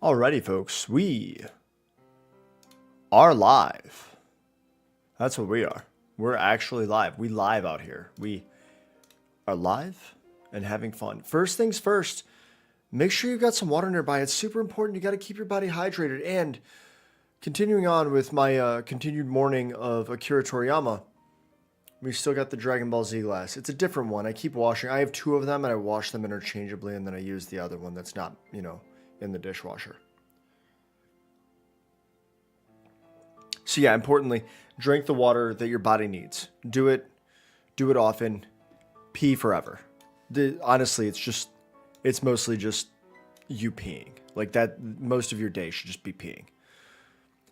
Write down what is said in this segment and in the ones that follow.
Alrighty, folks, we are live. That's what we are. We're actually live. We live out here. We are live and having fun. First things first, make sure you've got some water nearby. It's super important. You got to keep your body hydrated. And continuing on with my continued morning of Akira Toriyama, we still got the Dragon Ball Z glass. It's a different one. I keep washing. I have two of them, and I wash them interchangeably, and then I use the other one that's not, in the dishwasher. So yeah, importantly, drink the water that your body needs. Do it often. Pee forever. Honestly, it's mostly just you peeing. Like that, most of your day should just be peeing.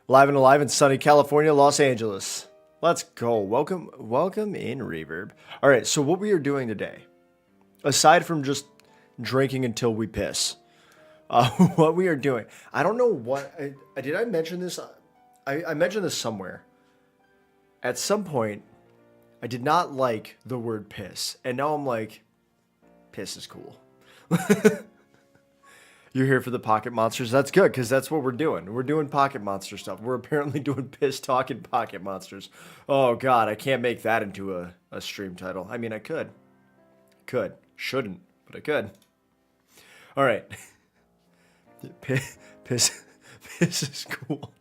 Live and alive in sunny California, Los Angeles. Let's go. Welcome in, Reverb. All right, so what we are doing today, aside from just drinking until we piss, what we are doing, I don't know what, did I mention this? I mentioned this somewhere. At some point, I did not like the word piss, and now I'm like, piss is cool. You're here for the pocket monsters. That's good, because that's what we're doing. We're doing pocket monster stuff. We're apparently doing piss talking pocket monsters. Oh, God, I can't make that into a stream title. I mean, I could. Could. Shouldn't, but I could. All right. Piss is cool.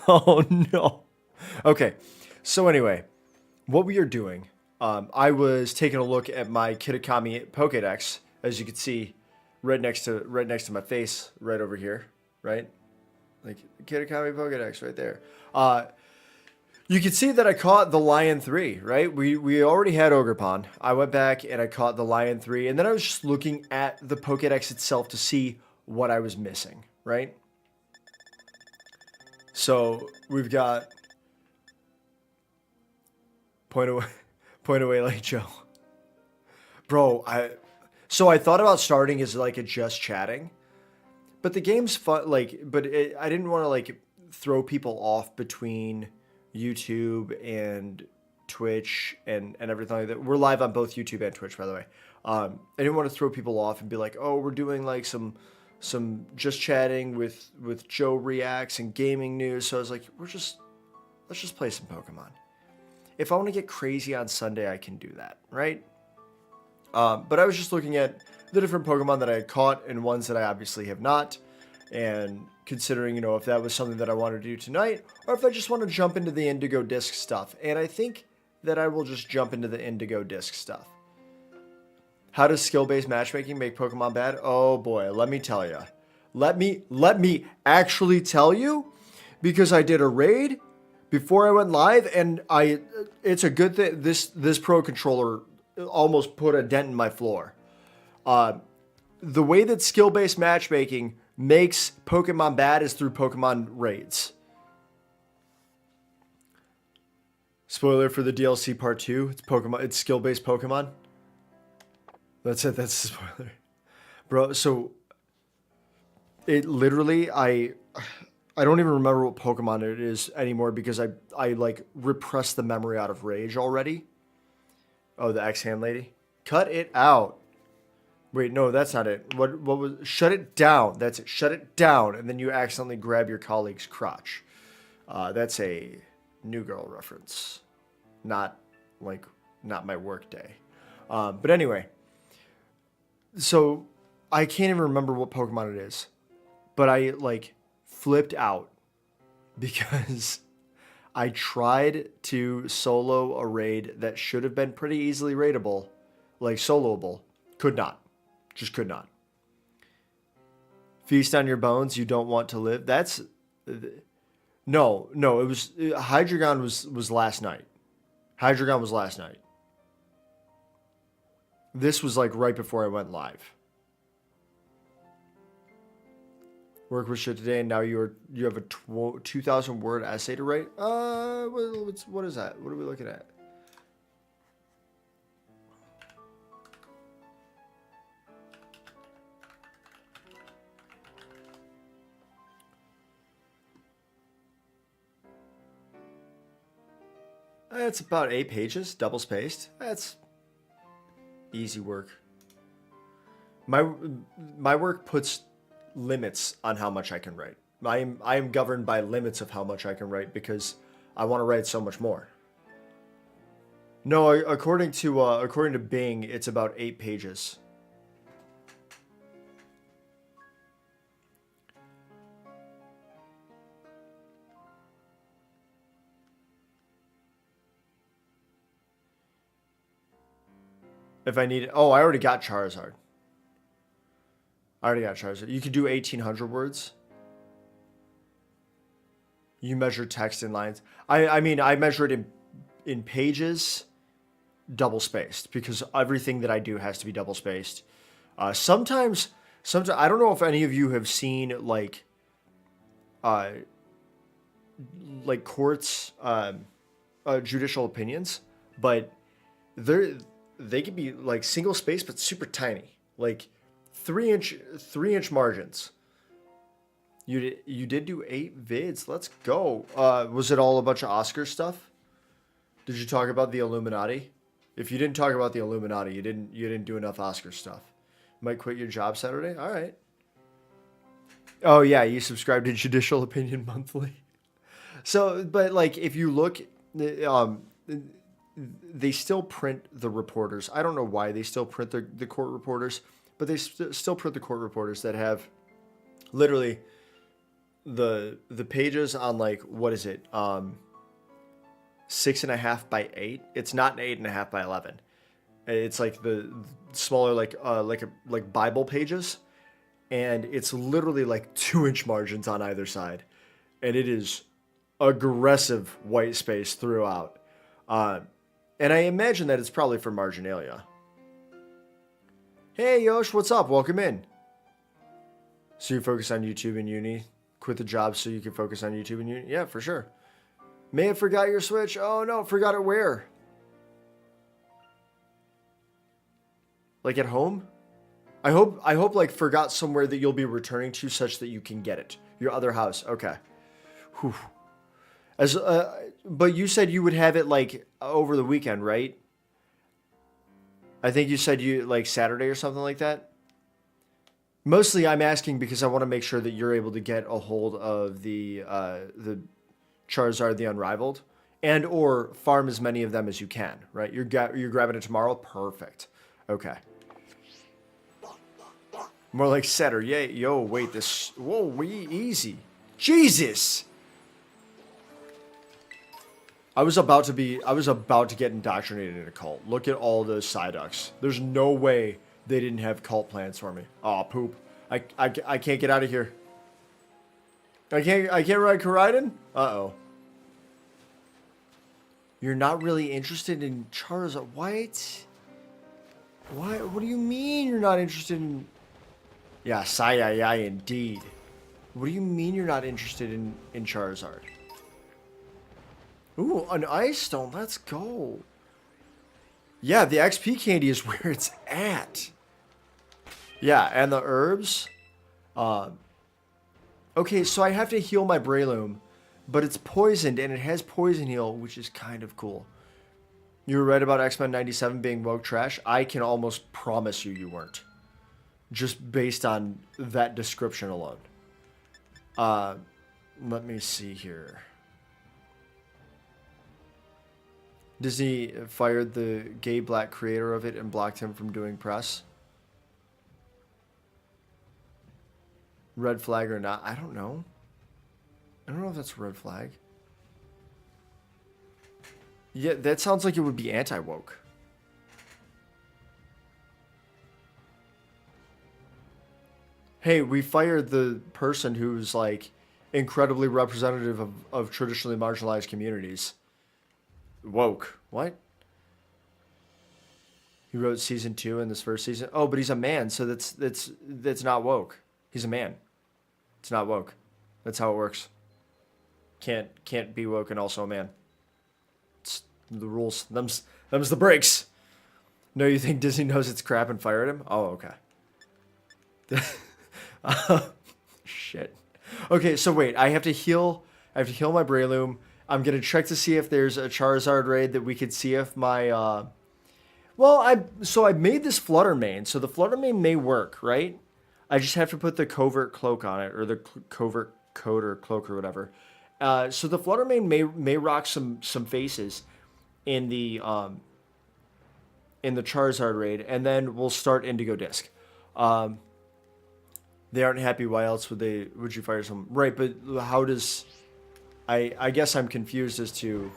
Oh, no. Okay, so anyway, what we are doing, I was taking a look at my Kitakami Pokédex, as you can see, right next to my face, right over here, right? Like Kitakami Pokédex right there. You can see that I caught the Lion 3, right? We already had Ogerpon. I went back and I caught the Lion 3, and then I was just looking at the Pokédex itself to see what I was missing, right? So we've got point away like Joe. Bro, I thought about starting as like a just chatting, but the game's fun. Like, I didn't want to like throw people off between YouTube and Twitch and everything like that. We're live on both YouTube and Twitch, by the way. I didn't want to throw people off and be like, oh, we're doing like some just chatting with Joe reacts and gaming news. So I was like, let's just play some Pokemon. If I want to get crazy on Sunday, I can do that, right? But I was just looking at the different Pokemon that I had caught and ones that I obviously have not, and considering, if that was something that I wanted to do tonight, or if I just want to jump into the Indigo Disc stuff. And I think that I will just jump into the Indigo Disc stuff. How does skill-based matchmaking make Pokemon bad? Oh boy, let me tell you. Let me actually tell you, because I did a raid before I went live, and it's a good thing this Pro Controller almost put a dent in my floor. The way that skill-based matchmaking makes Pokemon bad is through Pokemon raids. Spoiler for the DLC Part 2, it's skill-based Pokemon. That's it, that's the spoiler. Bro, so it literally, I don't even remember what Pokemon it is anymore because I like repressed the memory out of rage already. Oh, the X-Hand lady. Cut it out. Wait, no, that's not it. What was... Shut it down. That's it. Shut it down. And then you accidentally grab your colleague's crotch. That's a New Girl reference. Not my work day. But anyway. So, I can't even remember what Pokemon it is. But I, flipped out. Because I tried to solo a raid that should have been pretty easily raidable. Like, soloable. Could not. Just could not. Feast on your bones, you don't want to live. That's... No, it was... Hydreigon was last night. Hydreigon was last night. This was right before I went live. Work with shit today, and now you have a 2,000 word essay to write. What is that? What are we looking at? It's about 8 pages, double spaced. That's easy work. My work puts limits on how much I can write. I am governed by limits of how much I can write because I want to write so much more. No, according to Bing, it's about 8 pages. If I need, oh, I already got Charizard. I already got Charizard. You could do 1,800 words. You measure text in lines. I mean, I measure it in pages, double spaced, because everything that I do has to be double spaced. Sometimes I don't know if any of you have seen uh, courts, judicial opinions, but they can be like single space but super tiny, like 3-inch margins. You did do 8 vids. Let's go. Was it all a bunch of Oscar stuff? Did you talk about the Illuminati? If you didn't talk about the Illuminati, you didn't do enough Oscar stuff. Might quit your job Saturday. All right. Oh yeah, you subscribe to Judicial Opinion Monthly. So, but like if you look, they still print the reporters. I don't know why they still print the court reporters, but they still print the court reporters that have literally the pages on like, what is it? 6.5 by 8. It's not an 8.5 by 11. It's like the smaller, like Bible pages, and it's literally like 2-inch margins on either side, and it is aggressive white space throughout. And I imagine that it's probably for marginalia. Hey Yosh, what's up? Welcome in. So you focus on YouTube and uni? Quit the job so you can focus on YouTube and uni? Yeah, for sure. May have forgot your Switch. Oh no, forgot it where? Like at home? I hope like forgot somewhere that you'll be returning to such that you can get it. Your other house. Okay. Whew. But you said you would have it like over the weekend, right? I think you said you like Saturday or something like that. Mostly I'm asking because I want to make sure that you're able to get a hold of the Charizard the Unrivaled and or farm as many of them as you can, right? You're grabbing it tomorrow? Perfect. Okay. More like setter. Yay. Yo, wait, this. Whoa, easy. Jesus. I was about to get indoctrinated in a cult. Look at all those Psyducks. There's no way they didn't have cult plans for me. Aw, poop. I can't get out of here. I can't ride Koraidon? Uh-oh. You're not really interested in Charizard. What? What do you mean you're not interested in... Yeah, Sayayay indeed. What do you mean you're not interested in Charizard? Ooh, an Ice Stone. Let's go. Yeah, the XP candy is where it's at. Yeah, and the herbs. Okay, so I have to heal my Breloom, but it's poisoned, and it has Poison Heal, which is kind of cool. You were right about X-Men 97 being woke trash. I can almost promise you weren't. Just based on that description alone. Let me see here. Disney fired the gay black creator of it and blocked him from doing press. Red flag or not? I don't know. I don't know if that's a red flag. Yeah, that sounds like it would be anti-woke. Hey, we fired the person who's like incredibly representative of traditionally marginalized communities. Woke. What? He wrote season 2 in this first season. Oh, but he's a man, so that's not woke. He's a man. It's not woke. That's how it works. Can't be woke and also a man. It's the rules. Them's the breaks. No, you think Disney knows it's crap and fired him? Oh, okay. Shit. Okay, so wait. I have to heal my Breloom. I'm gonna check to see if there's a Charizard raid that we could see if my well, I made this Flutter Mane, so the Flutter Mane may work, right? I just have to put the covert cloak on it, or the covert coat or cloak or whatever. So the Fluttermane may rock some faces in the Charizard raid, and then we'll start Indigo Disc. They aren't happy. Why else would you fire someone? Right, but how does I guess I'm confused as to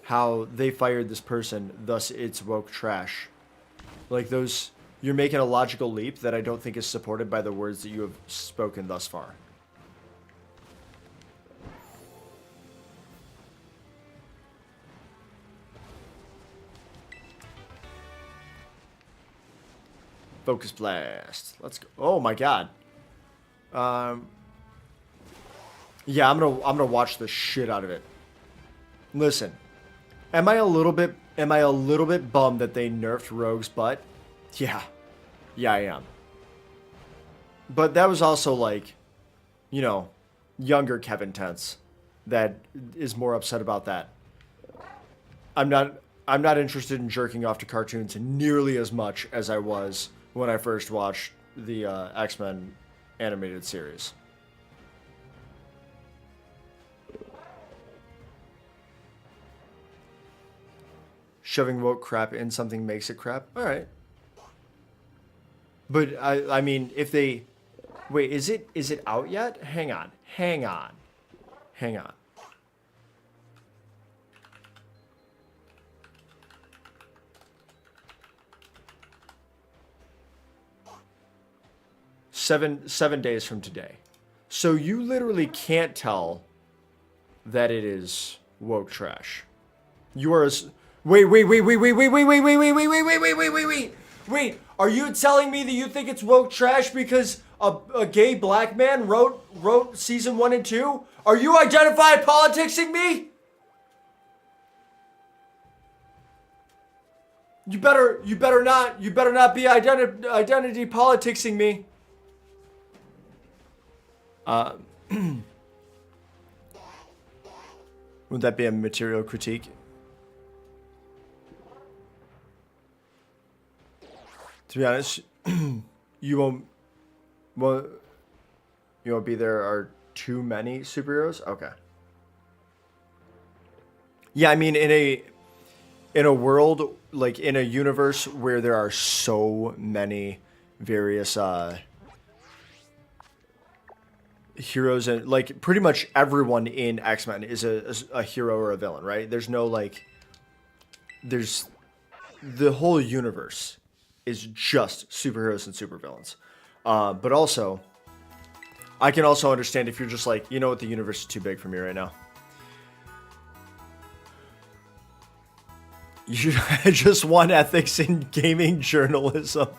how they fired this person, thus it's woke trash. Like those, you're making a logical leap that I don't think is supported by the words that you have spoken thus far. Focus Blast. Let's go. Oh my god. Yeah, I'm gonna watch the shit out of it. Listen, am I a little bit bummed that they nerfed Rogue's butt? Yeah, I am. But that was also like, you know, younger Kevin Tense that is more upset about that. I'm not interested in jerking off to cartoons nearly as much as I was when I first watched the X-Men animated series. Shoving woke crap in something makes it crap. All right. But I mean, if they wait, is it out yet? Hang on. 7 days from today. So you literally can't tell that it is woke trash. You are as wait. Are you telling me that you think it's woke trash because a gay black man wrote season 1 and 2? Are you identified politicsing me? You better not be identity politicsing me. Would that be a material critique? To be honest, you won't be there are too many superheroes? Okay. Yeah, I mean in a world, like in a universe where there are so many various heroes, and like pretty much everyone in X-Men is a hero or a villain, right? There's no like, there's the whole universe is just superheroes and supervillains. But also, I can also understand if you're just like, you know what, the universe is too big for me right now. You just want ethics in gaming journalism.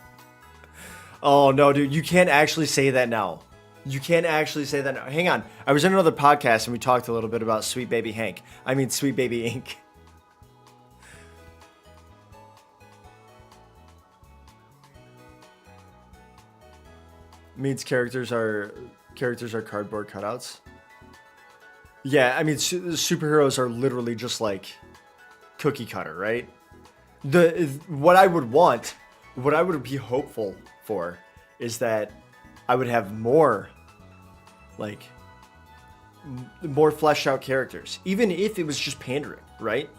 Oh no, dude, you can't actually say that now. You can't actually say that now. Hang on. I was in another podcast and we talked a little bit about Sweet Baby Hank. I mean, Sweet Baby Inc. Means characters are cardboard cutouts. Yeah, I mean, superheroes are literally just like cookie cutter, right? What I would be hopeful for is that I would have more fleshed out characters, even if it was just pandering, right?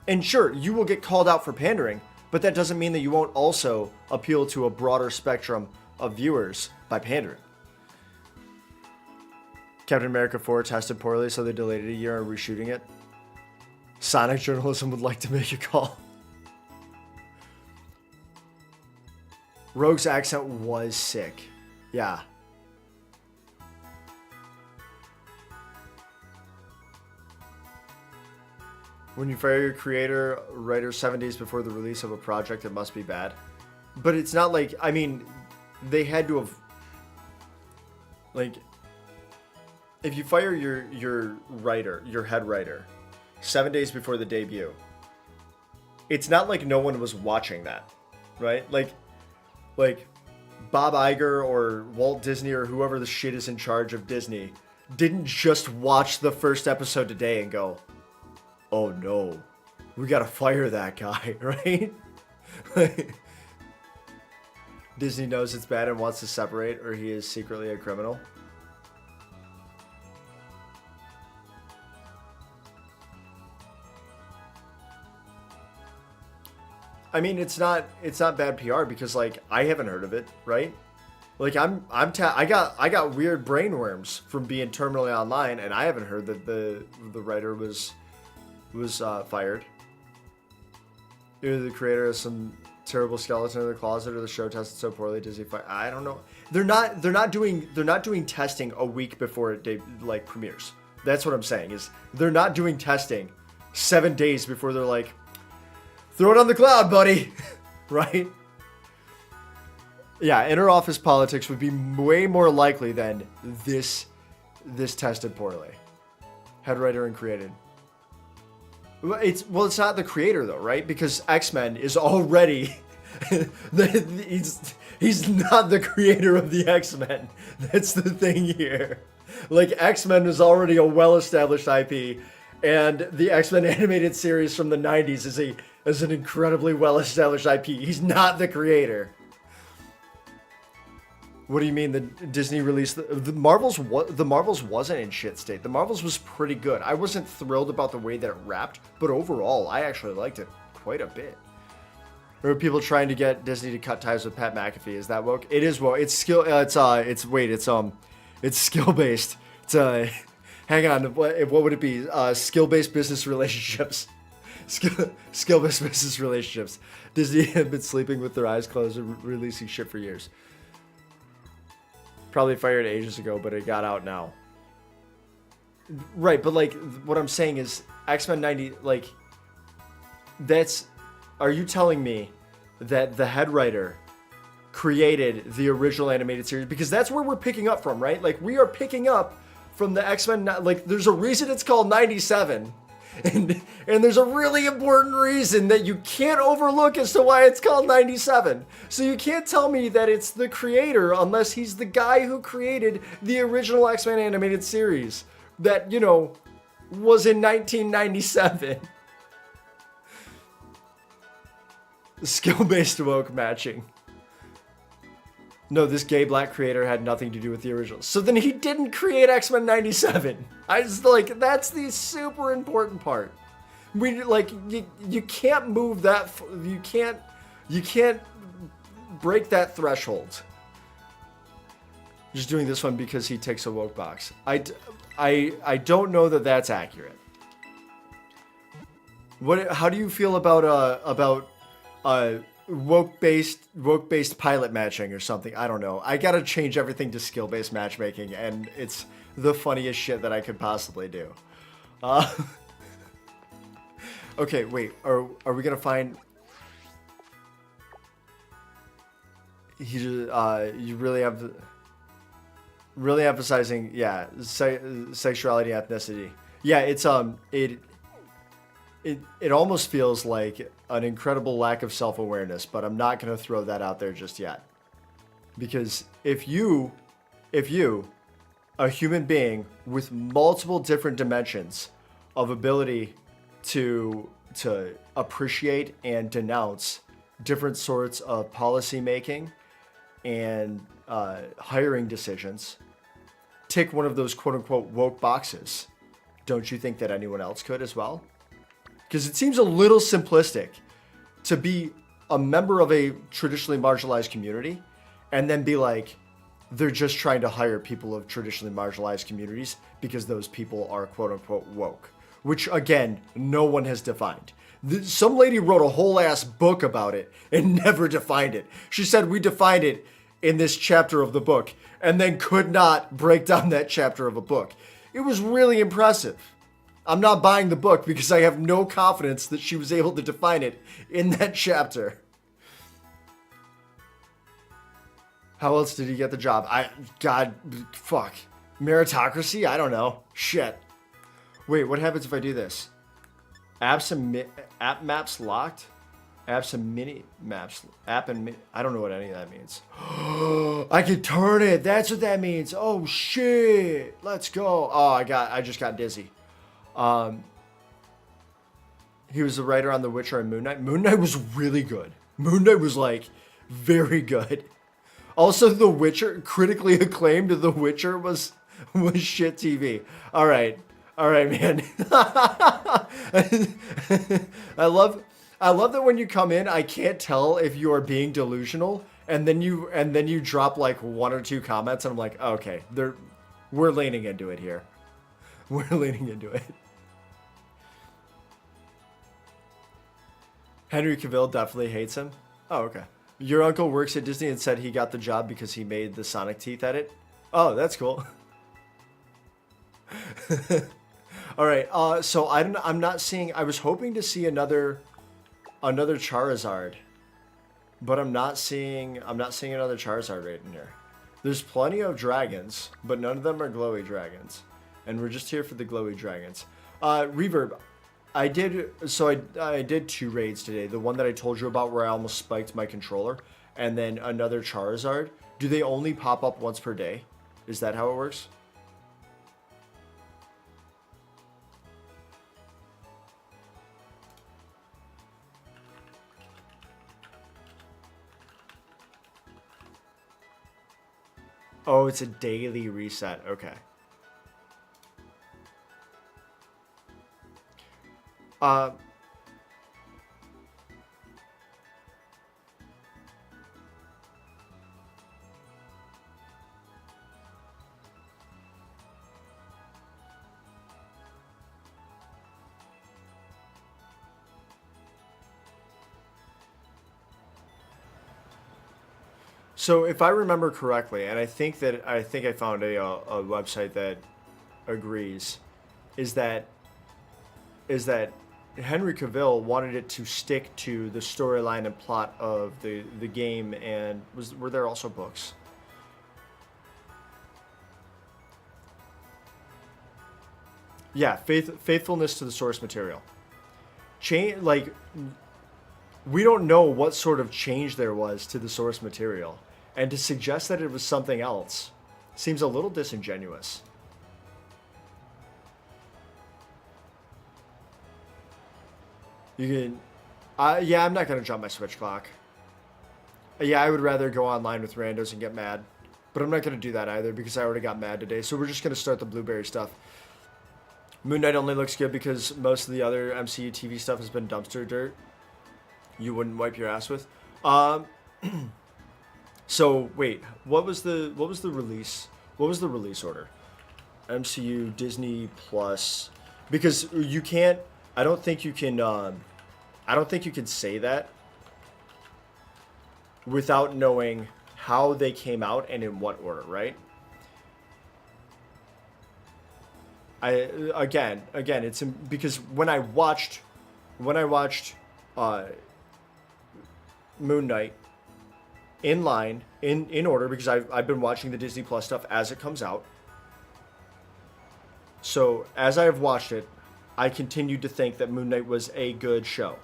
And sure, you will get called out for pandering, but that doesn't mean that you won't also appeal to a broader spectrum of viewers by pandering. Captain America 4 tested poorly, so they delayed it a year and are reshooting it. Sonic Journalism would like to make a call. Rogue's accent was sick. Yeah. When you fire your creator, writer 7 days before the release of a project, it must be bad. But it's not like, I mean, they had to have, like, if you fire your writer, your head writer, 7 days before the debut, it's not like no one was watching that, right? Like Bob Iger or Walt Disney or whoever the shit is in charge of Disney didn't just watch the first episode today and go, oh no, we gotta fire that guy, right? Disney knows it's bad and wants to separate, or he is secretly a criminal. I mean, it's not bad PR because like I haven't heard of it, right? Like I got weird brain worms from being terminally online, and I haven't heard that the writer was fired. Either the creator has some terrible skeleton in the closet, or the show tested so poorly Disney fired. I don't know. They're not doing testing a week before it like premieres. That's what I'm saying. Is they're not doing testing 7 days before they're like, throw it on the cloud, buddy. Right? Yeah, inter-office politics would be way more likely than this tested poorly. Head writer and created. It's not the creator though, right? Because X-Men is already he's not the creator of the X-Men. That's the thing here. Like X-Men is already a well-established IP, and the X-Men animated series from the 90s is an incredibly well-established IP. He's not the creator. What do you mean? The Disney released the Marvels? The Marvels wasn't in shit state. The Marvels was pretty good. I wasn't thrilled about the way that it wrapped, but overall, I actually liked it quite a bit. There are people trying to get Disney to cut ties with Pat McAfee. Is that woke? It is woke. It's skill. It's skill based. It's hang on. What would it be? Skill based business relationships. Skill based business relationships. Disney had been sleeping with their eyes closed and releasing shit for years. Probably fired ages ago, but it got out now. Right, but like what I'm saying is X-Men 90, like that's, are you telling me that the head writer created the original animated series? Because that's where we're picking up from, right? Like we are picking up from the X-Men, like there's a reason it's called 97. And there's a really important reason that you can't overlook as to why it's called 97. So you can't tell me that it's the creator unless he's the guy who created the original X-Men animated series that, you know, was in 1997. Skill-based woke matching. No, this gay black creator had nothing to do with the original. So then he didn't create X-Men 97. I just like, that's the super important part. We like, you can't move that, you can't break that threshold. Just doing this one because he takes a woke box. I don't know that that's accurate. How do you feel about woke-based pilot matching or something? I don't know. I gotta change everything to skill-based matchmaking, and it's the funniest shit that I could possibly do. Okay, wait. Are we gonna find? You really emphasizing, yeah, sexuality, ethnicity. Yeah, it's It almost feels like an incredible lack of self-awareness, but I'm not going to throw that out there just yet. Because if you, a human being with multiple different dimensions of ability to appreciate and denounce different sorts of policy making and hiring decisions, tick one of those quote-unquote woke boxes, don't you think that anyone else could as well? Because it seems a little simplistic to be a member of a traditionally marginalized community and then be like, they're just trying to hire people of traditionally marginalized communities because those people are quote unquote woke. Which again, no one has defined. Some lady wrote a whole ass book about it and never defined it. She said we defined it in this chapter of the book and then could not break down that chapter of a book. It was really impressive. I'm not buying the book because I have no confidence that she was able to define it in that chapter. How else did he get the job? Fuck. Meritocracy? I don't know. Shit. Wait, what happens if I do this? App maps locked? Apps and mini maps. I don't know what any of that means. I can turn it. That's what that means. Oh shit. Let's go. Oh, I just got dizzy. He was the writer on The Witcher and Moon Knight. Moon Knight was really good. Moon Knight was like very good. Also, The Witcher, critically acclaimed. The Witcher was shit TV. All right, man. I love I love that when you come in, I can't tell if you are being delusional, and then you drop like one or two comments, and I'm like, okay, we're leaning into it here. We're leaning into it. Henry Cavill definitely hates him. Oh, okay. Your uncle works at Disney and said he got the job because he made the Sonic teeth edit. Oh, that's cool. All right. So I'm not seeing. I was hoping to see another Charizard, but I'm not seeing another Charizard right in here. There's plenty of dragons, but none of them are glowy dragons, and we're just here for the glowy dragons. Reverb. I did 2 raids today. The one that I told you about where I almost spiked my controller, and then another Charizard. Do they only pop up once per day? Is that how it works? Oh, it's a daily reset. Okay. Uh, so if I remember correctly, and I think I found a website that agrees, is that is that Henry Cavill wanted it to stick to the storyline and plot of the game, and were there also books? Yeah, faithfulness to the source material. Change, like, we don't know what sort of change there was to the source material, and to suggest that it was something else seems a little disingenuous. You can, yeah, I'm not gonna jump my Switch clock. Yeah, I would rather go online with randos and get mad, but I'm not gonna do that either because I already got mad today. So we're just gonna start the blueberry stuff. Moon Knight only looks good because most of the other MCU TV stuff has been dumpster dirt. You wouldn't wipe your ass with. So wait, what was the release? What was the release order? MCU Disney Plus, because you can't. I don't think you can. I don't think you can say that without knowing how they came out and in what order, right? Again, it's because when I watched uh, Moon Knight in line in order, because I've been watching the Disney Plus stuff as it comes out. So as I have watched it, I continued to think that Moon Knight was a good show.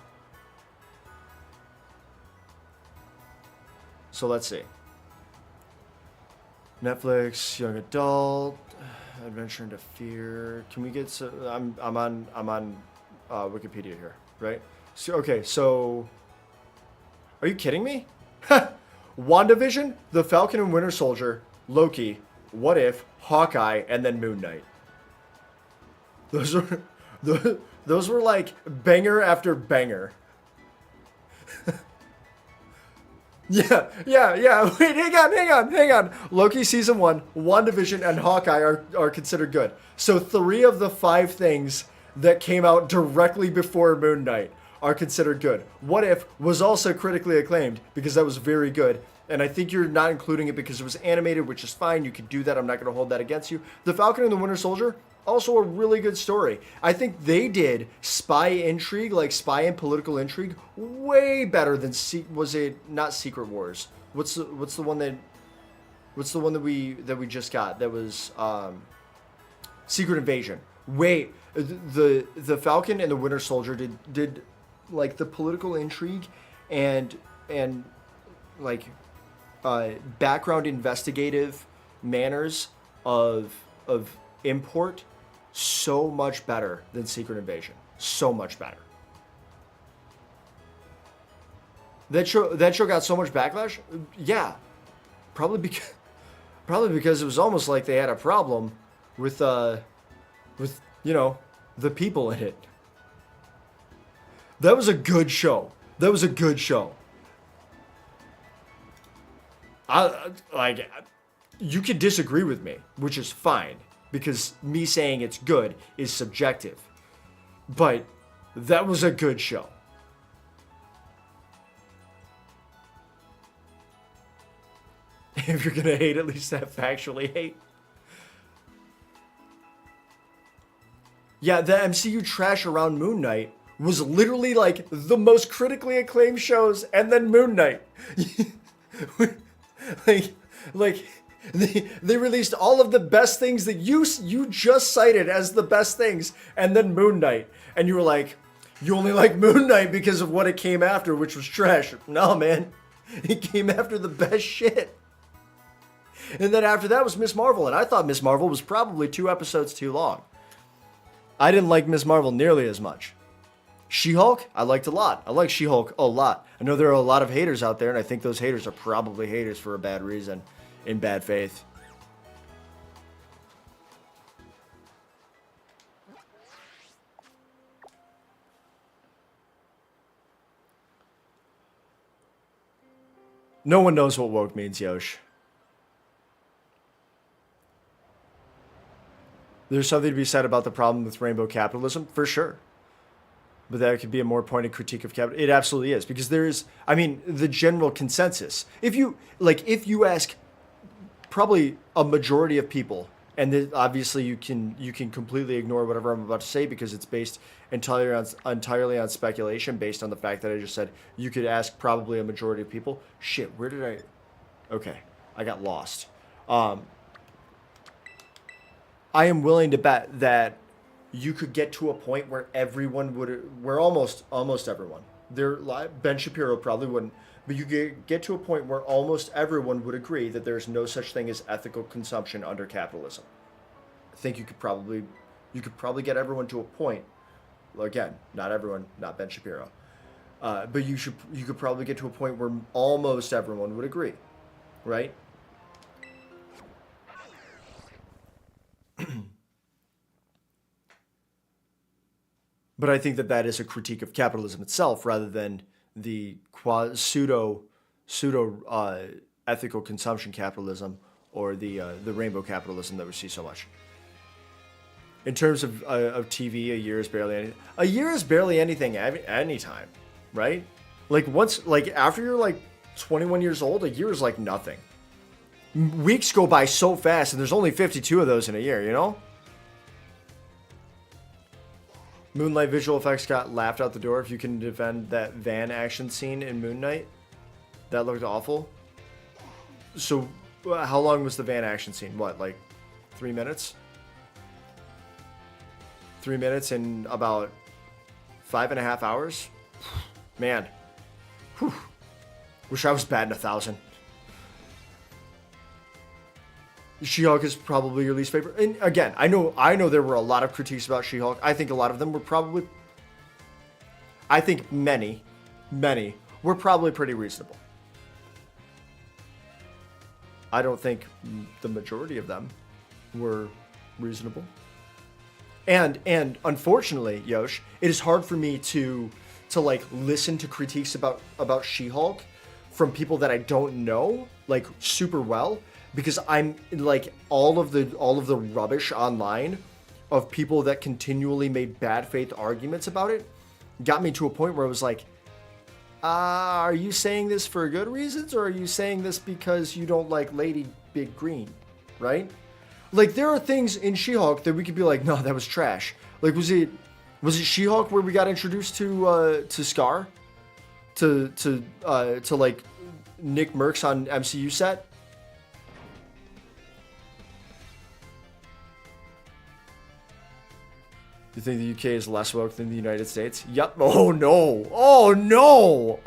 So let's see. Netflix, young adult, adventure into fear. Can we get? I'm on Wikipedia here, right? So okay, so are you kidding me? WandaVision, The Falcon and Winter Soldier, Loki, What If, Hawkeye, and then Moon Knight. Those were like banger after banger. Yeah. Wait, hang on. Loki season 1, WandaVision, and Hawkeye are considered good. So 3 of the 5 things that came out directly before Moon Knight are considered good. What If was also critically acclaimed because that was very good. And I think you're not including it because it was animated, which is fine. You can do that. I'm not going to hold that against you. The Falcon and the Winter Soldier, also a really good story. I think they did spy intrigue, like spy and political intrigue, way better than was it not Secret Wars? What's the one that we just got? That was Secret Invasion. Wait, the Falcon and the Winter Soldier did like the political intrigue and like background investigative manners of import so much better than Secret Invasion. So much better. That show got so much backlash. Yeah, Probably because it was almost like they had a problem with you know, the people in it. That was a good show. That was a good show. You could disagree with me, which is fine, because me saying it's good is subjective. But that was a good show. If you're gonna hate, at least have factually hate. Yeah, the MCU trash around Moon Knight was literally like the most critically acclaimed shows, and then Moon Knight. like they released all of the best things that you just cited as the best things, and then Moon Knight, and you were like, you only like Moon Knight because of what it came after, which was trash. No, man, it came after the best shit. And then after that was Miss Marvel, and I thought Miss Marvel was probably 2 episodes too long. I didn't like Miss Marvel nearly as much. She-Hulk, I liked a lot. I like She-Hulk a lot. I know there are a lot of haters out there, and I think those haters are probably haters for a bad reason, in bad faith. No one knows what woke means, Yosh. There's something to be said about the problem with rainbow capitalism, for sure. But that could be a more pointed critique of capital. It absolutely is, because there is, I mean, the general consensus. If you ask probably a majority of people, and obviously you can completely ignore whatever I'm about to say because it's based entirely on speculation, based on the fact that I just said you could ask probably a majority of people. Shit, where did I? Okay, I got lost. I am willing to bet that you could get to a point where almost everyone. Ben Shapiro probably wouldn't, but you could get to a point where almost everyone would agree that there's no such thing as ethical consumption under capitalism. I think you could probably get everyone to a point. Well, again, not everyone, not Ben Shapiro, but you could probably get to a point where almost everyone would agree, right? But I think that is a critique of capitalism itself, rather than the pseudo ethical consumption capitalism, or the rainbow capitalism that we see so much. In terms of TV, a year is barely anything anytime, right? After you're 21 years old, a year is like nothing. Weeks go by so fast, and there's only 52 of those in a year, you know? Moonlight visual effects got laughed out the door. If you can defend that van action scene in Moon Knight, that looked awful. So, how long was the van action scene? What, 3 minutes? 3 minutes in about 5.5 hours? Man. Whew. Wish I was batting 1,000. She-Hulk is probably your least favorite. And again, I know there were a lot of critiques about She-Hulk. I think a lot of them were probably... I think many were probably pretty reasonable. I don't think the majority of them were reasonable. And unfortunately, Yosh, it is hard for me to listen to critiques about She-Hulk from people that I don't know super well, because I'm all of the rubbish online of people that continually made bad faith arguments about it got me to a point where I was like, are you saying this for good reasons, or are you saying this because you don't like Lady Big Green, right? There are things in She-Hulk that we could be like, no, that was trash. Was it She-Hulk where we got introduced to Scar, to Nick Merckx on MCU set? You think the UK is less woke than the United States? Yep. Oh no. Oh no.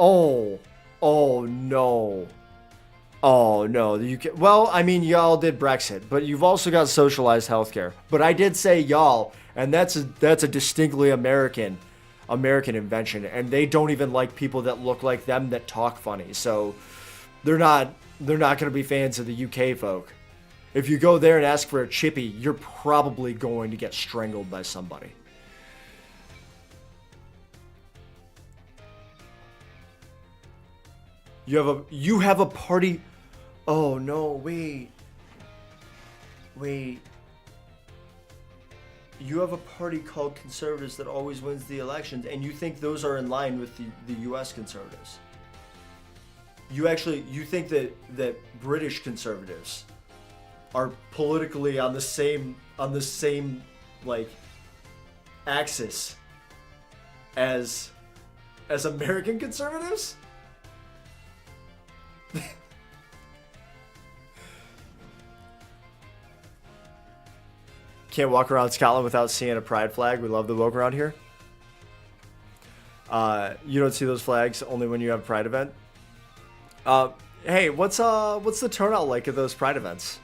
Oh no. Oh no. The UK. Well, I mean, y'all did Brexit, but you've also got socialized healthcare. But I did say y'all, and that's a distinctly American invention, and they don't even like people that look like them that talk funny. So they're not they're not going to be fans of the UK folk. If you go there and ask for a chippy, you're probably going to get strangled by somebody. You have a party. Oh no, wait. Wait. You have a party called Conservatives that always wins the elections, and you think those are in line with the US Conservatives. You think that British Conservatives are politically on the same like axis as American Conservatives? Can't walk around Scotland without seeing a pride flag. We love the woke around here. You don't see those flags only when you have a pride event. Hey, what's the turnout like at those pride events?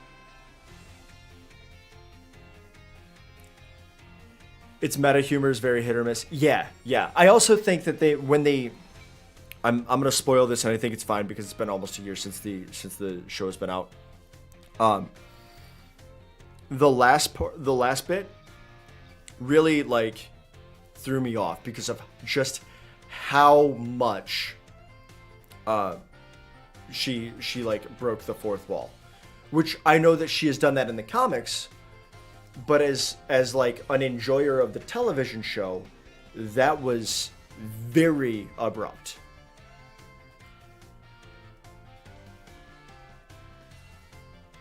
Its meta humor is very hit or miss. Yeah. I also think that I'm gonna spoil this, and I think it's fine because it's been almost a year since the show has been out. The last bit really like threw me off because of just how much she like broke the fourth wall, which I know that she has done that in the comics, but as like an enjoyer of the television show, that was very abrupt.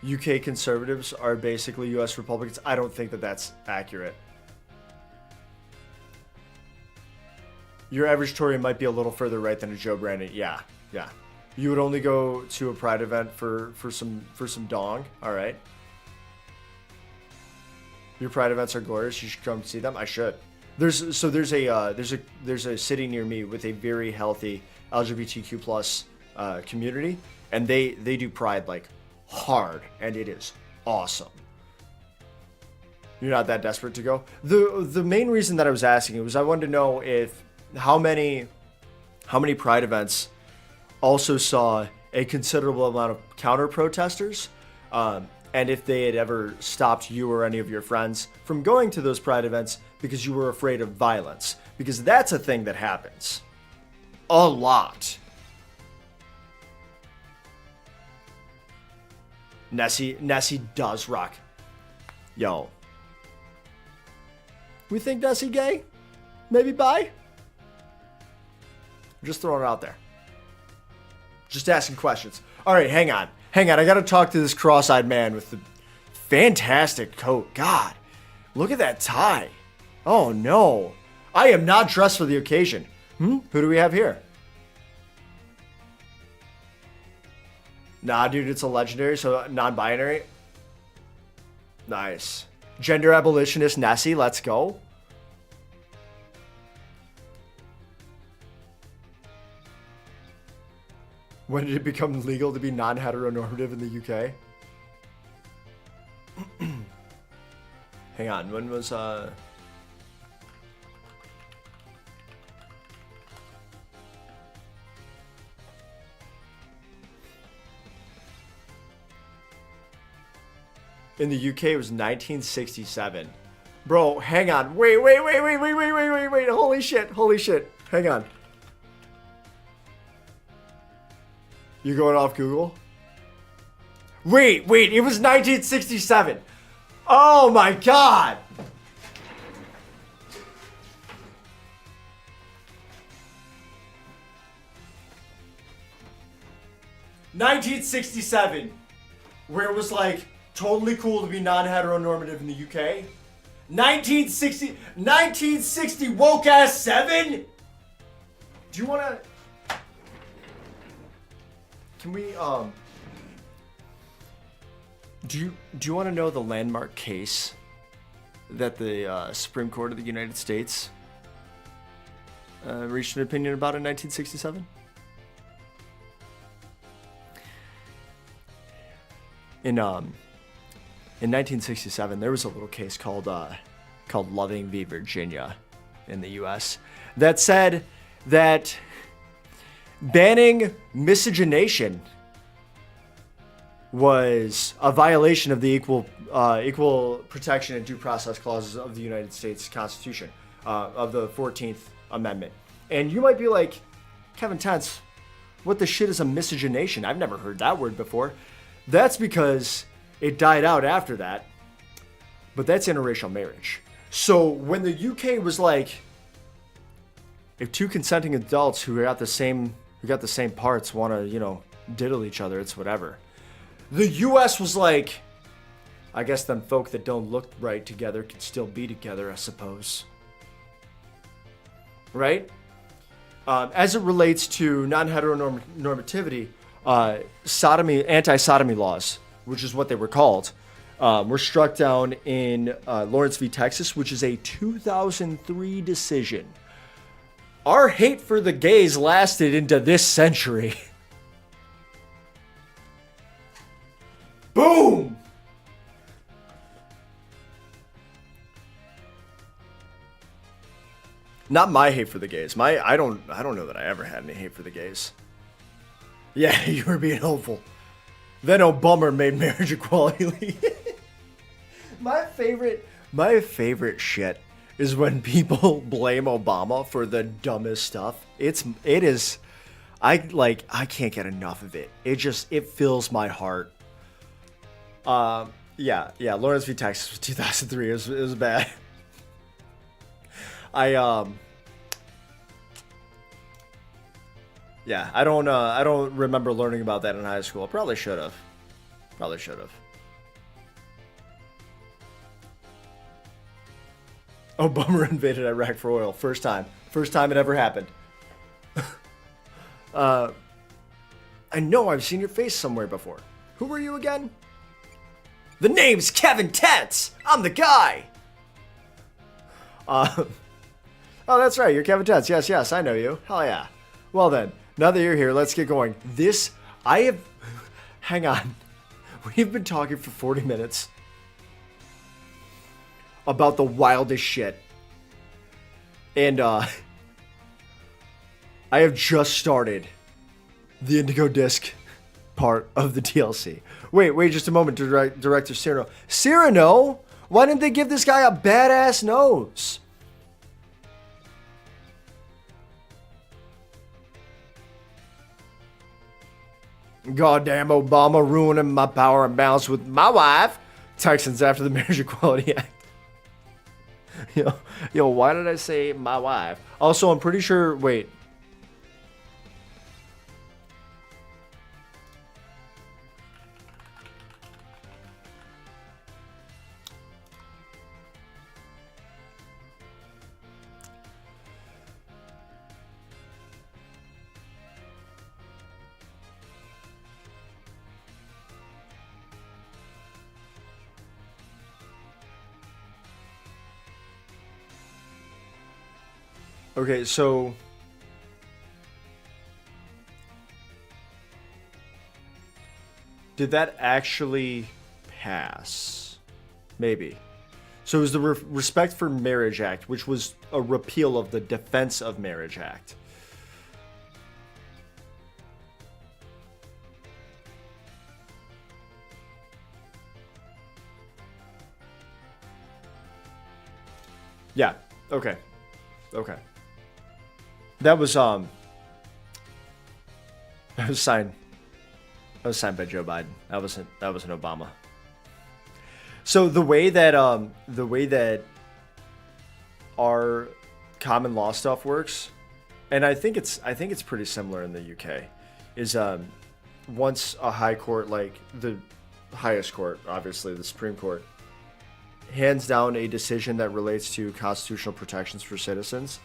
UK conservatives are basically US Republicans. I don't think that that's accurate. Your average Tory might be a little further right than a Joe Brandon. Yeah. You would only go to a pride event for some dong. All right. Your pride events are glorious. You should come see them. I should. There's a city near me with a very healthy LGBTQ plus community, and they do pride like hard, and it is awesome. You're not that desperate to go. The main reason that I was asking was I wanted to know if how many pride events also saw a considerable amount of counter protesters, and if they had ever stopped you or any of your friends from going to those pride events because you were afraid of violence, because that's a thing that happens a lot. Nessie does rock. Yo. We think Nessie gay? Maybe bi? Just throwing it out there. Just asking questions. Alright, hang on. I gotta talk to this cross-eyed man with the fantastic coat. God, look at that tie. Oh no. I am not dressed for the occasion. Who do we have here? Nah, dude, it's a legendary, so non-binary. Nice. Gender abolitionist Nessie, let's go. When did it become legal to be non-heteronormative in the UK? Hang on, when was in the UK it was 1967. Bro, hang on. Wait. Holy shit. Hang on. You going off Google? Wait, it was 1967. Oh my god. $1967, where it was like totally cool to be non-heteronormative in the UK. 1960 woke ass 7? Do you wanna... Can we, do you want to know the landmark case that the Supreme Court of the United States reached an opinion about in 1967? In 1967, there was a little case called Loving v. Virginia in the U.S. that said that banning miscegenation was a violation of the equal protection and due process clauses of the United States Constitution, of the 14th Amendment. And you might be like, Kevin Tense, what the shit is a miscegenation? I've never heard that word before. That's because it died out after that, but that's interracial marriage. So when the UK was like, if two consenting adults who got the same parts want to, diddle each other, it's whatever. The US was like, I guess them folk that don't look right together can still be together, I suppose. Right? As it relates to non-heteronormativity, anti-sodomy laws, which is what they were called, were struck down in Lawrence v. Texas, which is a 2003 decision. Our hate for the gays lasted into this century. Boom! Not my hate for the gays. I don't know that I ever had any hate for the gays. Yeah, you were being hopeful. Then Obama made marriage equality legal. My favorite shit is when people blame Obama for the dumbest stuff. It is I can't get enough of it. It fills my heart. Yeah, Lawrence v. Texas was 2003. It was bad. I don't remember learning about that in high school. Probably should have. Obama invaded Iraq for oil. First time it ever happened. I know I've seen your face somewhere before. Who were you again? The name's Kevin Tense. I'm the guy. Oh, that's right. You're Kevin Tense. Yes, I know you. Hell yeah. Well then, now that you're here, let's get going. Hang on. We've been talking for 40 minutes about the wildest shit. And, I have just started the Indigo Disc part of the DLC. Wait just a moment, Director Cyrano. Cyrano? Why didn't they give this guy a badass nose? Goddamn Obama ruining my power and balance with my wife. Texans after the Marriage Equality Act. Yo, why did I say my wife? Also, I'm pretty sure, wait. Okay, so did that actually pass? Maybe. So it was the Respect for Marriage Act, which was a repeal of the Defense of Marriage Act. Yeah. Okay. That was signed by Joe Biden. That wasn't Obama. So the way that our common law stuff works, and I think it's pretty similar in the UK, is once a high court, like the highest court, obviously the Supreme Court, hands down a decision that relates to constitutional protections for citizens,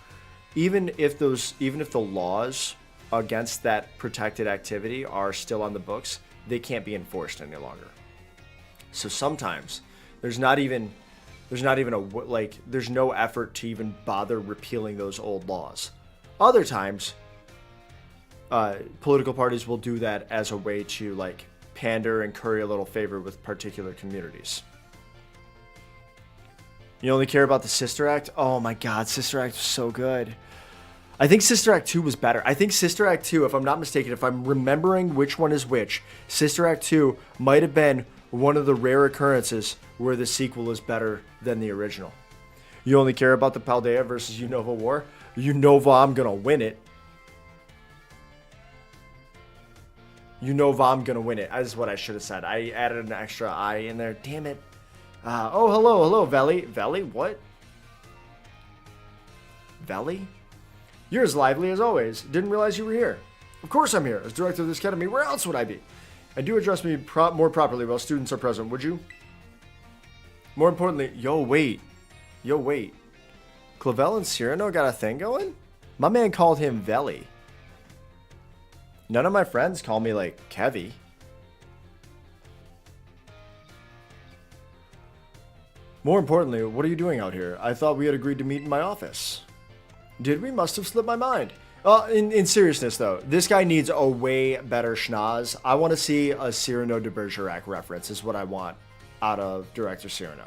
even if the laws against that protected activity are still on the books, they can't be enforced any longer. So sometimes there's no effort to even bother repealing those old laws. Other times, political parties will do that as a way to pander and curry a little favor with particular communities. You only care about the Sister Act? Oh my God, Sister Act was so good. I think Sister Act 2 was better. I think Sister Act 2, if I'm not mistaken, if I'm remembering which one is which, Sister Act 2 might have been one of the rare occurrences where the sequel is better than the original. You only care about the Paldea versus Unova war? Unova, I'm gonna win it. Unova, I'm gonna win it. That is what I should have said. I added an extra I in there. Damn it. Oh, hello, Veli. Veli, what? Veli? You're as lively as always. Didn't realize you were here. Of course I'm here. As director of this academy, where else would I be? And do address me more properly while students are present, would you? More importantly, yo, wait. Clavel and Cyrano got a thing going? My man called him Veli. None of my friends call me, like, Kevy. More importantly, what are you doing out here? I thought we had agreed to meet in my office. Did we? Must have slipped my mind. In seriousness, though, this guy needs a way better schnoz. I want to see a Cyrano de Bergerac reference is what I want out of Director Cyrano.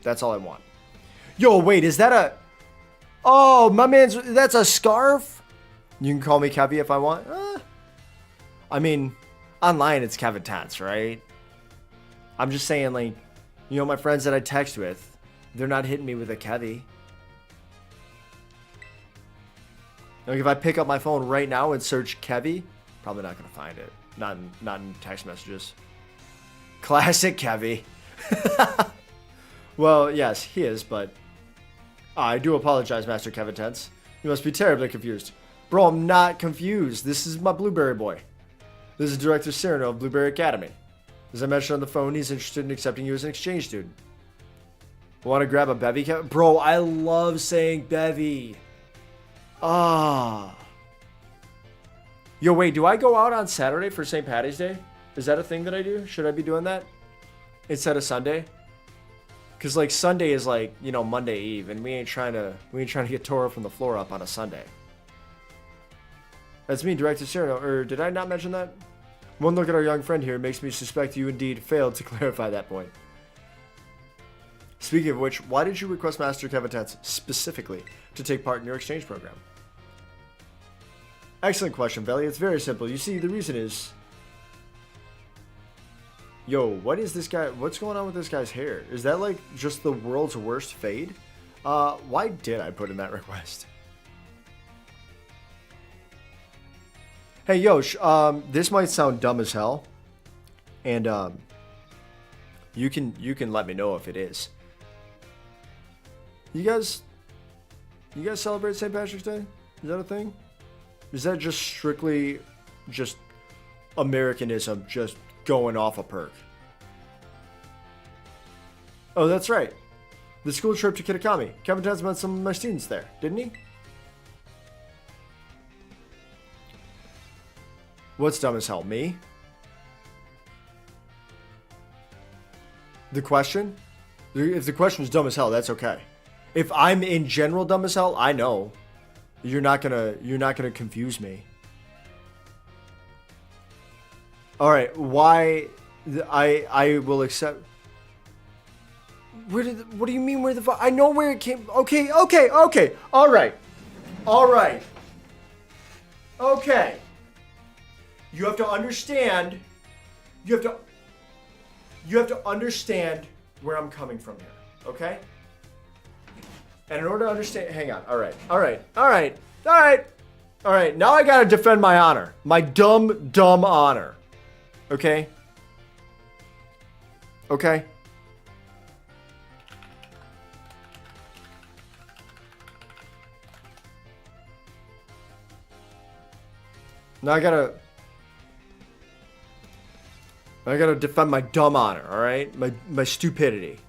That's all I want. Yo, wait, is that a... Oh, my man's... That's a scarf? You can call me Kevy if I want. I mean, online it's Kevin Tense, right? I'm just saying, like, you know, my friends that I text with, they're not hitting me with a Kevy. Like, if I pick up my phone right now and search Kevy, probably not going to find it. Not in text messages. Classic Kevy. Well, yes, he is, but... I do apologize, Master Kevin Tense. You must be terribly confused. Bro, I'm not confused. This is my Blueberry boy. This is Director Cyrano of Blueberry Academy. As I mentioned on the phone, he's interested in accepting you as an exchange student. Want to grab a bevy, Kevin? Bro, I love saying bevy. Ah. Yo, wait, do I go out on Saturday for St. Patty's Day? Is that a thing that I do? Should I be doing that? Instead of Sunday? Because, like, Sunday is, like, you know, Monday Eve, and we ain't trying to get Toro from the floor up on a Sunday. That's me, Director Cyrano, or did I not mention that? One look at our young friend here makes me suspect you indeed failed to clarify that point. Speaking of which, why did you request Master Kevin Tense specifically to take part in your exchange program? Excellent question, Veli. It's very simple. You see, the reason is... Yo, what is this guy... What's going on with this guy's hair? Is that, like, just the world's worst fade? Why did I put in that request? Hey, Yosh, this might sound dumb as hell. And, you can let me know if it is. You guys celebrate St. Patrick's Day? Is that a thing? Is that just strictly just Americanism, just going off a perk? Oh, that's right. The school trip to Kitakami. Kevin Tense met some of my students there, didn't he? What's dumb as hell? Me? The question? If the question was dumb as hell, that's okay. If I'm in general dumb as hell, I know. You're not gonna confuse me. Alright, why I will accept. What do you mean where the I know where it came. Okay. Alright. Okay. You have to understand. You have to understand where I'm coming from here. Okay? And in order to understand, hang on. All right. Now I gotta defend my honor, my dumb honor. Okay. Now I gotta defend my dumb honor. All right, my stupidity.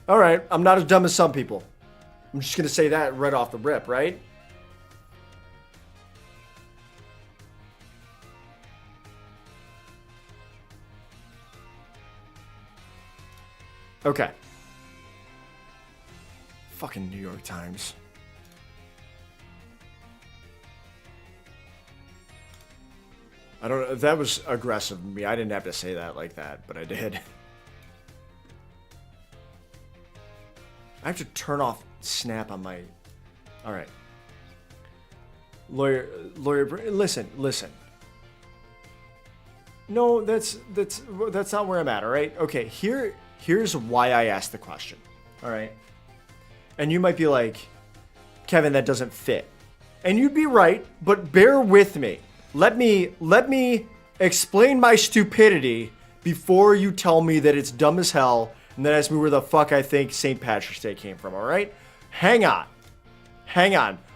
All right, I'm not as dumb as some people. I'm just gonna say that right off the rip, right? Okay. Fucking New York Times. I don't know. That was aggressive of me. I didn't have to say that like that, but I did. I have to turn off Snap on my... All right. Lawyer, listen. No, that's not where I'm at, all right? Okay, here's why I asked the question, all right? And you might be like, Kevin, that doesn't fit. And you'd be right, but bear with me. Let me explain my stupidity before you tell me that it's dumb as hell and then ask me where the fuck I think St. Patrick's Day came from, all right? Hang on.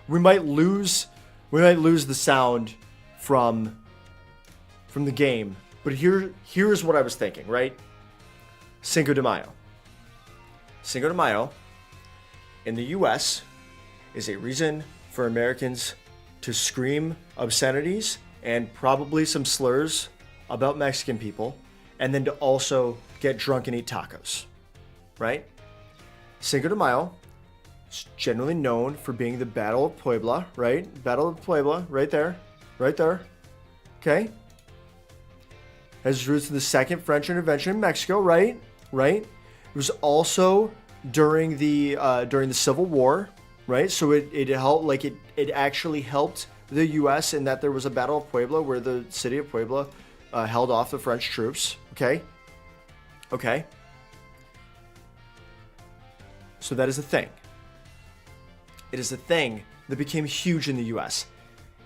We might lose the sound from the game, but here's what I was thinking, right? Cinco de Mayo. Cinco de Mayo in the US is a reason for Americans to scream obscenities and probably some slurs about Mexican people, and then to also get drunk and eat tacos, right? Cinco de Mayo is generally known for being the Battle of Puebla, right? Battle of Puebla, right there, okay? Has roots in the Second French Intervention in Mexico, right? It was also during the Civil War, right? So it helped, like it actually helped the U.S. in that there was a Battle of Puebla where the city of Puebla held off the French troops. Okay. So that is a thing. It is a thing that became huge in the U.S.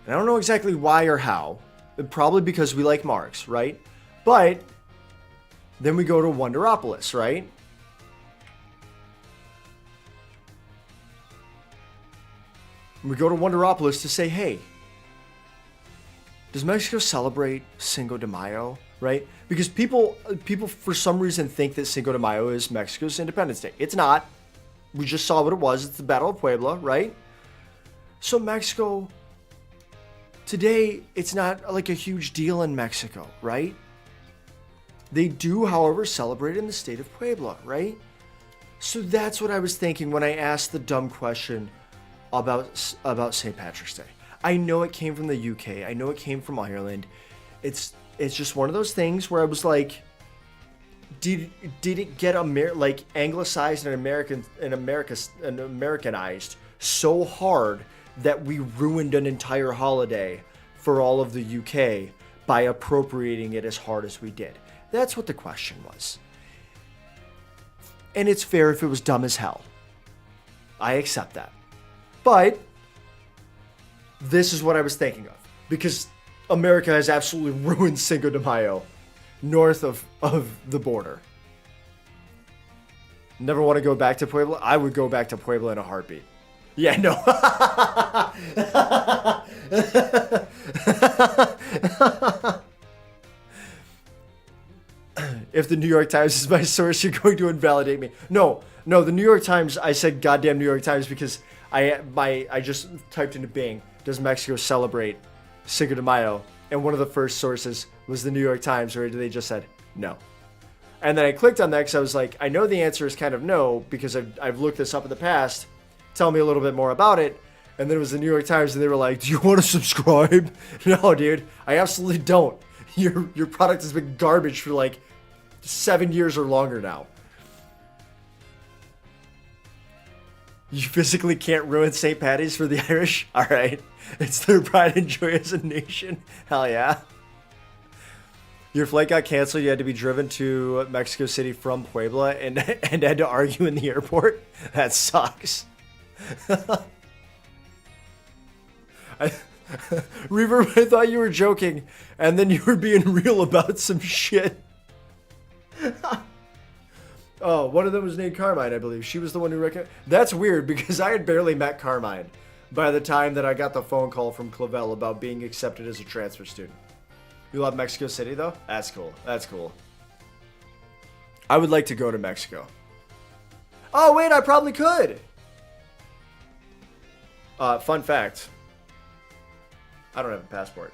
And I don't know exactly why or how. Probably because we like Marx, right? But then we go to Wonderopolis, right? We go to Wonderopolis to say, hey, does Mexico celebrate Cinco de Mayo, right? Because people for some reason think that Cinco de Mayo is Mexico's Independence Day. It's not. We just saw what it was. It's the Battle of Puebla, right? So Mexico, today, it's not like a huge deal in Mexico, right? They do, however, celebrate in the state of Puebla, right? So that's what I was thinking when I asked the dumb question about St. Patrick's Day. I know it came from the UK. I know it came from Ireland. It's just one of those things where I was like, did it get anglicized and Americanized so hard that we ruined an entire holiday for all of the UK by appropriating it as hard as we did? That's what the question was. And it's fair if it was dumb as hell. I accept that. But this is what I was thinking of. Because America has absolutely ruined Cinco de Mayo north of the border. Never want to go back to Puebla? I would go back to Puebla in a heartbeat. Yeah, no. If the New York Times is my source, you're going to invalidate me. No, the New York Times, I said goddamn New York Times because I just typed into Bing, does Mexico celebrate Cinco de Mayo? And one of the first sources was the New York Times, where they just said no. And then I clicked on that because I was like, I know the answer is kind of no because I've looked this up in the past. Tell me a little bit more about it. And then it was the New York Times, and they were like, do you want to subscribe? No, dude, I absolutely don't. Your product has been garbage for like 7 years or longer now. You physically can't ruin St. Paddy's for the Irish? All right. It's their pride and joy as a nation. Hell yeah. Your flight got canceled. You had to be driven to Mexico City from Puebla and had to argue in the airport? That sucks. Reverb, I thought you were joking, and then you were being real about some shit. Oh, one of them was named Carmine, I believe. She was the one who recommended. That's weird because I had barely met Carmine by the time that I got the phone call from Clavel about being accepted as a transfer student. You love Mexico City, though? That's cool. That's cool. I would like to go to Mexico. Oh, wait, I probably could. Fun fact. I don't have a passport.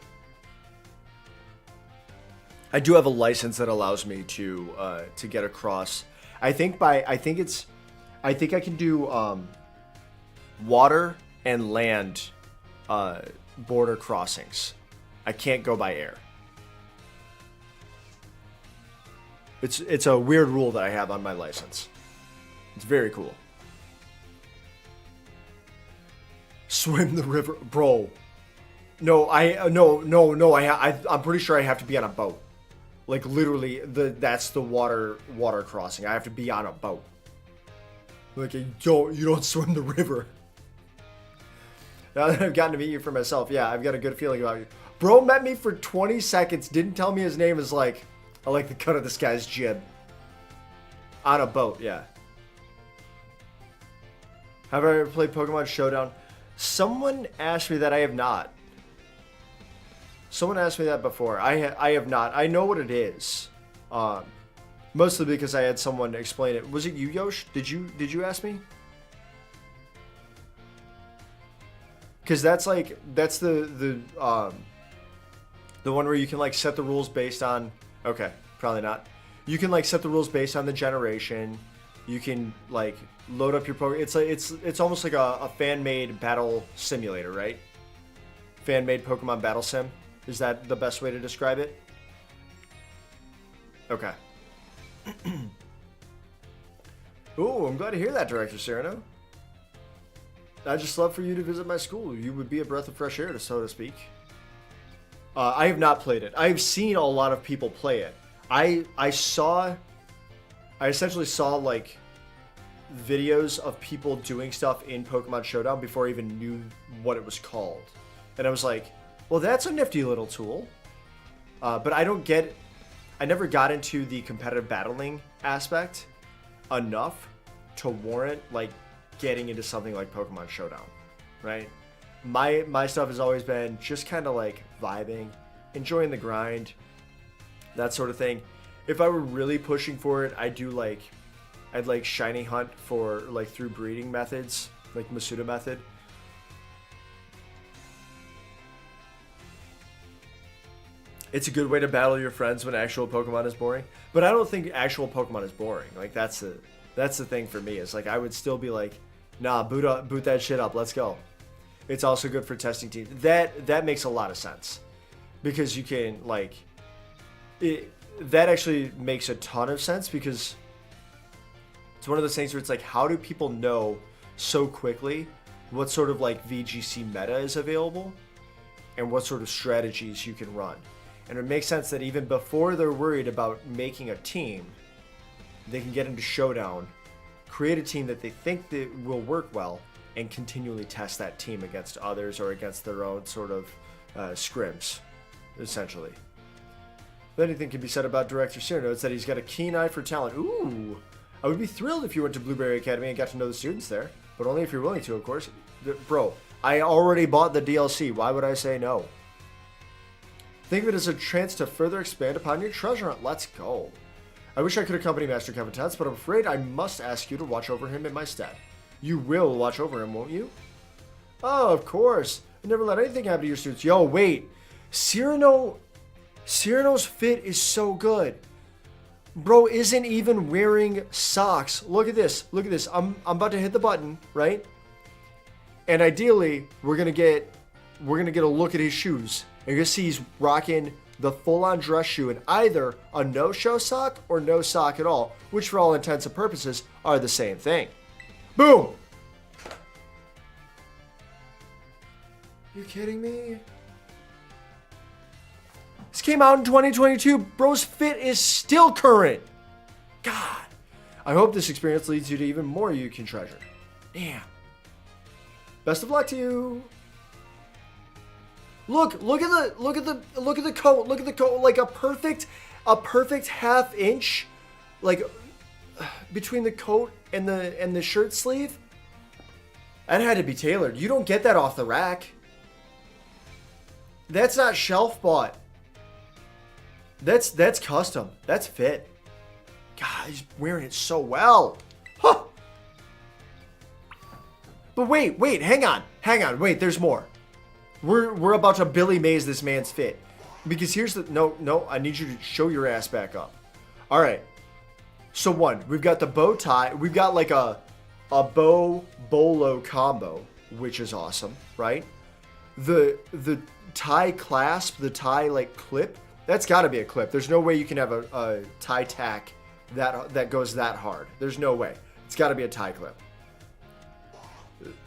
I do have a license that allows me to get across. I think I can do water and land border crossings. I can't go by air. It's a weird rule that I have on my license. It's very cool. Swim the river, bro. No, I'm pretty sure I have to be on a boat. Like literally, that's the water crossing. I have to be on a boat. Like you don't swim the river. Now that I've gotten to meet you for myself, yeah, I've got a good feeling about you. Bro met me for 20 seconds, didn't tell me his name, is like, I like the cut of this guy's jib. On a boat, yeah. Have I ever played Pokemon Showdown? Someone asked me that. I have not. Someone asked me that before. I have not. I know what it is. Mostly because I had someone explain it. Was it you, Yosh? Did you ask me? Because that's the one where you can like set the rules based on. Okay, probably not. You can like set the rules based on the generation. You can like load up your Pokemon. It's almost like a fan-made battle simulator, right? Fan-made Pokemon battle sim. Is that the best way to describe it? Okay. Ooh, I'm glad to hear that, Director Cyrano. I'd just love for you to visit my school. You would be a breath of fresh air, so to speak. I have not played it. I've seen a lot of people play it. I essentially saw like videos of people doing stuff in Pokemon Showdown before I even knew what it was called. And I was like, well, that's a nifty little tool. But I never got into the competitive battling aspect enough to warrant like getting into something like Pokemon Showdown, right? My stuff has always been just kind of like vibing, enjoying the grind, that sort of thing. If I were really pushing for it, I'd like shiny hunt for like through breeding methods, like Masuda method. It's a good way to battle your friends when actual Pokemon is boring. But I don't think actual Pokemon is boring. Like that's the thing for me. Is like I would still be like, nah, boot that shit up. Let's go. It's also good for testing teams. That makes a lot of sense. Because you can like that actually makes a ton of sense because it's one of those things where it's like, how do people know so quickly what sort of like VGC meta is available and what sort of strategies you can run? And it makes sense that even before they're worried about making a team, they can get into Showdown, create a team that they think that will work well, and continually test that team against others or against their own sort of scrims, essentially. If anything can be said about Director Cyrano, it's that he's got a keen eye for talent. Ooh! I would be thrilled if you went to Blueberry Academy and got to know the students there, but only if you're willing to, of course. Bro, I already bought the DLC. Why would I say no? Think of it as a chance to further expand upon your treasure hunt. Let's go. I wish I could accompany Master Kevin Tense, but I'm afraid I must ask you to watch over him in my stead. You will watch over him, won't you? Oh, of course. I never let anything happen to your students. Yo, wait. Cyrano's fit is so good. Bro isn't even wearing socks. Look at this. Look at this. I'm about to hit the button, right? And ideally, we're gonna get a look at his shoes. And you're gonna see he's rocking the full-on dress shoe in either a no-show sock or no sock at all, which for all intents and purposes are the same thing. Boom! You kidding me? This came out in 2022. Bro's fit is still current. God. I hope this experience leads you to even more you can treasure. Damn. Best of luck to you. Look at the coat. Look at the coat. Like a perfect half inch, like between the coat and the shirt sleeve. That had to be tailored. You don't get that off the rack. That's not shelf bought. That's custom. That's fit. God, he's wearing it so well. Huh. But wait, hang on. Wait, there's more. We're about to Billy Mays this man's fit. Because here's the... No, I need you to show your ass back up. All right. So one, we've got the bow tie. We've got like a bow bolo combo, which is awesome, right? The tie clasp, the tie like clip, that's got to be a clip. There's no way you can have a tie tack that goes that hard. There's no way. It's got to be a tie clip.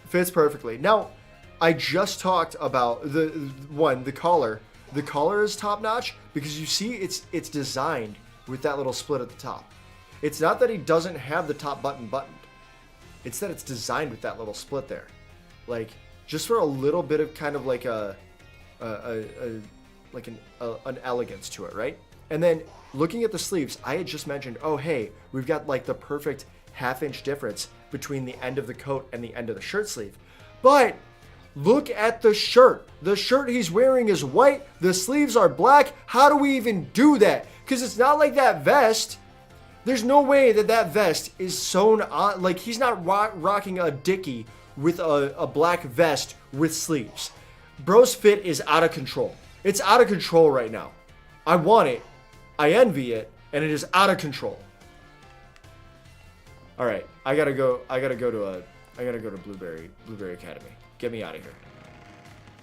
Fits perfectly. Now, I just talked about the collar. The collar is top notch because you see it's designed with that little split at the top. It's not that he doesn't have the top button buttoned. It's that it's designed with that little split there. Like just for a little bit of kind of like an elegance to it, right? And then looking at the sleeves, I had just mentioned, oh hey, we've got like the perfect half-inch difference between the end of the coat and the end of the shirt sleeve. But look at the shirt. The shirt he's wearing is white. The sleeves are black. How do we even do that? Because it's not like that vest. There's no way that vest is sewn on. Like he's not rocking a dickie with a black vest with sleeves. Bro's fit is out of control. It's out of control right now. I want it. I envy it. And it is out of control. All right. I gotta go to Blueberry Academy. Get me out of here.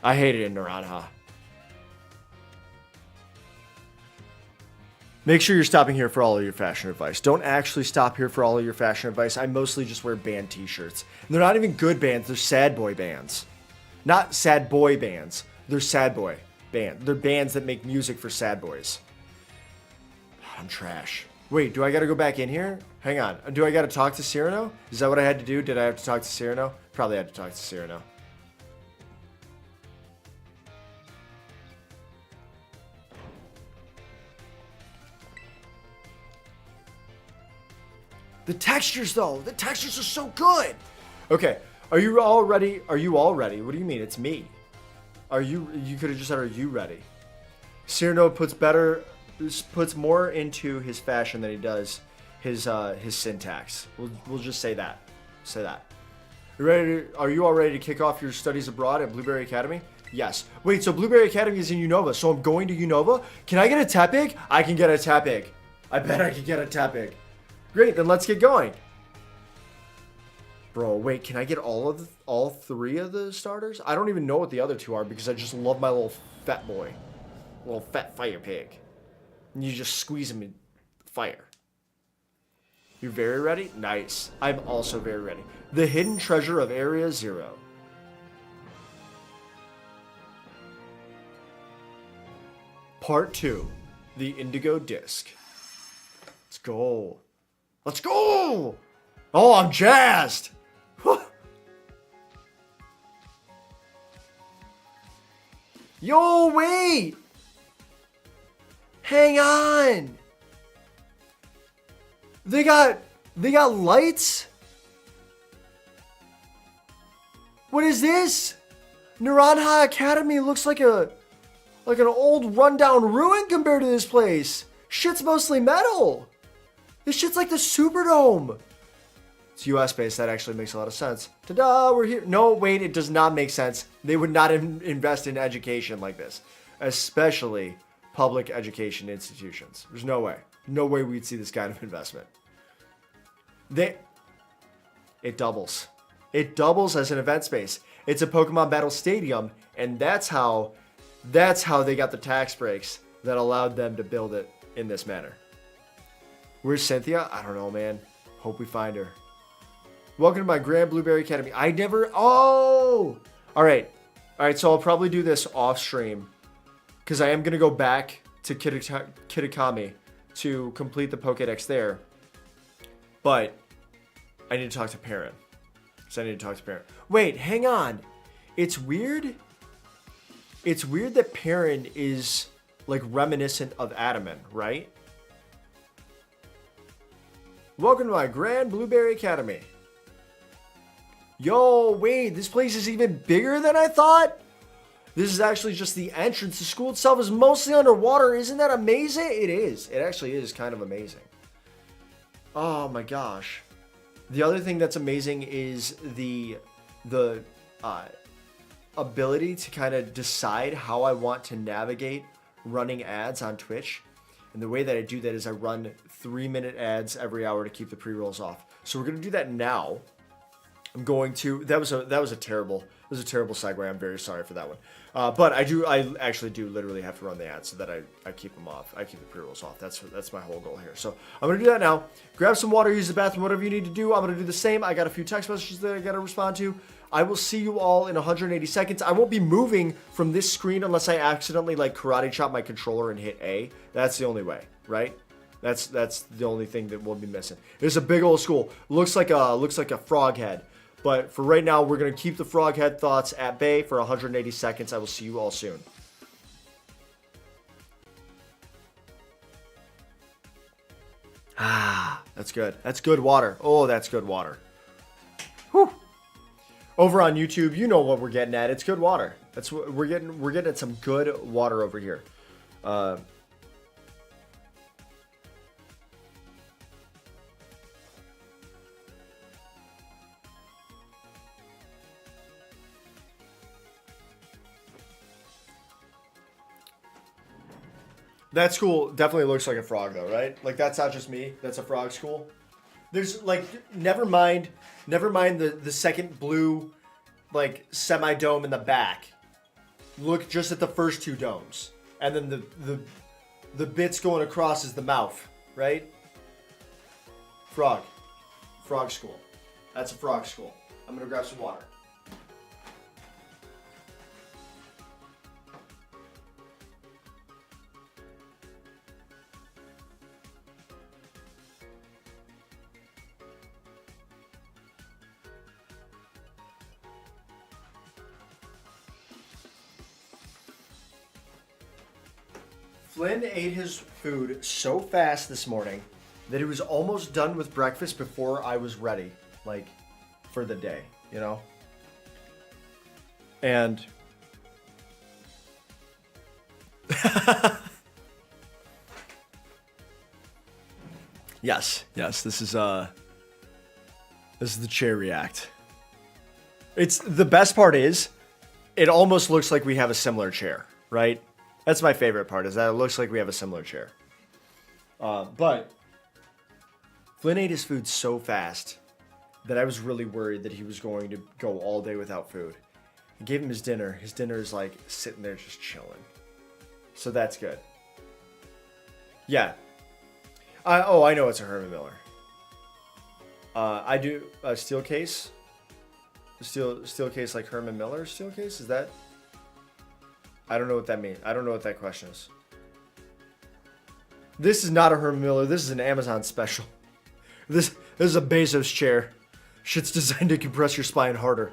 I hate it in Naranja. Make sure you're stopping here for all of your fashion advice. Don't actually stop here for all of your fashion advice. I mostly just wear band t-shirts. And they're not even good bands. They're sad boy bands. Not sad boy bands. They're sad boy bands. They're bands that make music for sad boys. I'm trash. Wait, do I gotta go back in here? Hang on. Do I gotta talk to Cyrano? Is that what I had to do? Did I have to talk to Cyrano? Probably had to talk to Cyrano. The textures, though. The textures are so good. Okay. Are you all ready? Are you all ready? What do you mean? It's me. Are you... You could have just said, are you ready? Cyrano puts more into his fashion than he does his syntax. We'll just say that. Say that. Are you all ready to kick off your studies abroad at Blueberry Academy? Yes. Wait, so Blueberry Academy is in Unova, so I'm going to Unova? Can I get a Tepig? I can get a Tepig. I bet I can get a Tepig. Great, then let's get going. Bro, wait, can I get all three of the starters? I don't even know what the other two are because I just love my little fat boy. Little fat fire pig. And you just squeeze him in fire. You're very ready? Nice. I'm also very ready. The hidden treasure of Area 0. Part 2. The Indigo Disc. Let's go. Let's go! Oh, I'm jazzed! Yo, wait! Hang on! They got lights? What is this? Naranja Academy looks like an old rundown ruin compared to this place. Shit's mostly metal. This shit's like the Superdome. It's US based. That actually makes a lot of sense. Ta-da, we're here. No, wait, it does not make sense. They would not invest in education like this, especially public education institutions. There's no way. No way we'd see this kind of investment. It doubles. It doubles as an event space. It's a Pokemon Battle Stadium, and that's how they got the tax breaks that allowed them to build it in this manner. Where's Cynthia? I don't know, man. Hope we find her. Welcome to my Grand Blueberry Academy. Oh! Alright, so I'll probably do this off stream. Because I am going to go back to Kitakami to complete the Pokédex there. But I need to talk to Perrin. Wait, hang on. It's weird. It's weird that Perrin is like reminiscent of Adaman, right? Welcome to my Grand Blueberry Academy. Yo, wait, this place is even bigger than I thought? This is actually just the entrance. The school itself is mostly underwater. Isn't that amazing? It is. It actually is kind of amazing. Oh my gosh. The other thing that's amazing is the ability to kind of decide how I want to navigate running ads on Twitch. And the way that I do that is I run 3-minute ads every hour to keep the pre-rolls off. So we're going to do that now. I'm going to... That was a terrible segue. I'm very sorry for that one. But I actually do literally have to run the ads so that I keep them off. I keep the pre-rolls off. That's my whole goal here. So I'm going to do that now. Grab some water, use the bathroom, whatever you need to do. I'm going to do the same. I got a few text messages that I got to respond to. I will see you all in 180 seconds. I won't be moving from this screen unless I accidentally like karate chop my controller and hit A. That's the only way, right? That's the only thing that we'll be missing. There's a big old school. Looks like a frog head. But for right now, we're gonna keep the frog head thoughts at bay for 180 seconds. I will see you all soon. Ah, that's good. That's good water. Oh, that's good water. Whew. Over on YouTube, you know what we're getting at. It's good water. That's what we're getting. We're getting at some good water over here. That school definitely looks like a frog though, right? Like that's not just me. That's a frog school. There's like never mind the second blue like semi-dome in the back. Look just at the first two domes. And then the bits going across is the mouth, right? Frog. Frog school. That's a frog school. I'm gonna grab some water. Flynn ate his food so fast this morning that he was almost done with breakfast before I was ready, like, for the day, you know? And... yes, this is the chair react. It's, the best part is, it almost looks like we have a similar chair, right? That's my favorite part, is that it looks like we have a similar chair. But Flynn ate his food so fast that I was really worried that he was going to go all day without food. I gave him his dinner. His dinner is like sitting there just chilling. So that's good. Yeah. I know it's a Herman Miller. I do a steel case. Steel case like Herman Miller steel case? Is that... I don't know what that means. I don't know what that question is. This is not a Herman Miller. This is an Amazon special. This is a Bezos chair. Shit's designed to compress your spine harder.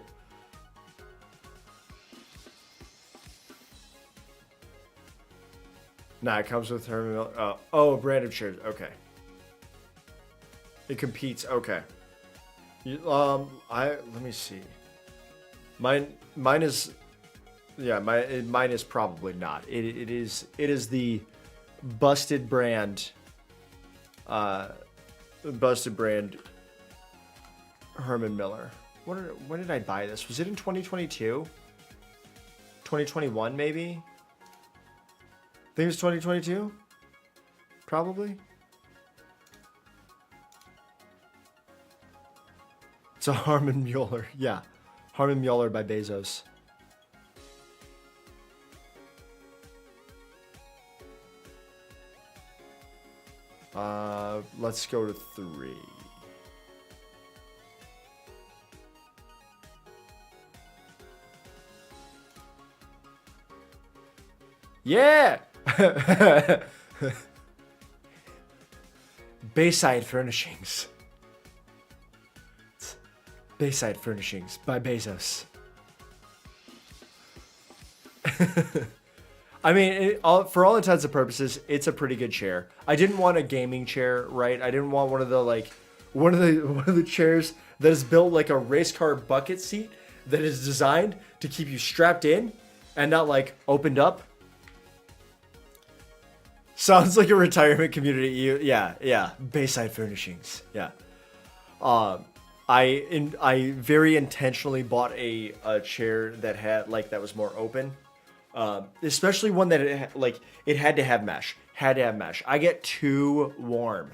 Nah, it comes with Herman Miller. Oh, a brand of chairs. Okay. It competes. Okay. Let me see. Mine is... Yeah, mine is probably not. It is the busted brand. Busted brand. Herman Miller. When did I buy this? Was it in 2022? 2021 maybe? I think it was 2022. Probably. It's a Herman Mueller. Yeah, Herman Mueller by Bezos. Let's go to 3. Yeah! Bayside Furnishings. Bayside Furnishings by Bezos. I mean, for all intents and purposes, it's a pretty good chair. I didn't want a gaming chair, right? I didn't want one of the chairs that is built like a race car bucket seat that is designed to keep you strapped in and not like opened up. Sounds like a retirement community. Yeah. Bayside Furnishings. Yeah. I very intentionally bought a chair that had that was more open. Especially one that it had to have mesh. I get too warm.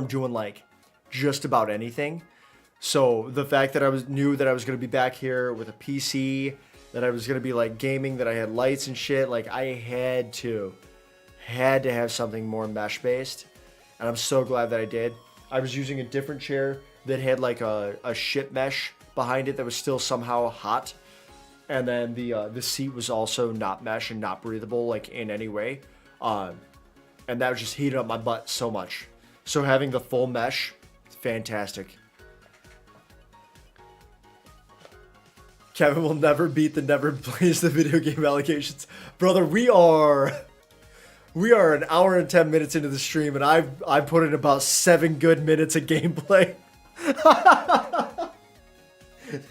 Doing like just about anything. So the fact that I knew that I was gonna be back here with a PC, that I was gonna be like gaming, that I had lights and shit, like I had to have something more mesh based, and I'm so glad that I did. I was using a different chair that had like a ship mesh behind it that was still somehow hot. And then the seat was also not mesh and not breathable like in any way. And that was just heated up my butt so much. So having the full mesh, fantastic. Kevin will never beat the never plays the video game allegations. Brother, we are an hour and 10 minutes into the stream, and I put in about 7 good minutes of gameplay.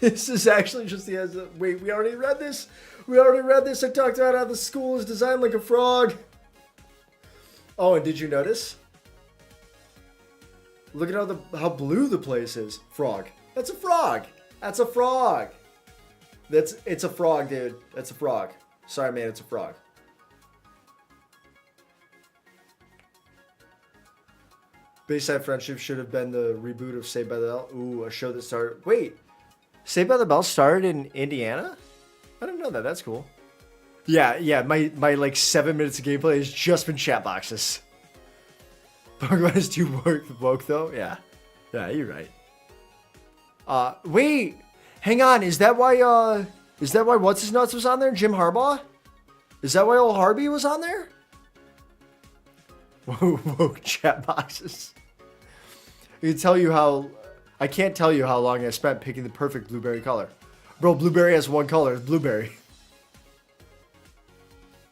This is actually just the... Wait, we already read this? We already read this. I talked about how the school is designed like a frog. Oh, and did you notice? Look at how blue the place is. Frog. That's a frog. That's a frog. It's a frog, dude. That's a frog. Sorry, man. It's a frog. Bayside Friendship should have been the reboot of Saved by the Bell. Ooh, a show that started... Wait. Saved by the Bell started in Indiana? I didn't know that. That's cool. Yeah. My like 7 minutes of gameplay has just been chat boxes. Pokemon is too woke though. Yeah, you're right. Wait, hang on. Is that why What's His Nuts was on there? Jim Harbaugh? Is that why old Harvey was on there? Woke chat boxes. I can't tell you how long I spent picking the perfect blueberry color. Bro, blueberry has one color. It's blueberry.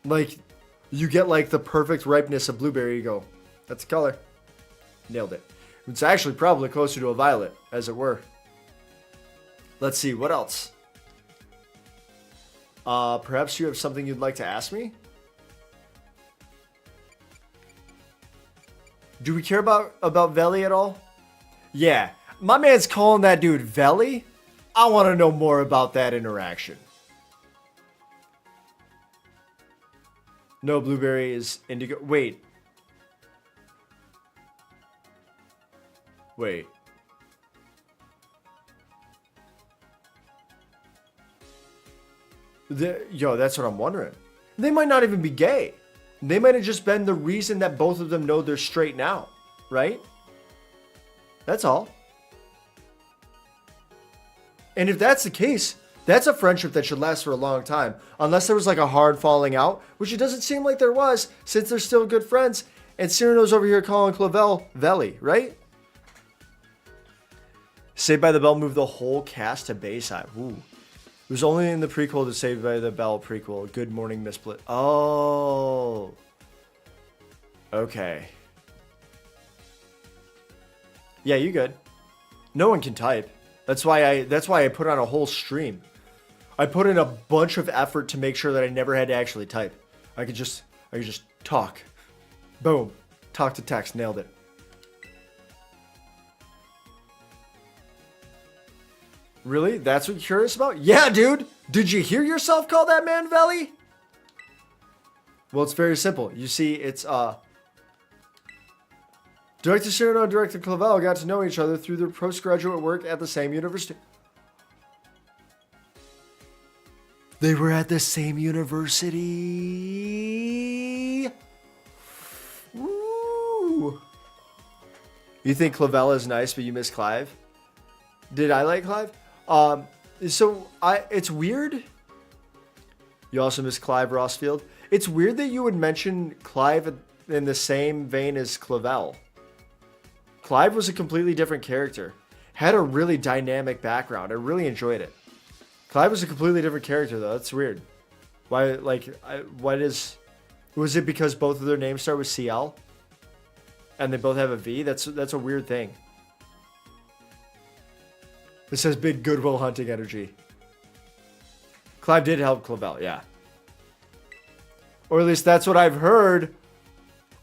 Like, you get like the perfect ripeness of blueberry. You go, that's the color. Nailed it. It's actually probably closer to a violet, as it were. Let's see, what else? Perhaps you have something you'd like to ask me? Do we care about Veli at all? Yeah. My man's calling that dude Veli. I want to know more about that interaction. No, blueberry is indigo. Wait. Yo, that's what I'm wondering. They might not even be gay. They might have just been the reason that both of them know they're straight now, right? That's all. And if that's the case, that's a friendship that should last for a long time. Unless there was like a hard falling out, which it doesn't seem like there was, since they're still good friends. And Cyrano's over here calling Clavel Veli, right? Saved by the Bell moved the whole cast to Bayside. Ooh. It was only in the prequel to Saved by the Bell prequel. Good Morning Miss Bliss. Oh. Okay. Yeah, you good. No one can type. That's why I put on a whole stream. I put in a bunch of effort to make sure that I never had to actually type. I could just talk. Boom. Talk to text. Nailed it. Really? That's what you're curious about? Yeah, dude. Did you hear yourself call that man Veli? Well, it's very simple. You see, it's Director Cyrano and Director Clavel got to know each other through their postgraduate work at the same university. They were at the same university. Woo. You think Clavel is nice, but you miss Clive? Did I like Clive? It's weird. You also miss Clive Rossfield. It's weird that you would mention Clive in the same vein as Clavel. Clive was a completely different character. Had a really dynamic background. I really enjoyed it. Clive was a completely different character, though. That's weird. Why, was it because both of their names start with CL? And they both have a V? That's a weird thing. It says big Goodwill Hunting energy. Clive did help Clavel, yeah. Or at least that's what I've heard.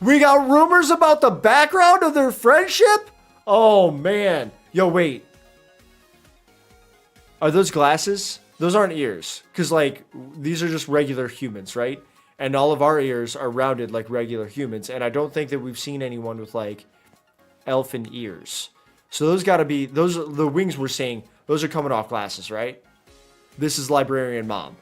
We got rumors about the background of their friendship? Oh, man. Yo, wait. Are those glasses? Those aren't ears. Because, like, these are just regular humans, right? And all of our ears are rounded like regular humans. And I don't think that we've seen anyone with, like, elfin ears. So those gotta be, the wings we're seeing, those are coming off glasses, right? This is Librarian Mom.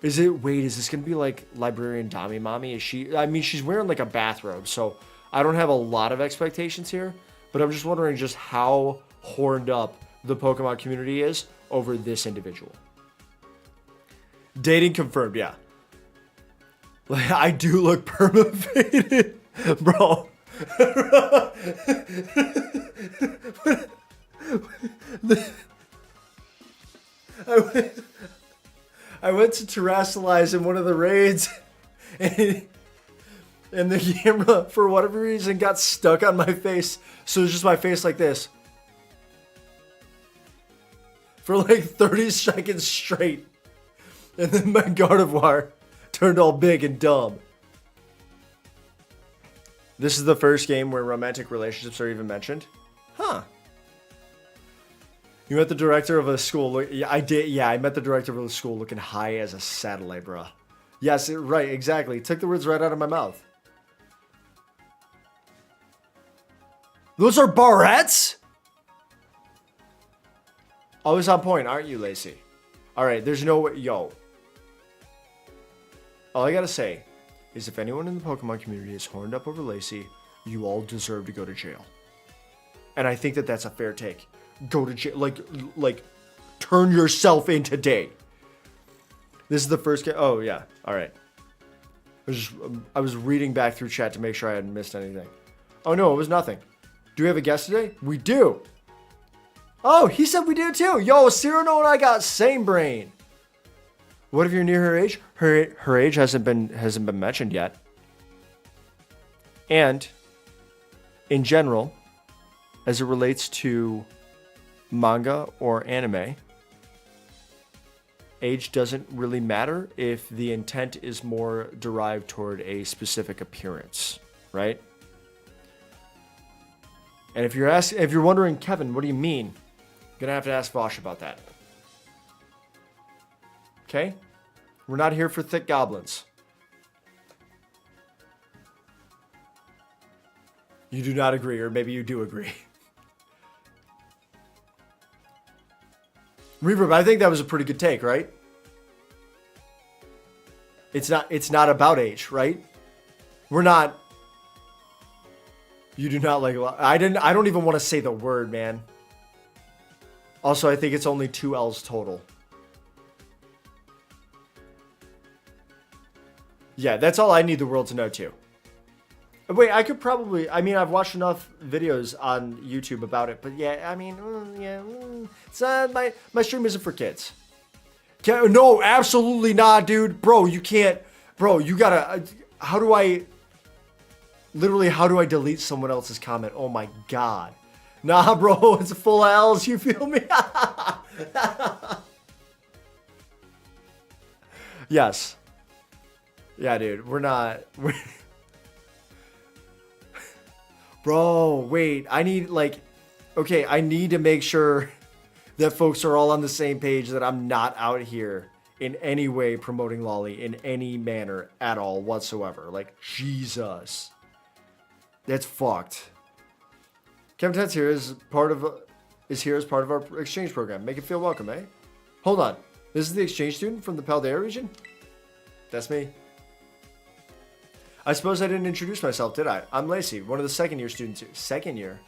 Is this gonna be like Librarian Dami Mommy? She's wearing like a bathrobe, so I don't have a lot of expectations here, but I'm just wondering just how horned up the Pokemon community is over this individual. Dating confirmed, yeah. Like, I do look perma-faded, bro. I went to terrestrialize in one of the raids, and the camera, for whatever reason, got stuck on my face. So it's just my face like this. For like 30 seconds straight. And then my Gardevoir turned all big and dumb. This is the first game where romantic relationships are even mentioned. Huh. You met the director of a school. Yeah, I did. Yeah, I met the director of a school looking high as a satellite, bruh. Yes, right, exactly. Took the words right out of my mouth. Those are barrettes? Always on point, aren't you, Lacey? Alright, there's no way. Yo. All I gotta say is if anyone in the Pokemon community is horned up over Lacey, you all deserve to go to jail. And I think that that's a fair take. Go to jail. Like, turn yourself in today. This is the first game. Oh, yeah. Alright. I was reading back through chat to make sure I hadn't missed anything. Oh, no, it was nothing. Do we have a guest today? We do. Oh, he said we do too. Yo, Cyrano and I got same brain. What if you're near her age? Her age hasn't been mentioned yet. And in general, as it relates to manga or anime, age doesn't really matter if the intent is more derived toward a specific appearance, right? And if you're wondering, Kevin, what do you mean? I'm gonna have to ask Vosh about that. Okay? We're not here for thick goblins. You do not agree, or maybe you do agree. Reverb, I think that was a pretty good take, right? It's not about age, right? We're not. You do not like. I don't even want to say the word, man. Also, I think it's only 2 L's total. Yeah, that's all I need the world to know too. Wait, I could probably. I mean, I've watched enough videos on YouTube about it, but yeah, I mean, it's my stream isn't for kids. No, absolutely not, dude. Bro, you can't. Bro, you gotta. How do I delete someone else's comment? Oh my god. Nah, bro, it's full of L's. You feel me? Yes. Yeah, dude, we're not. Bro, wait. I need I need to make sure that folks are all on the same page, that I'm not out here in any way promoting Lolly in any manner at all whatsoever. Like, Jesus. That's fucked. Kevin Tent's here is here as part of our exchange program. Make it feel welcome, eh? Hold on. This is the exchange student from the Paldea region? That's me. I suppose I didn't introduce myself, did I? I'm Lacey, one of the second-year students here. Second year?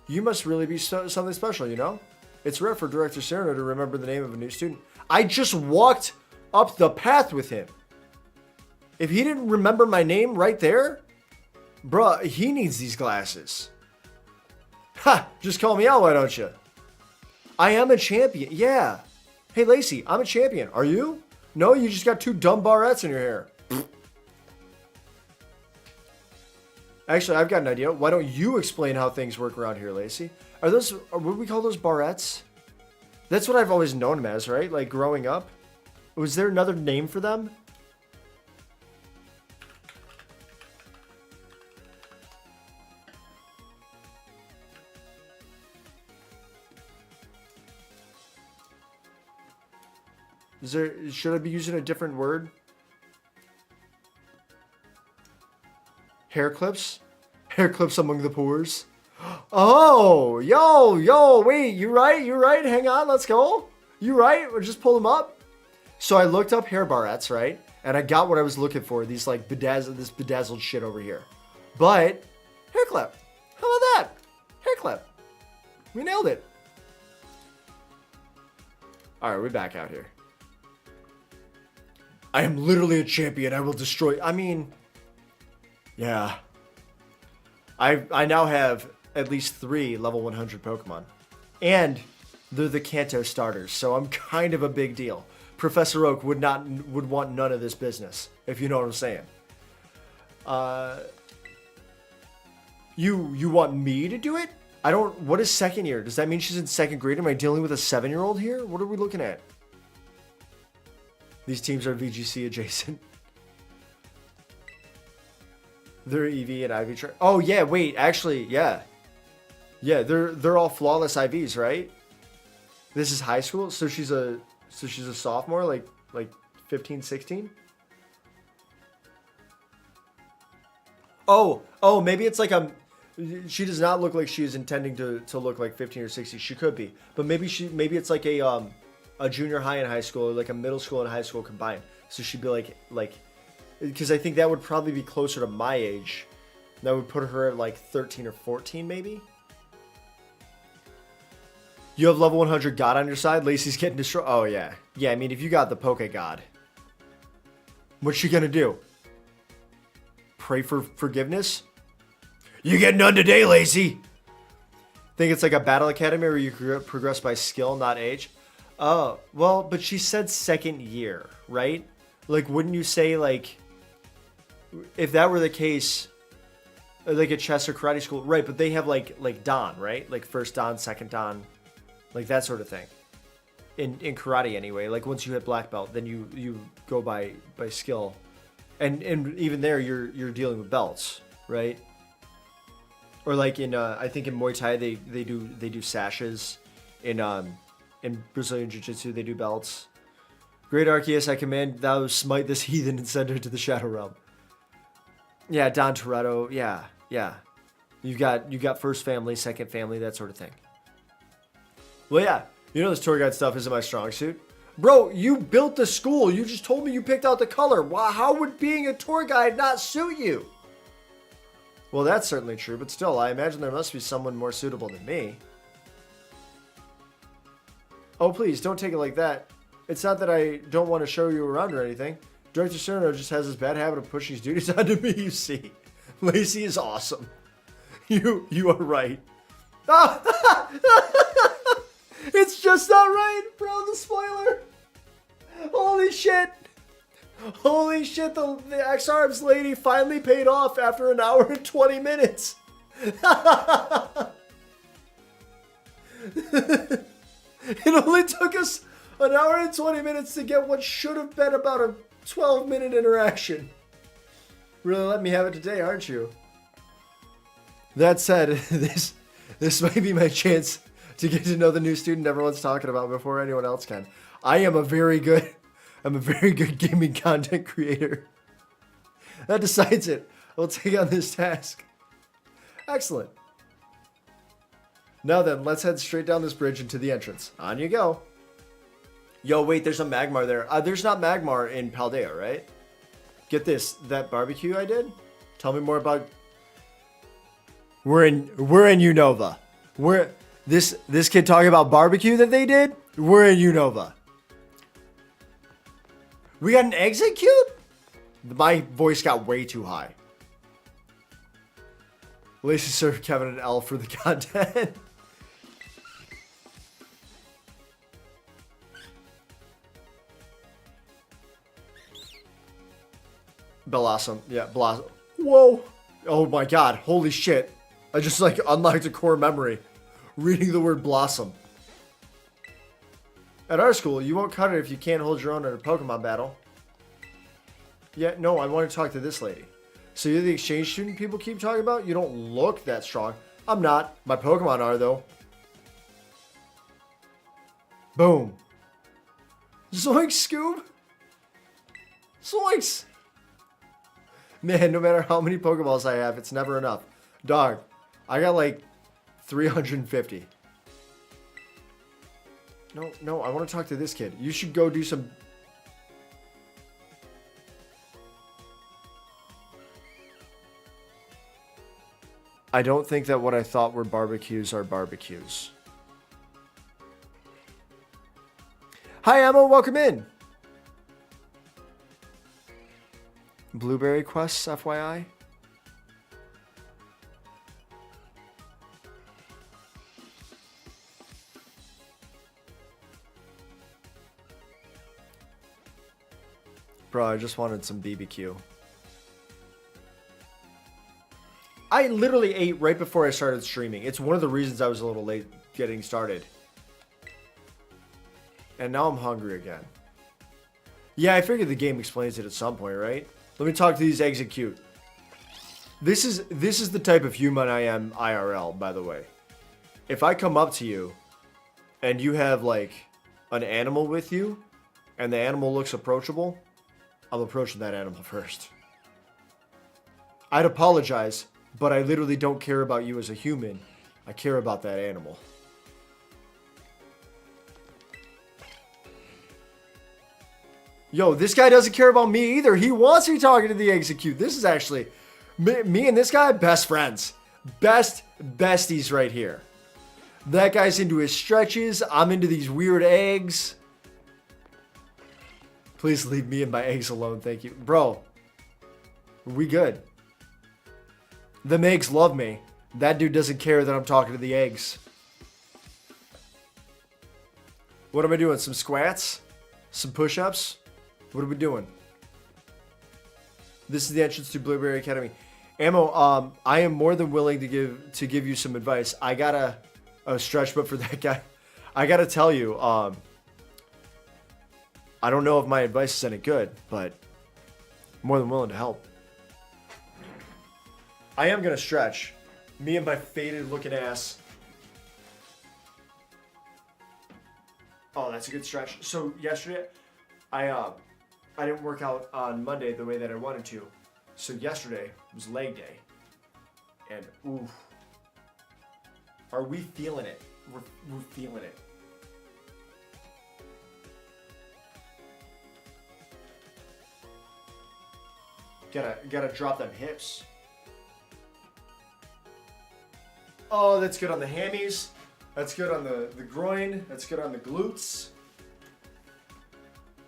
You must really be something special, you know? It's rare for Director Cyrano to remember the name of a new student. I just walked up the path with him. If he didn't remember my name right there, bruh, he needs these glasses. Ha! Just call me out, why don't you? I am a champion. Yeah. Hey, Lacey, I'm a champion. Are you? No, you just got 2 dumb barrettes in your hair. Actually, I've got an idea. Why don't you explain how things work around here, Lacey? What we call those barrettes? That's what I've always known them as, right? Like, growing up. Was there another name for them? Should I be using a different word? Hair clips? Hair clips among the pores. Oh, yo, wait, you right? Hang on, let's go. You right? We'll just pull them up. So I looked up hair barrettes, right? And I got what I was looking for. These like bedazzled shit over here. But hair clip. How about that? Hair clip. We nailed it. All right, we're back out here. I am literally a champion. I will destroy. I mean, yeah. I now have at least 3 level 100 Pokemon. And they're the Kanto starters, so I'm kind of a big deal. Professor Oak would want none of this business, if you know what I'm saying. You want me to do it? I don't. What is second year? Does that mean she's in second grade? Am I dealing with a 7-year-old here? What are we looking at? These teams are VGC adjacent. They're EV and IV. Oh yeah, wait. Actually, yeah. Yeah, they're all flawless IVs, right? This is high school, so she's a sophomore, like 15, 16. Oh, maybe it's like she does not look like she is intending to look like 15 or 16. She could be, but maybe it's like a junior high and high school, or like a middle school and high school combined. So she'd be like, because I think that would probably be closer to my age. That would put her at like 13 or 14, maybe. You have level 100 God on your side. Lacey's getting destroyed. Oh yeah, yeah. I mean, if you got the Poke God, what's she gonna do? Pray for forgiveness? You get none today, Lacey. Think it's like a battle academy where you progress by skill, not age. Oh, well, but she said second year, right? Like, wouldn't you say, like, if that were the case, like a chess or karate school, right? But they have like Dan, right? Like first Dan, second Dan, like that sort of thing. In karate, anyway. Like once you hit black belt, then you go by skill, and even there you're dealing with belts, right? Or like in I think in Muay Thai they do sashes. In Brazilian Jiu-Jitsu they do belts. Great Arceus, I command thou smite this heathen and send her to the Shadow Realm. Yeah, Don Toretto. Yeah. You got first family, second family, that sort of thing. Well, yeah. You know this tour guide stuff isn't my strong suit. Bro, you built the school. You just told me you picked out the color. How would being a tour guide not suit you? Well, that's certainly true, but still, I imagine there must be someone more suitable than me. Oh, please, don't take it like that. It's not that I don't want to show you around or anything. Director Cerno just has this bad habit of pushing his duties onto me, you see. Lacey is awesome. You are right. It's just not right, bro, the spoiler. Holy shit. Holy shit, the X-Arms lady finally paid off after an hour and 20 minutes. It only took us an hour and 20 minutes to get what should have been about a 12-minute interaction. Really let me have it today, aren't you? That said, this might be my chance to get to know the new student everyone's talking about before anyone else can. I'm a very good gaming content creator. That decides it. I'll take on this task. Excellent. Now then, let's head straight down this bridge into the entrance. On you go. Yo, wait, there's a Magmar there. There's not Magmar in Paldea, right? Get this, that barbecue I did? Tell me more about... We're in Unova. This kid talking about barbecue that they did? We're in Unova. We got an exit cube? My voice got way too high. Lacey served Kevin an L for the content. Blossom. Yeah, Blossom. Whoa. Oh my god. Holy shit. I just unlocked a core memory. Reading the word Blossom. At our school, you won't cut it if you can't hold your own in a Pokemon battle. Yeah, no, I want to talk to this lady. So you're the exchange student people keep talking about? You don't look that strong. I'm not. My Pokemon are, though. Boom. Zoinks, Scoob. Zoinks. Man, no matter how many Pokeballs I have, it's never enough. Dog, I got 350. No, I want to talk to this kid. You should go do some... I don't think that what I thought were barbecues are barbecues. Hi, Emma. Welcome in. Blueberry quests, FYI. Bro, I just wanted some BBQ. I literally ate right before I started streaming. It's one of the reasons I was a little late getting started. And now I'm hungry again. Yeah, I figured the game explains it at some point, right? Let me talk to these eggs are cute. This is the type of human I am IRL, by the way. If I come up to you and you have like an animal with you and the animal looks approachable, I'm approaching that animal first. I'd apologize, but I literally don't care about you as a human. I care about that animal. Yo, this guy doesn't care about me either. He wants me talking to the execute. This is actually... Me and this guy, best friends. Best besties right here. That guy's into his stretches. I'm into these weird eggs. Please leave me and my eggs alone, thank you. Bro, we good. Them eggs love me. That dude doesn't care that I'm talking to the eggs. What am I doing? Some squats? Some push-ups? What are we doing? This is the entrance to Blueberry Academy. Ammo, I am more than willing to give you some advice. I got a stretch, but for that guy, I gotta tell you, I don't know if my advice is any good, but I'm more than willing to help. I am gonna stretch. Me and my faded looking ass. Oh, that's a good stretch. So yesterday, I didn't work out on Monday the way that I wanted to. So yesterday was leg day. And ooh. Are we feeling it? We're feeling it. Gotta drop them hips. Oh, that's good on the hammies. That's good on the groin. That's good on the glutes.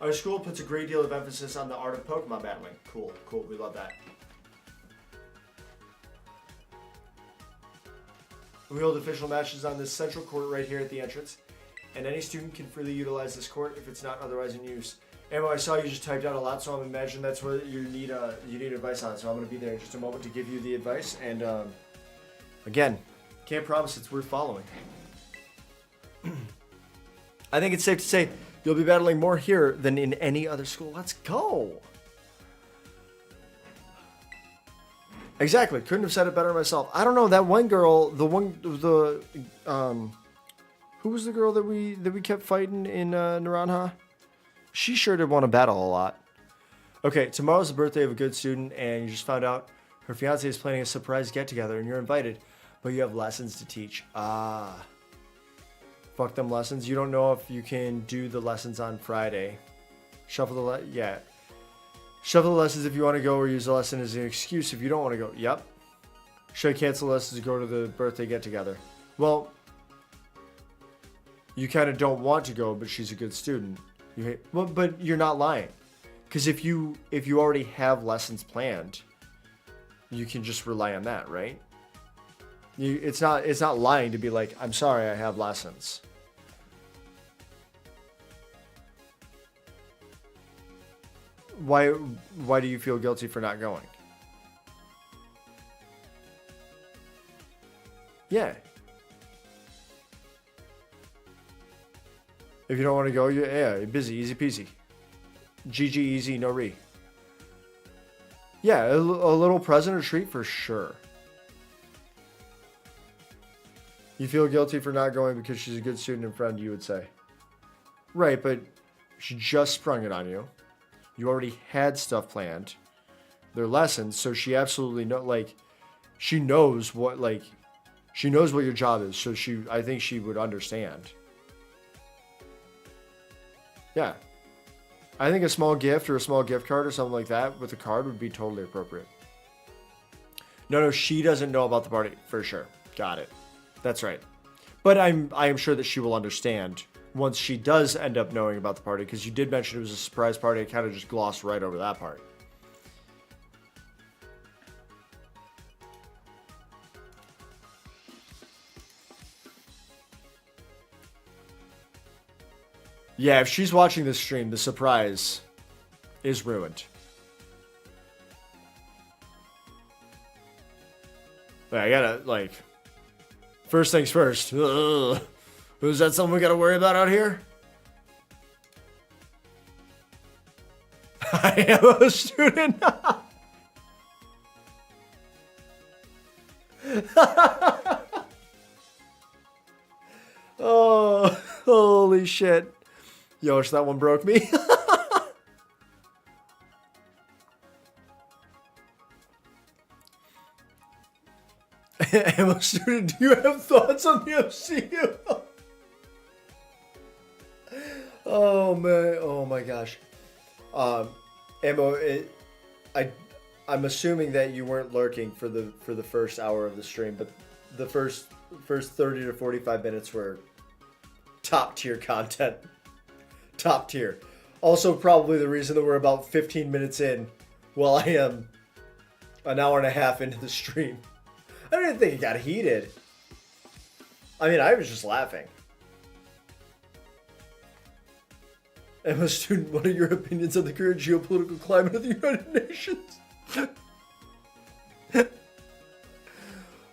Our school puts a great deal of emphasis on the art of Pokemon battling. Cool, cool. We love that. We hold official matches on this central court right here at the entrance, and any student can freely utilize this court if it's not otherwise in use. Ammo, I saw you just typed out a lot, so I'm imagining that's what you need advice on. So I'm going to be there in just a moment to give you the advice. And again, can't promise it's worth following. I think it's safe to say you'll be battling more here than in any other school. Let's go. Exactly. Couldn't have said it better myself. I don't know, that one girl, who was the girl that we kept fighting in Naranja? She sure did want to battle a lot. Okay, tomorrow's the birthday of a good student, and you just found out her fiance is planning a surprise get-together, and you're invited, but you have lessons to teach. Ah. Fuck them lessons. You don't know if you can do the lessons on Friday. Shuffle the lessons if you want to go, or use the lesson as an excuse if you don't want to go. Yep. Should I cancel lessons to go to the birthday get-together? Well, you kind of don't want to go, but she's a good student. Well, but you're not lying, because if you already have lessons planned, you can just rely on that, right? It's not lying to be like, I'm sorry, I have lessons. Why do you feel guilty for not going? Yeah. If you don't want to go, you're busy, easy peasy. GG easy, no re. Yeah, a little present or treat for sure. You feel guilty for not going because she's a good student and friend, you would say. Right, but she just sprung it on you. You already had stuff planned. They're lessons, so she absolutely she knows what your job is, so I think she would understand. Yeah. I think a small gift or a small gift card or something like that with a card would be totally appropriate. No, she doesn't know about the party, for sure. Got it. That's right. But I am sure that she will understand once she does end up knowing about the party, because you did mention it was a surprise party. I kind of just glossed right over that part. Yeah, if she's watching this stream, the surprise is ruined. I gotta, like, first things first. Ugh. Is that something we gotta worry about out here? I am a student. Oh, holy shit. Yosh, that one broke me. I'm a student. Do you have thoughts on the MCU? Oh man! Oh my gosh. Ammo. I'm assuming that you weren't lurking for the first hour of the stream, but the first 30 to 45 minutes were top tier content. Top tier. Also, probably the reason that we're about 15 minutes in, while I am an hour and a half into the stream. I didn't think it got heated. I mean, I was just laughing. I'm a student. What are your opinions on the current geopolitical climate of the United Nations?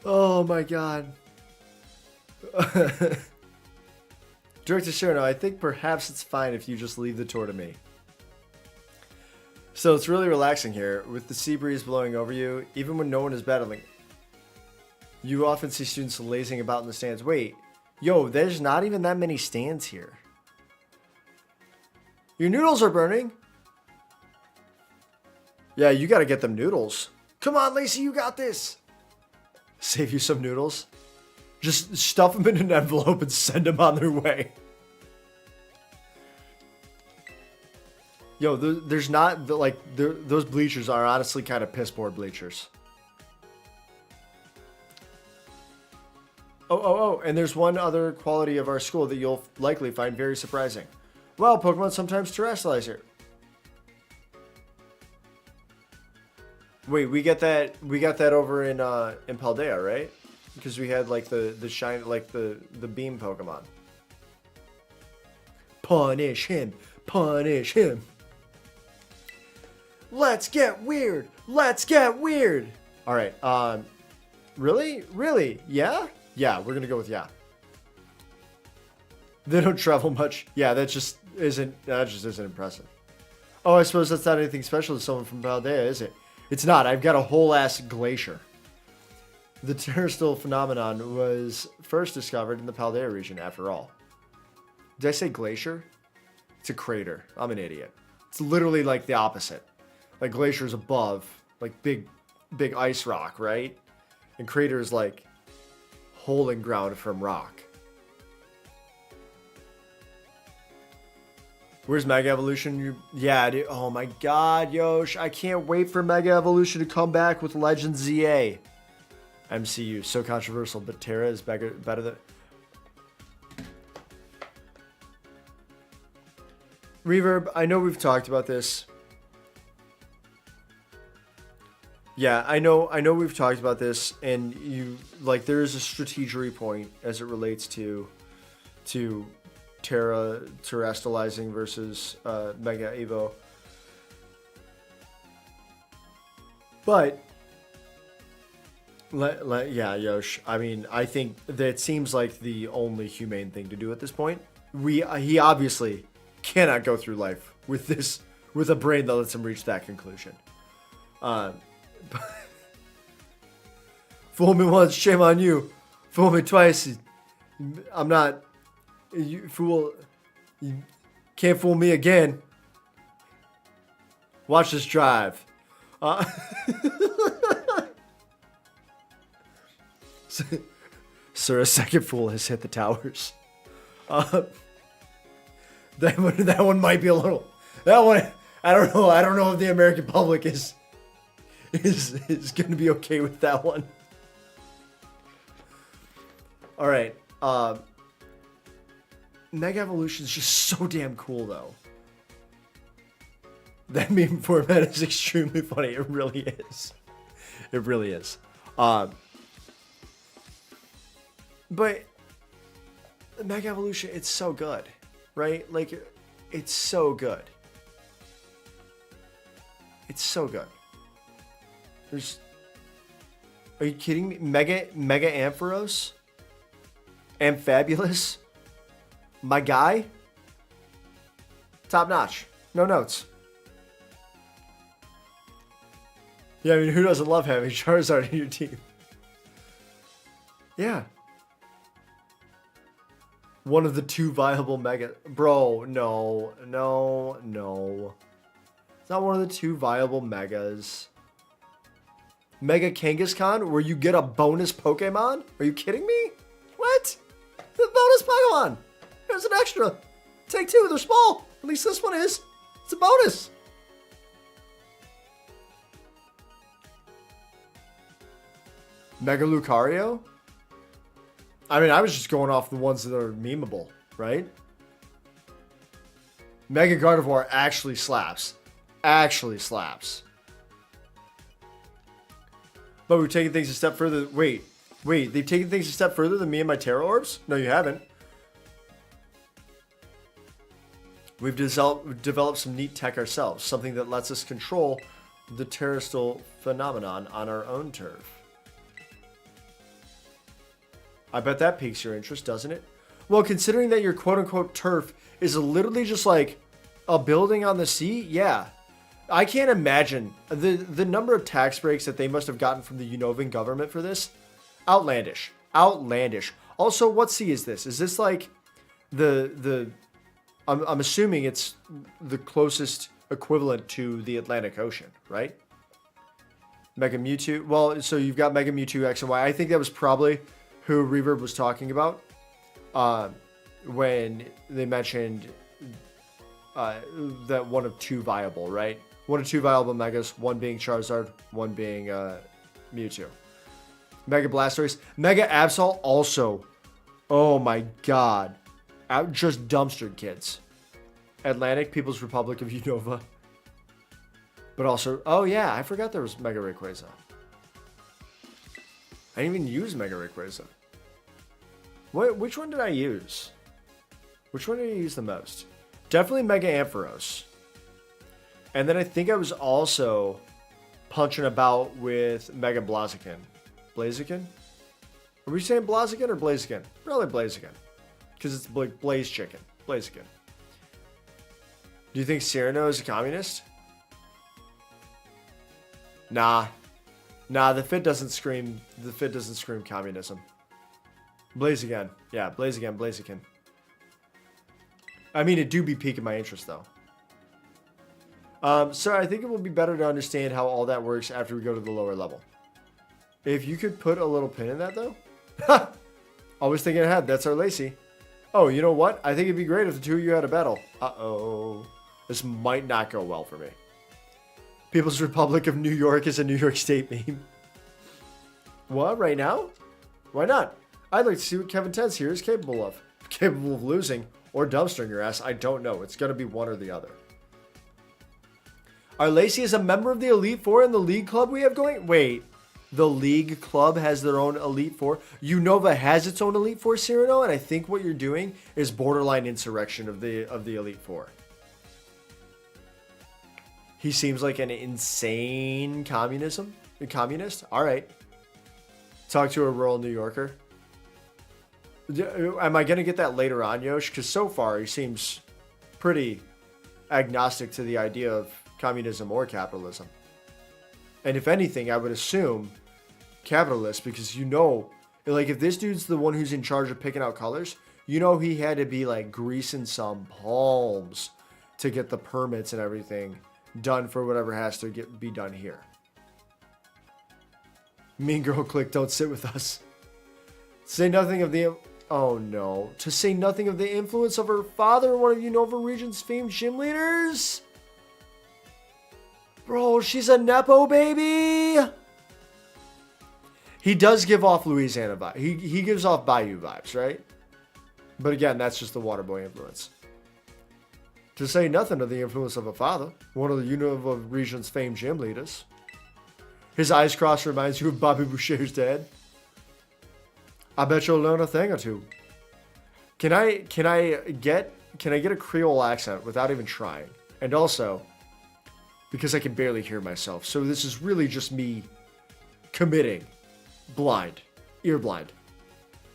Oh my god. Director Cyrano, I think perhaps it's fine if you just leave the tour to me. So it's really relaxing here, with the sea breeze blowing over you, even when no one is battling. You often see students lazing about in the stands. Wait, yo, there's not even that many stands here. Your noodles are burning. Yeah, you gotta get them noodles. Come on, Lacey, you got this. Save you some noodles. Just stuff them in an envelope and send them on their way. Yo, there's not, like, those bleachers are honestly kind of piss poor bleachers. Oh, and there's one other quality of our school that you'll likely find very surprising. Well, Pokemon sometimes terrestrialize here. Wait, we got that over in Paldea, right? Because we had like the shine, like the beam Pokemon. Punish him. Punish him. Let's get weird. Let's get weird. All right. Really? Yeah? Yeah, we're going to go with yeah. They don't travel much. Yeah, that just isn't impressive. Oh, I suppose that's not anything special to someone from Paldea, is it? It's not. I've got a whole ass glacier. The terrestrial phenomenon was first discovered in the Paldea region, after all. Did I say glacier? It's a crater. I'm an idiot. It's literally like the opposite. Like glacier's above, like big ice rock, right? And crater's like holding ground from rock. Where's Mega Evolution? Yeah, dude. Oh my god, Yosh. I can't wait for Mega Evolution to come back with Legend ZA. MCU, so controversial, but Terra is better than... Reverb, I know we've talked about this. Yeah, I know we've talked about this, and you, like, there is a strategery point as it relates to Terra terrestrializing versus Mega Evo. But yeah, Yosh. I mean, I think that seems like the only humane thing to do at this point. He obviously cannot go through life with a brain that lets him reach that conclusion. Fool me once, shame on you. Fool me twice, I'm not. You fool. You can't fool me again. Watch this drive. Sir, a second fool has hit the towers. That one might be a little. That one, I don't know. I don't know if the American public is going to be okay with that one. All right. Mega Evolution is just so damn cool, though. That meme format is extremely funny. It really is. It really is. But Mega Evolution, it's so good, right? Like, it's so good. It's so good. There's... Are you kidding me? Mega Ampharos? Amphibulous? My guy? Top notch. No notes. Yeah, I mean, who doesn't love having Charizard in your team? Yeah. One of the 2 viable Mega... Bro, no. It's not one of the 2 viable Megas. Mega Kangaskhan, where you get a bonus Pokemon? Are you kidding me? What? The bonus Pokemon! There's an extra. Take 2, they're small. At least this one is. It's a bonus. Mega Lucario? I mean, I was just going off the ones that are memeable, right? Mega Gardevoir actually slaps. Actually slaps. But we're taking things a step further. Wait, they've taken things a step further than me and my Terra Orbs? No, you haven't. We've developed some neat tech ourselves, something that lets us control the terrestrial phenomenon on our own turf. I bet that piques your interest, doesn't it? Well, considering that your quote-unquote turf is literally just like a building on the sea, yeah. I can't imagine the number of tax breaks that they must have gotten from the Unovan government for this. Outlandish. Outlandish. Also, what sea is this? Is this like I'm assuming it's the closest equivalent to the Atlantic Ocean, right? Mega Mewtwo. Well, so you've got Mega Mewtwo X and Y. I think that was probably who Reverb was talking about when they mentioned that one of 2 viable, right? One of 2 viable Megas, one being Charizard, one being Mewtwo. Mega Blastoise. Mega Absol also. Oh my god. Just dumpstered kids. Atlantic, People's Republic of Unova. But also, oh yeah, I forgot there was Mega Rayquaza. I didn't even use Mega Rayquaza. Which one did I use? Which one did I use the most? Definitely Mega Ampharos. And then I think I was also punching about with Mega Blaziken. Blaziken? Are we saying Blaziken or Blaziken? Probably Blaziken. Because it's like Blaze Chicken. Blaziken. Do you think Cyrano is a communist? Nah. Nah, the fit doesn't scream communism. Blaziken. Yeah, Blaziken, Blaziken. I mean, it do be piquing my interest, though. So I think it will be better to understand how all that works after we go to the lower level. If you could put a little pin in that, though. Always thinking ahead. That's our Lacey. Oh, you know what? I think it'd be great if the 2 of you had a battle. Uh-oh. This might not go well for me. People's Republic of New York is a New York State meme. What? Right now? Why not? I'd like to see what Kevin Tens here is capable of. Capable of losing or dumpstering your ass. I don't know. It's going to be one or the other. Our Lacey is a member of the Elite Four in the League Club we have going? Wait. The League Club has their own Elite Four. Unova has its own Elite Four, Cyrano, and I think what you're doing is borderline insurrection of the Elite Four. He seems like an insane communist. All right. Talk to a rural New Yorker. Am I going to get that later on, Yosh? Because so far he seems pretty agnostic to the idea of communism or capitalism. And if anything, I would assume capitalist, because you know, like if this dude's the one who's in charge of picking out colors, you know he had to be like greasing some palms to get the permits and everything done for whatever has to be done here. Mean Girl Click, don't sit with us. Say nothing of the... Oh no. To say nothing of the influence of her father, one of Unova Region's famed gym leaders? Bro, she's a Nepo baby! He does give off Louisiana vibes. He gives off Bayou vibes, right? But again, that's just the water boy influence. To say nothing of the influence of a father, one of the Unova region's famed gym leaders. His eyes crossed reminds you of Bobby Boucher's dad. I bet you'll learn a thing or two. Can I get a Creole accent without even trying? And also, because I can barely hear myself, so this is really just me committing. Blind. Ear blind.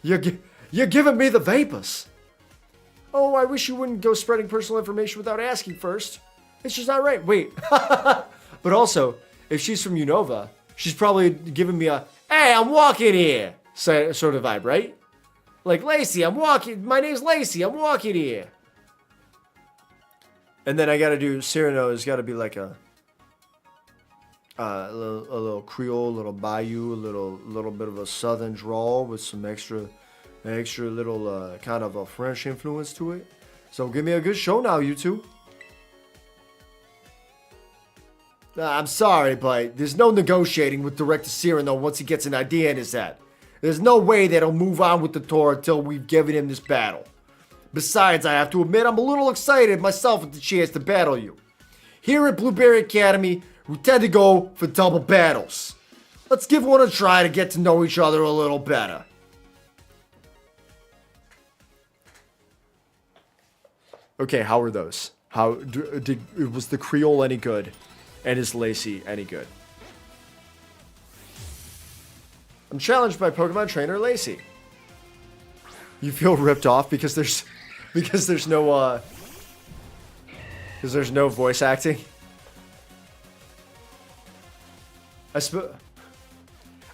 You're giving me the vapors. Oh, I wish you wouldn't go spreading personal information without asking first. It's just not right. Wait. But also, if she's from Unova, she's probably giving me a, hey, I'm walking here, sort of vibe, right? Like, Lacey, I'm walking. My name's Lacey. I'm walking here. And then I gotta do, Cyrano has gotta be like a little Creole, a little Bayou, a little bit of a Southern drawl with some extra little kind of a French influence to it. So give me a good show now, you two. I'm sorry, but there's no negotiating with Director Cyrano once he gets an idea in his head. There's no way that he'll move on with the tour until we've given him this battle. Besides, I have to admit I'm a little excited myself at the chance to battle you. Here at Blueberry Academy, we tend to go for double battles. Let's give one a try to get to know each other a little better. Okay, how were those? Was the Creole any good? And is Lacey any good? I'm challenged by Pokemon trainer Lacey. You feel ripped off because there's no voice acting.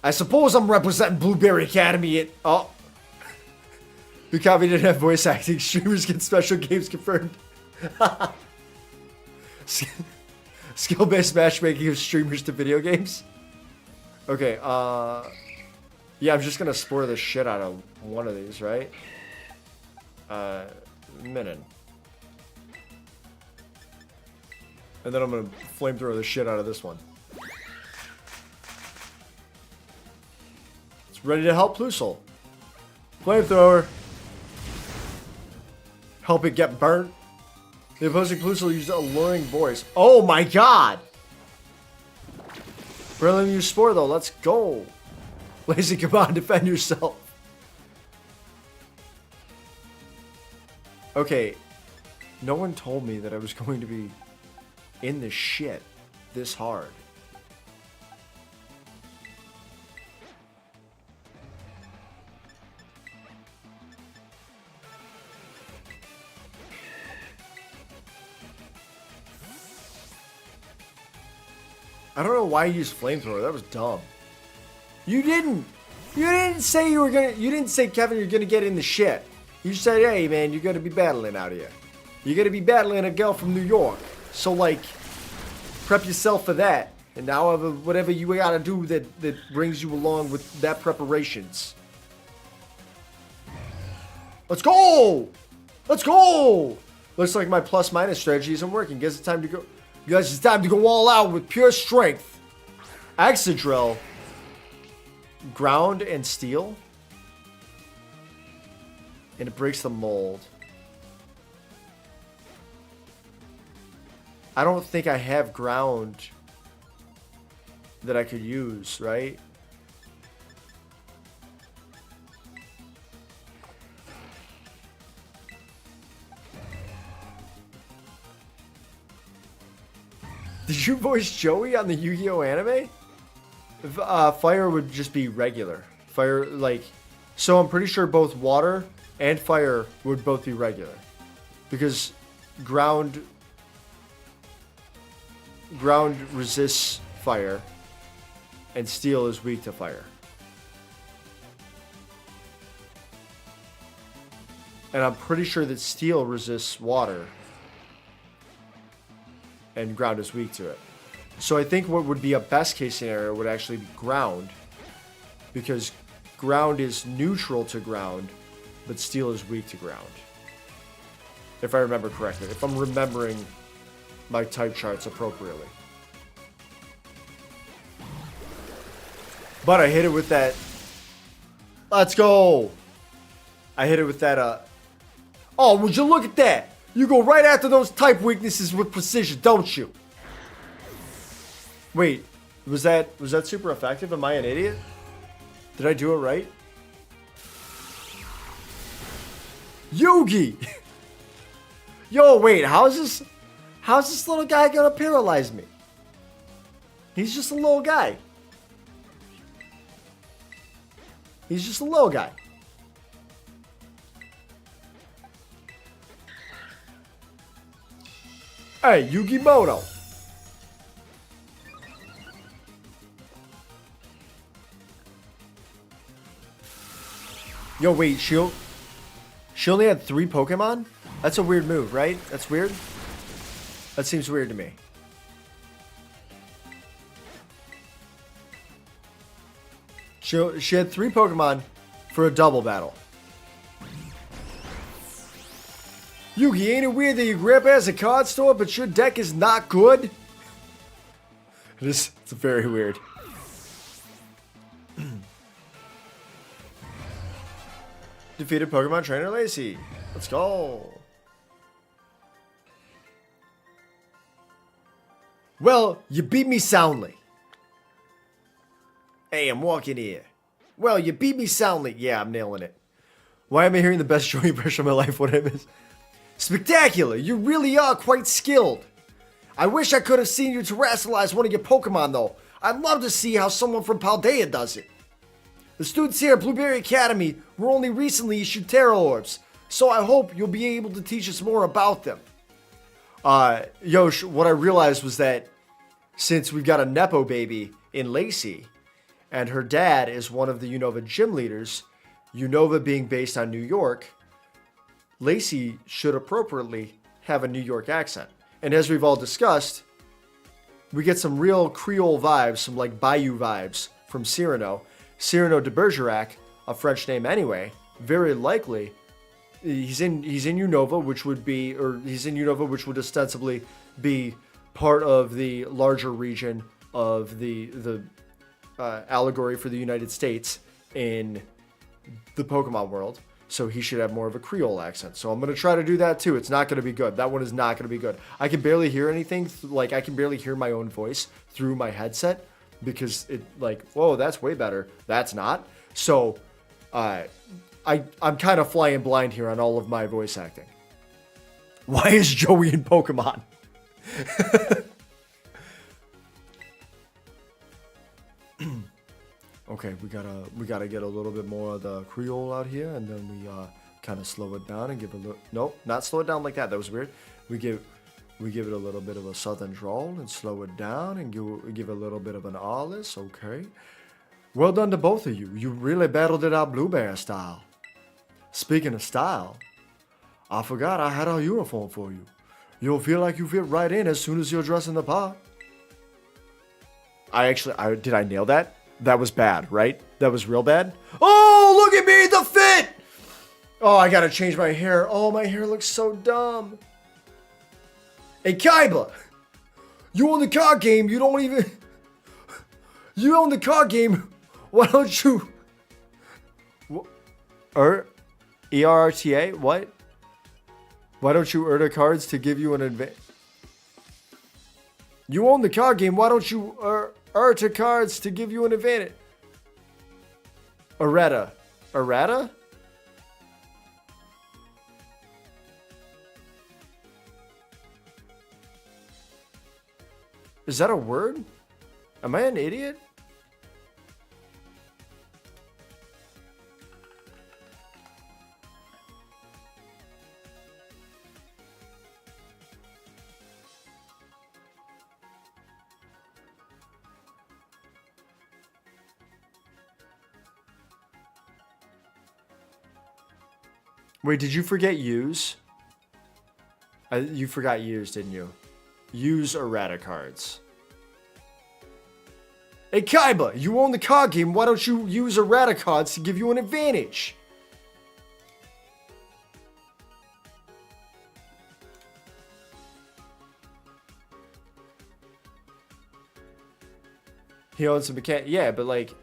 I suppose I'm representing Blueberry Academy at Kitakami didn't have voice acting. Streamers get special games confirmed. Skill-based matchmaking of streamers to video games. Okay, yeah, I'm just gonna spore the shit out of one of these, right? Minin. And then I'm gonna flamethrower the shit out of this one. It's ready to help Plusle. Flamethrower. Help it get burnt. The opposing Plusle used an alluring voice. Oh my god! Brilliant use Spore though, let's go! Lazy, come on, defend yourself. Okay, no one told me that I was going to be in the shit this hard. I don't know why you used flamethrower. That was dumb. You didn't say you were gonna. You didn't say, Kevin, you're gonna get in the shit. You said, hey man, you're gonna be battling out here. You're gonna be battling a girl from New York. So like, prep yourself for that. And now whatever you gotta do that brings you along with that preparations. Let's go! Let's go! Looks like my plus-minus strategy isn't working. Guess it's time to go. Guys, it's time to go all out with pure strength. Excadrill. Ground and steel. And it breaks the mold. I don't think I have ground that I could use, right? Did you voice Joey on the Yu-Gi-Oh anime? Fire would just be regular. Fire, like... So I'm pretty sure both water and fire would both be regular. Because ground resists fire. And steel is weak to fire. And I'm pretty sure that steel resists water. And ground is weak to it. So I think what would be a best case scenario would actually be ground. Because ground is neutral to ground, but steel is weak to ground. If I remember correctly. If I'm remembering my type charts appropriately. But I hit it with that... Let's go! I hit it with that Oh, would you look at that? You go right after those type weaknesses with precision, don't you? Wait, was that super effective? Am I an idiot? Did I do it right? Yugi! Yo, wait, how's this little guy gonna paralyze me? He's just a little guy. He's just a little guy. Hey, Yugimoto. Yo, wait, she only had 3 Pokemon? That's a weird move, right? That's weird? That seems weird to me. She had 3 Pokemon for a double battle. Yugi, ain't it weird that your grandpa has a card store, but your deck is not good? It's very weird. Defeated Pokemon Trainer Lacey. Let's go. Well, you beat me soundly. Hey, I'm walking here. Well, you beat me soundly. Yeah, I'm nailing it. Why am I hearing the best Joey impression of my life? What I miss? Spectacular! You really are quite skilled. I wish I could have seen you terrestrialize one of your Pokemon, though. I'd love to see how someone from Paldea does it. The students here at Blueberry Academy were only recently issued Terra Orbs, so I hope you'll be able to teach us more about them. Yosh, what I realized was that since we've got a Nepo baby in Lacey, and her dad is one of the Unova gym leaders, Unova being based on New York, Lacey should appropriately have a New York accent. And as we've all discussed, we get some real Creole vibes, some like Bayou vibes from Cyrano. Cyrano de Bergerac, a French name anyway, very likely he's in Unova, which would ostensibly be part of the larger region of the allegory for the United States in the Pokemon world. So he should have more of a Creole accent. So I'm going to try to do that too. It's not going to be good. That one is not going to be good. I can barely hear anything. Like, I can barely hear my own voice through my headset because it, like, whoa, that's way better. That's not. So I'm kind of flying blind here on all of my voice acting. Why is Joey in Pokemon? Okay, we gotta get a little bit more of the Creole out here, and then we kind of slow it down and give a little. Nope, not slow it down like that. That was weird. We give it a little bit of a southern drawl and slow it down and give a little bit of an Arliss. Okay, well done to both of you. You really battled it out Blueberry style. Speaking of style, I forgot I had a uniform for you. You'll feel like you fit right in as soon as you're dressed in the part. Did I nail that? That was bad, right? That was real bad. Oh, look at me, the fit! Oh, I gotta change my hair. Oh, my hair looks so dumb. Hey, Kaiba! You own the card game, you don't even... You own the card game, why don't you... ERRTA? What? Why don't you order cards to give you an advantage? You own the card game, why don't you to cards to give you an advantage? Errata. Errata? Is that a word? Am I an idiot? Wait, did you forget use? You forgot use, didn't you? Use errata cards. Hey, Kaiba, you own the card game. Why don't you use errata cards to give you an advantage? He owns a mechanic. Yeah, but like...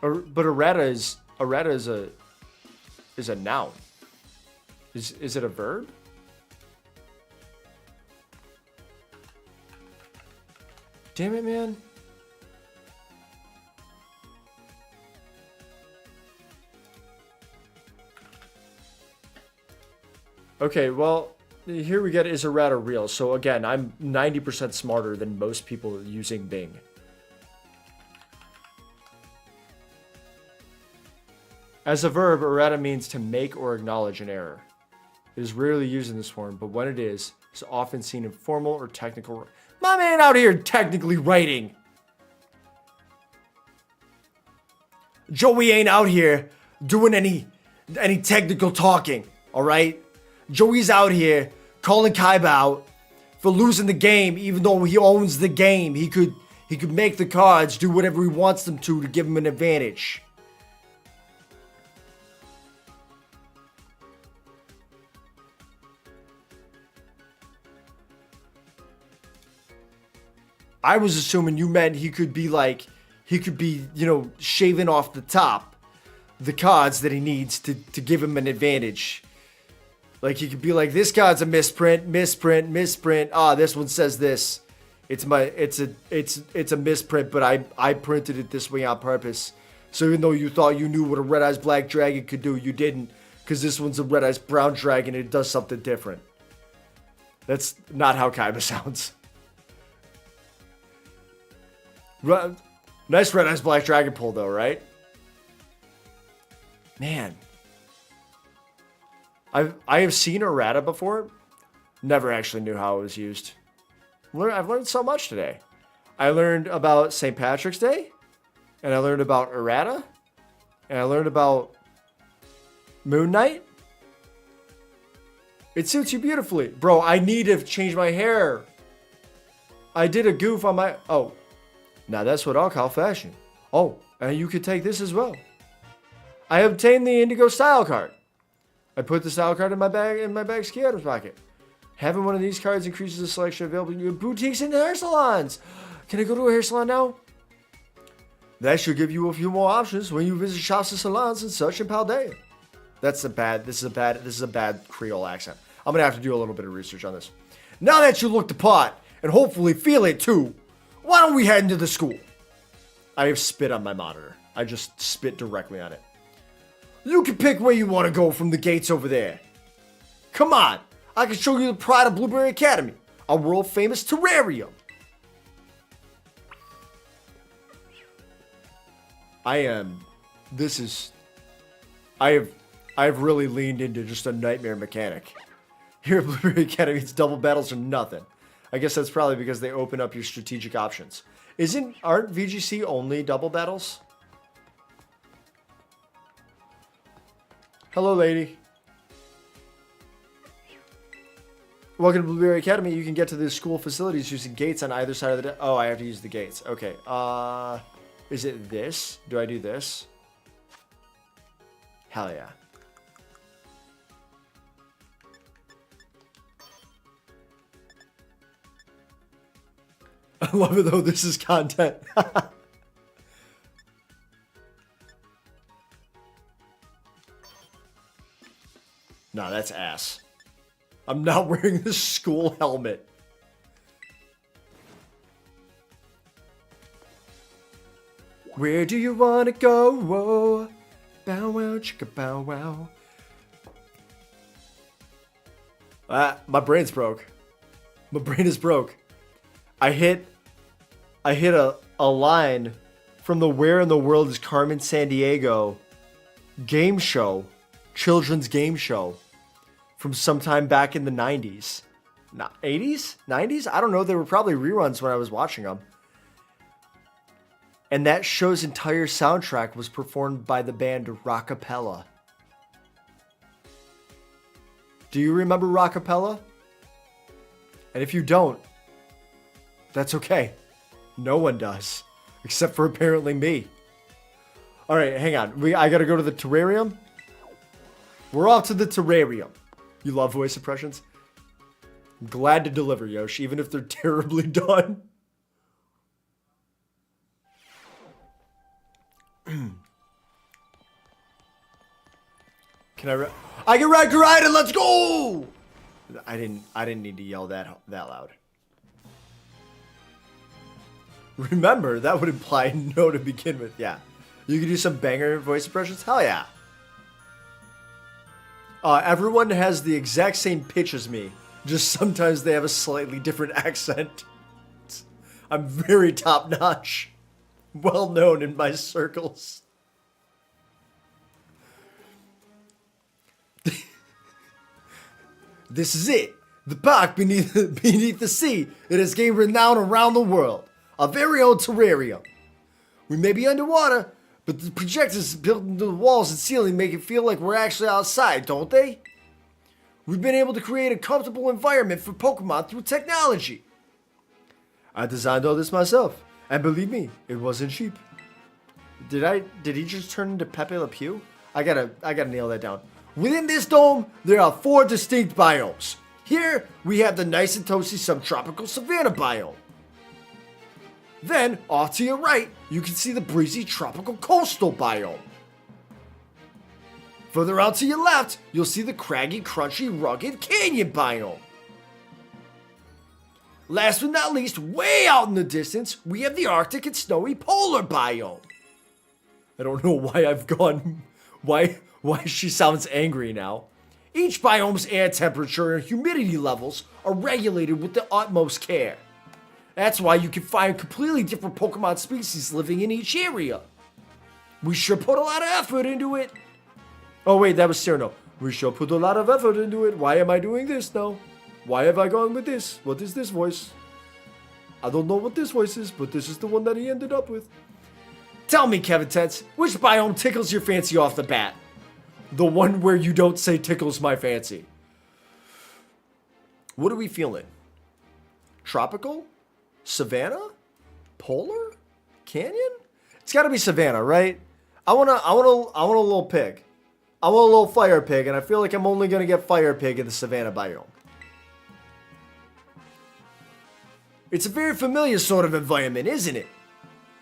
But errata is a noun. Is it a verb? Damn it, man. Okay, well, here we get is errata real. So again, I'm 90% smarter than most people using Bing. As a verb, errata means to make or acknowledge an error. It is rarely used in this form, but when it is, it's often seen in formal or technical. My man out here technically writing. Joey ain't out here doing any technical talking, all right? Joey's out here calling Kaiba out for losing the game, even though he owns the game. He could make the cards do whatever he wants them to give him an advantage. I was assuming you meant he could be, you know, shaving off the top the cards that he needs to give him an advantage. Like, he could be like, this card's a misprint. Ah, this one says this. It's a misprint, but I printed it this way on purpose. So even though you thought you knew what a Red Eyes Black Dragon could do, you didn't, because this one's a Red Eyes Brown Dragon and it does something different. That's not how Kaiba sounds. Nice Red Eyes Black Dragon pull, though, right? Man. I have seen errata before. Never actually knew how it was used. I've learned so much today. I learned about St. Patrick's Day. And I learned about errata. And I learned about Moon Knight. It suits you beautifully. Bro, I need to change my hair. I did a goof on my... Oh. Now that's what I'll call fashion. Oh, and you could take this as well. I obtained the Indigo Style card. I put the style card in my bag's key items pocket. Having one of these cards increases the selection available in boutiques and hair salons. Can I go to a hair salon now? That should give you a few more options when you visit shops and salons and such in Paldea. This is a bad Creole accent. I'm gonna have to do a little bit of research on this. Now that you look the part and hopefully feel it too, why don't we head into the school? I have spit on my monitor. I just spit directly on it. You can pick where you want to go from the gates over there. Come on, I can show you the pride of Blueberry Academy, a world famous terrarium. I have really leaned into just a nightmare mechanic. Here at Blueberry Academy, it's double battles or nothing. I guess that's probably because they open up your strategic options. Aren't VGC only double battles? Hello, lady. Welcome to Blueberry Academy. You can get to the school facilities using gates on either side of the... Oh, I have to use the gates. Okay. Is it this? Do I do this? Hell yeah. I love it though, this is content. Nah, that's ass. I'm not wearing the school helmet. Where do you wanna go? Whoa. Bow wow, chicka bow wow. My brain's broke. My brain is broke. I hit a line from the Where in the World is Carmen Sandiego game show, children's game show from sometime back in the 90s. 80s? 90s? I don't know. They were probably reruns when I was watching them. And that show's entire soundtrack was performed by the band Rockapella. Do you remember Rockapella? And if you don't, that's okay. No one does. Except for apparently me. Alright, hang on. I gotta go to the terrarium? We're off to the terrarium. You love voice impressions? I'm glad to deliver, Yosh, even if they're terribly done. Can I can ride and let's go! I didn't need to yell that loud. Remember, that would imply no to begin with. Yeah. You can do some banger voice impressions? Hell yeah. Everyone has the exact same pitch as me. Just sometimes they have a slightly different accent. I'm very top-notch. Well known in my circles. This is it. The park beneath the sea. It has gained renown around the world. Our very own terrarium. We may be underwater, but the projectors built into the walls and ceiling make it feel like we're actually outside, don't they? We've been able to create a comfortable environment for Pokemon through technology. I designed all this myself, and believe me, it wasn't cheap. Did he just turn into Pepe Le Pew? I gotta nail that down. Within this dome, there are 4 distinct biomes. Here, we have the nice and toasty subtropical savanna biome. Then, off to your right, you can see the breezy tropical coastal biome. Further out to your left, you'll see the craggy, crunchy, rugged canyon biome. Last but not least, way out in the distance, we have the Arctic and snowy polar biome. I don't know why I've gone... Why she sounds angry now. Each biome's air temperature and humidity levels are regulated with the utmost care. That's why you can find completely different Pokemon species living in each area. We sure put a lot of effort into it. Oh wait, that was Cyrano. We sure put a lot of effort into it. Why am I doing this now? Why have I gone with this? What is this voice? I don't know what this voice is, but this is the one that he ended up with. Tell me, Kevin Tets, which biome tickles your fancy off the bat? The one where you don't say tickles my fancy. What are we feeling? Tropical? Savannah? Polar? Canyon? It's gotta be Savannah, right? I want a little pig. I want a little fire pig, and I feel like I'm only gonna get fire pig in the Savannah biome. It's a very familiar sort of environment, isn't it?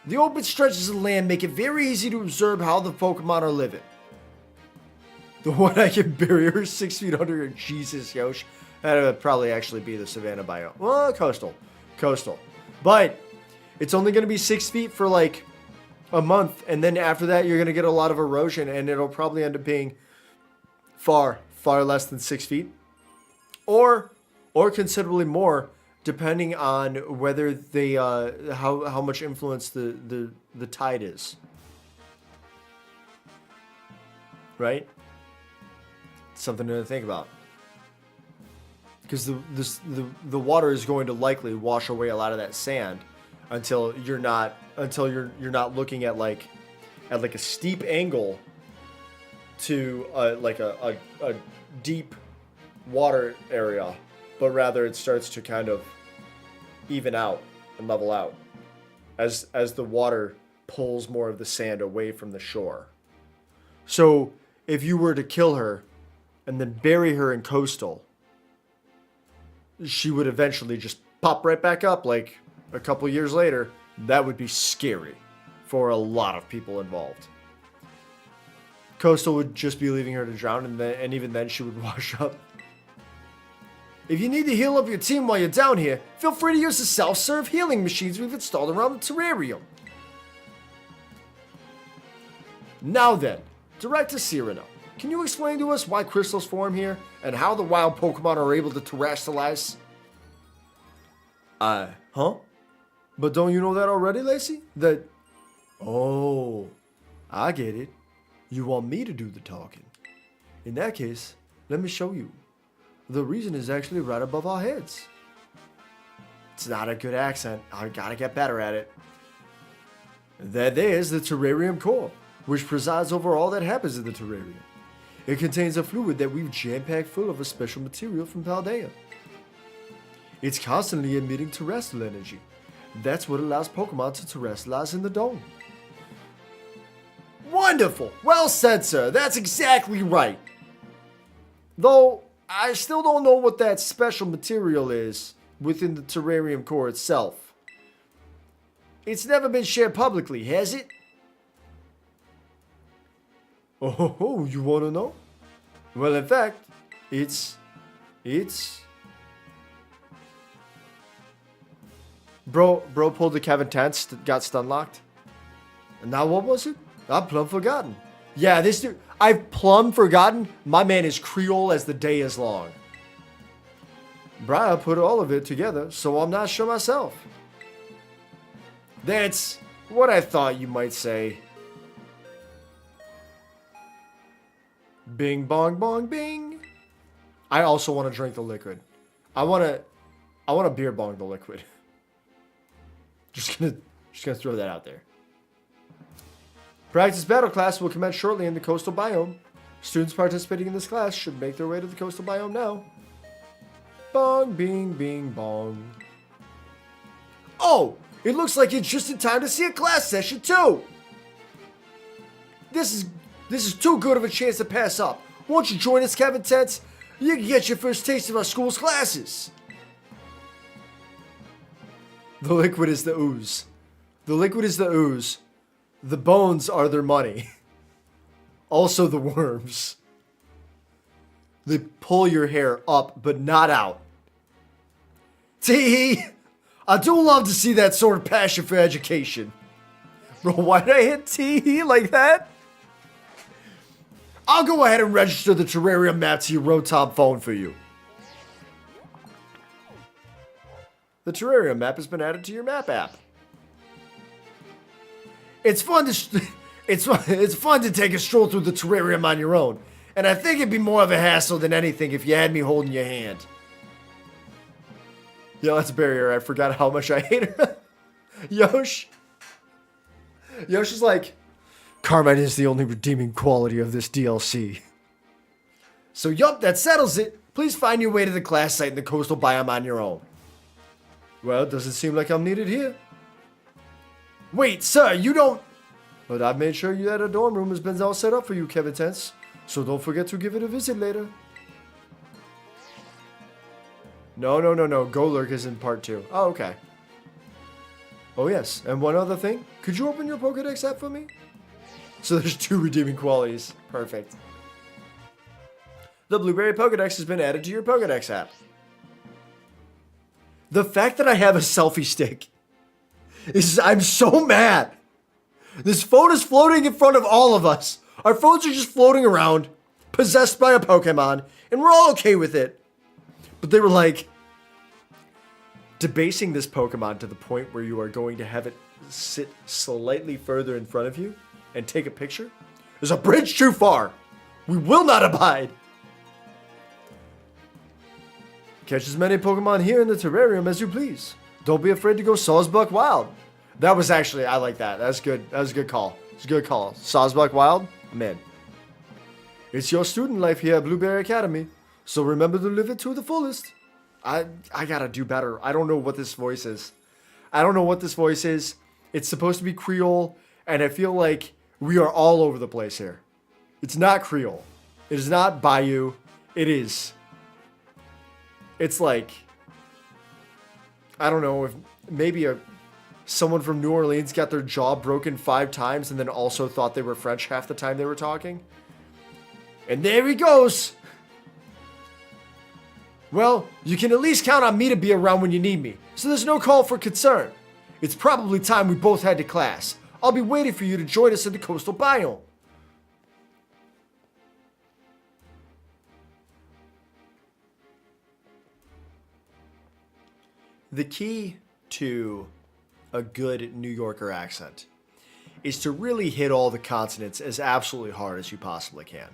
The open stretches of land make it very easy to observe how the Pokemon are living. The one I can bury her 6 feet under, Jesus, Yosh. That would probably actually be the Savannah biome. Well, coastal. But it's only going to be 6 feet for like a month, and then after that you're going to get a lot of erosion, and it'll probably end up being far less than 6 feet. Or considerably more, depending on whether they how much influence the tide is. Right? Something to think about. Because the water is going to likely wash away a lot of that sand until you're not looking at like a steep angle to like a deep water area, but rather it starts to kind of even out and level out as the water pulls more of the sand away from the shore. So if you were to kill her and then bury her in coastal, she would eventually just pop right back up like a couple years later. That would be scary for a lot of people involved. Coastal would just be leaving her to drown, and even then she would wash up. If you need to heal up your team while you're down here, feel free to use the self-serve healing machines we've installed around the terrarium. Now then, direct to Cyrano. Can you explain to us why crystals form here, and how the wild Pokemon are able to terrestrialize? Huh? But don't you know that already, Lacey? Oh, I get it. You want me to do the talking. In that case, let me show you. The reason is actually right above our heads. It's not a good accent. I gotta get better at it. That is the terrarium core, which presides over all that happens in the terrarium. It contains a fluid that we've jam-packed full of a special material from Paldea. It's constantly emitting terrestrial energy. That's what allows Pokemon to terrestrialize in the dome. Wonderful! Well said, sir. That's exactly right. Though, I still don't know what that special material is within the terrarium core itself. It's never been shared publicly, has it? Oh, you want to know? Well, in fact, it's... Bro pulled the Kevin Tense, got stun locked. And now what was it? I've plumb forgotten. Yeah, this dude, I've plumb forgotten. My man is Creole as the day is long. Briar put all of it together, so I'm not sure myself. That's what I thought you might say. Bing bong bong bing. I also want to drink the liquid. I want to beer bong the liquid. Just gonna throw that out there. Practice battle class will commence shortly in the coastal biome. Students participating in this class should make their way to the coastal biome now. Bong, bing, bing, bong. Oh, it looks like it's just in time to see a class session too. This is too good of a chance to pass up. Won't you join us, Kevin Tense? You can get your first taste of our school's classes. The liquid is the ooze. The liquid is the ooze. The bones are their money. Also the worms. They pull your hair up, but not out. Tee, I do love to see that sort of passion for education. Bro, why did I hit Tee like that? I'll go ahead and register the terrarium map to your Rotom phone for you. The terrarium map has been added to your map app. It's fun to take a stroll through the terrarium on your own, and I think it'd be more of a hassle than anything if you had me holding your hand. Yeah, let's bury her. I forgot how much I hate her. Yosh is like, Carmine is the only redeeming quality of this DLC. So yup, that settles it. Please find your way to the class site in the coastal biome on your own. Well, it doesn't seem like I'm needed here. Wait, sir, you don't... But I've made sure that a dorm room has been all set up for you, Kevin Tense. So don't forget to give it a visit later. No. Golurk is in part 2. Oh, okay. Oh, yes. And one other thing. Could you open your Pokedex app for me? So there's 2 redeeming qualities. Perfect. The Blueberry Pokedex has been added to your Pokedex app. The fact that I have a selfie stick is... I'm so mad. This phone is floating in front of all of us. Our phones are just floating around, possessed by a Pokemon, and we're all okay with it. But they were like, debasing this Pokemon to the point where you are going to have it sit slightly further in front of you and take a picture? There's a bridge too far. We will not abide. Catch as many Pokemon here in the terrarium as you please. Don't be afraid to go Sawsbuck Wild. That was actually, I like that. That's good. That was a good call. It's a good call. Sawsbuck Wild? I'm in. It's your student life here at Blueberry Academy, so remember to live it to the fullest. I gotta do better. I don't know what this voice is. It's supposed to be Creole, and I feel like we are all over the place here. It's not Creole. It is not Bayou. It is. It's like, I don't know, if maybe someone from New Orleans got their jaw broken 5 times and then also thought they were French half the time they were talking. And there he goes. Well, you can at least count on me to be around when you need me, so there's no call for concern. It's probably time we both head to class. I'll be waiting for you to join us in the coastal biome. The key to a good New Yorker accent is to really hit all the consonants as absolutely hard as you possibly can.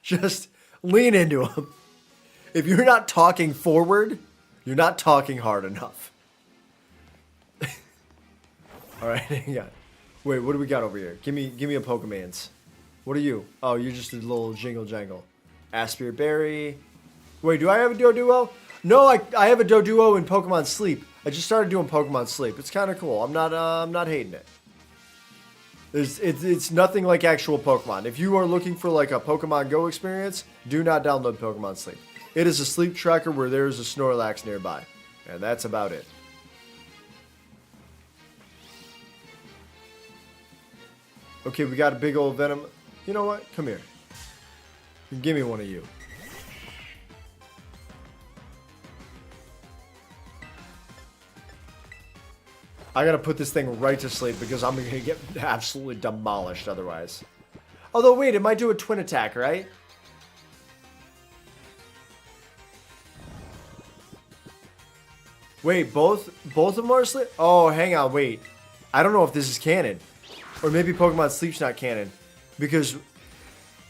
Just lean into them. If you're not talking forward, you're not talking hard enough. All right, hang on. Wait, what do we got over here? Give me a Pokemans. What are you? Oh, you're just a little jingle jangle. Aspir Berry. Wait, do I have a Doduo? No, I have a Doduo in Pokemon Sleep. I just started doing Pokemon Sleep. It's kind of cool. I'm not hating it. It's nothing like actual Pokemon. If you are looking for like a Pokemon Go experience, do not download Pokemon Sleep. It is a sleep tracker where there is a Snorlax nearby, and that's about it. Okay, we got a big old Venom. You know what? Come here. Give me one of you. I gotta put this thing right to sleep because I'm gonna get absolutely demolished otherwise. Although, wait, it might do a twin attack, right? Wait, both of them are asleep? Oh, hang on, wait. I don't know if this is canon. Or maybe Pokemon Sleep's not canon. Because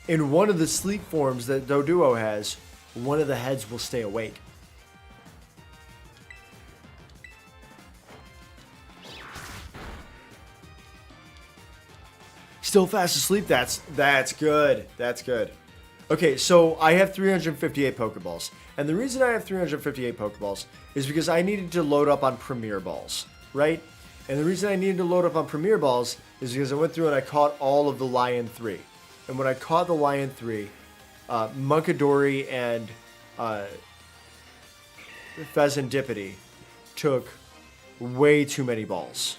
in one of the sleep forms that Doduo has, one of the heads will stay awake. Still fast asleep? That's good. That's good. Okay, so I have 358 Pokeballs. And the reason I have 358 Pokeballs is because I needed to load up on Premier Balls, right? And the reason I needed to load up on Premier Balls is because I went through and I caught all of the Lion 3. And when I caught the Lion 3, Munkidori and Pheasantipity took way too many balls.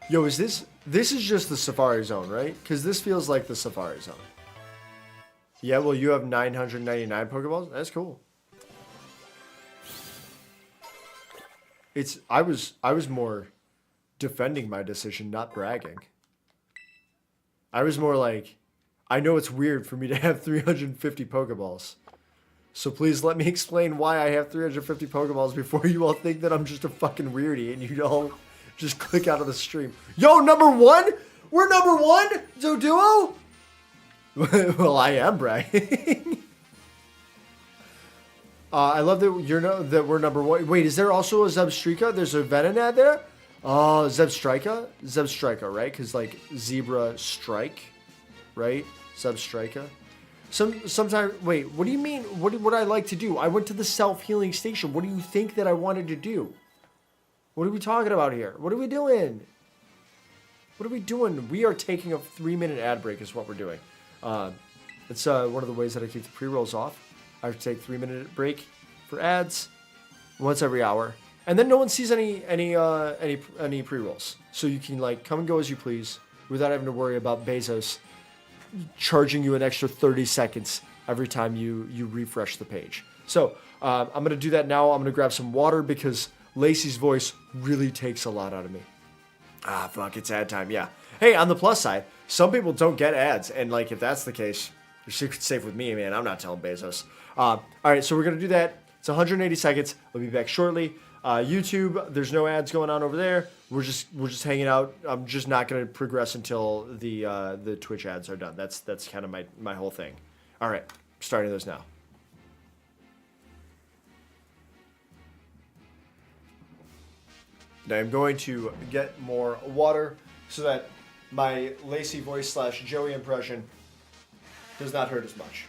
Yo, is this is just the Safari Zone, right? Because this feels like the Safari Zone. Yeah, well, you have 999 Pokeballs? That's cool. I was more defending my decision, not bragging. I was more like, I know it's weird for me to have 350 Pokeballs. So please let me explain why I have 350 Pokeballs before you all think that I'm just a fucking weirdie and you all just click out of the stream. Yo, number 1? We're number 1? Doduo? Well, I am bragging. I love that that we're number 1. Wait, is there also a Zebstrika? There's a Venonat there? Oh, Zebstrika? Zebstrika, right? Because, like, Zebra Strike, right? Zebstrika. Sometimes, wait, what do you mean? What would I like to do? I went to the self-healing station. What do you think that I wanted to do? What are we talking about here? What are we doing? What are we doing? We are taking a 3-minute ad break is what we're doing. It's one of the ways that I keep the pre-rolls off. I have to take a 3-minute break for ads once every hour. And then no one sees any pre-rolls. So you can like come and go as you please without having to worry about Bezos charging you an extra 30 seconds every time you refresh the page. So I'm going to do that now. I'm going to grab some water because Lacey's voice really takes a lot out of me. Ah, fuck, it's ad time, yeah. Hey, on the plus side, some people don't get ads, and, like, if that's the case, your secret's safe with me, man. I'm not telling Bezos. All right, so we're going to do that. It's 180 seconds. I'll be back shortly. YouTube, there's no ads going on over there. We're just hanging out. I'm just not going to progress until the Twitch ads are done. That's kind of my whole thing. All right, starting those now. Now I'm going to get more water so that my Lacey voice / Joey impression does not hurt as much.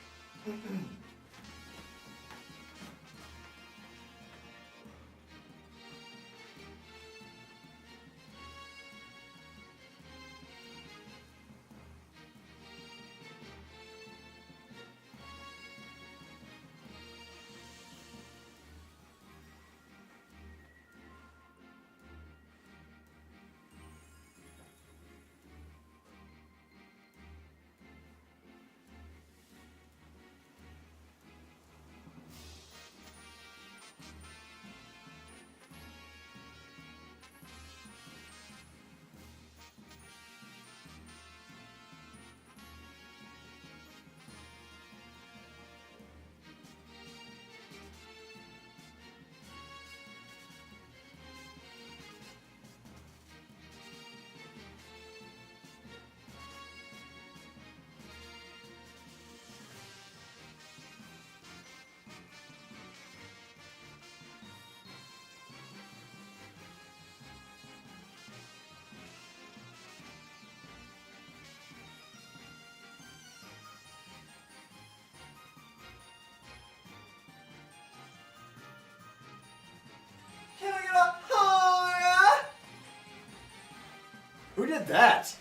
Who did that?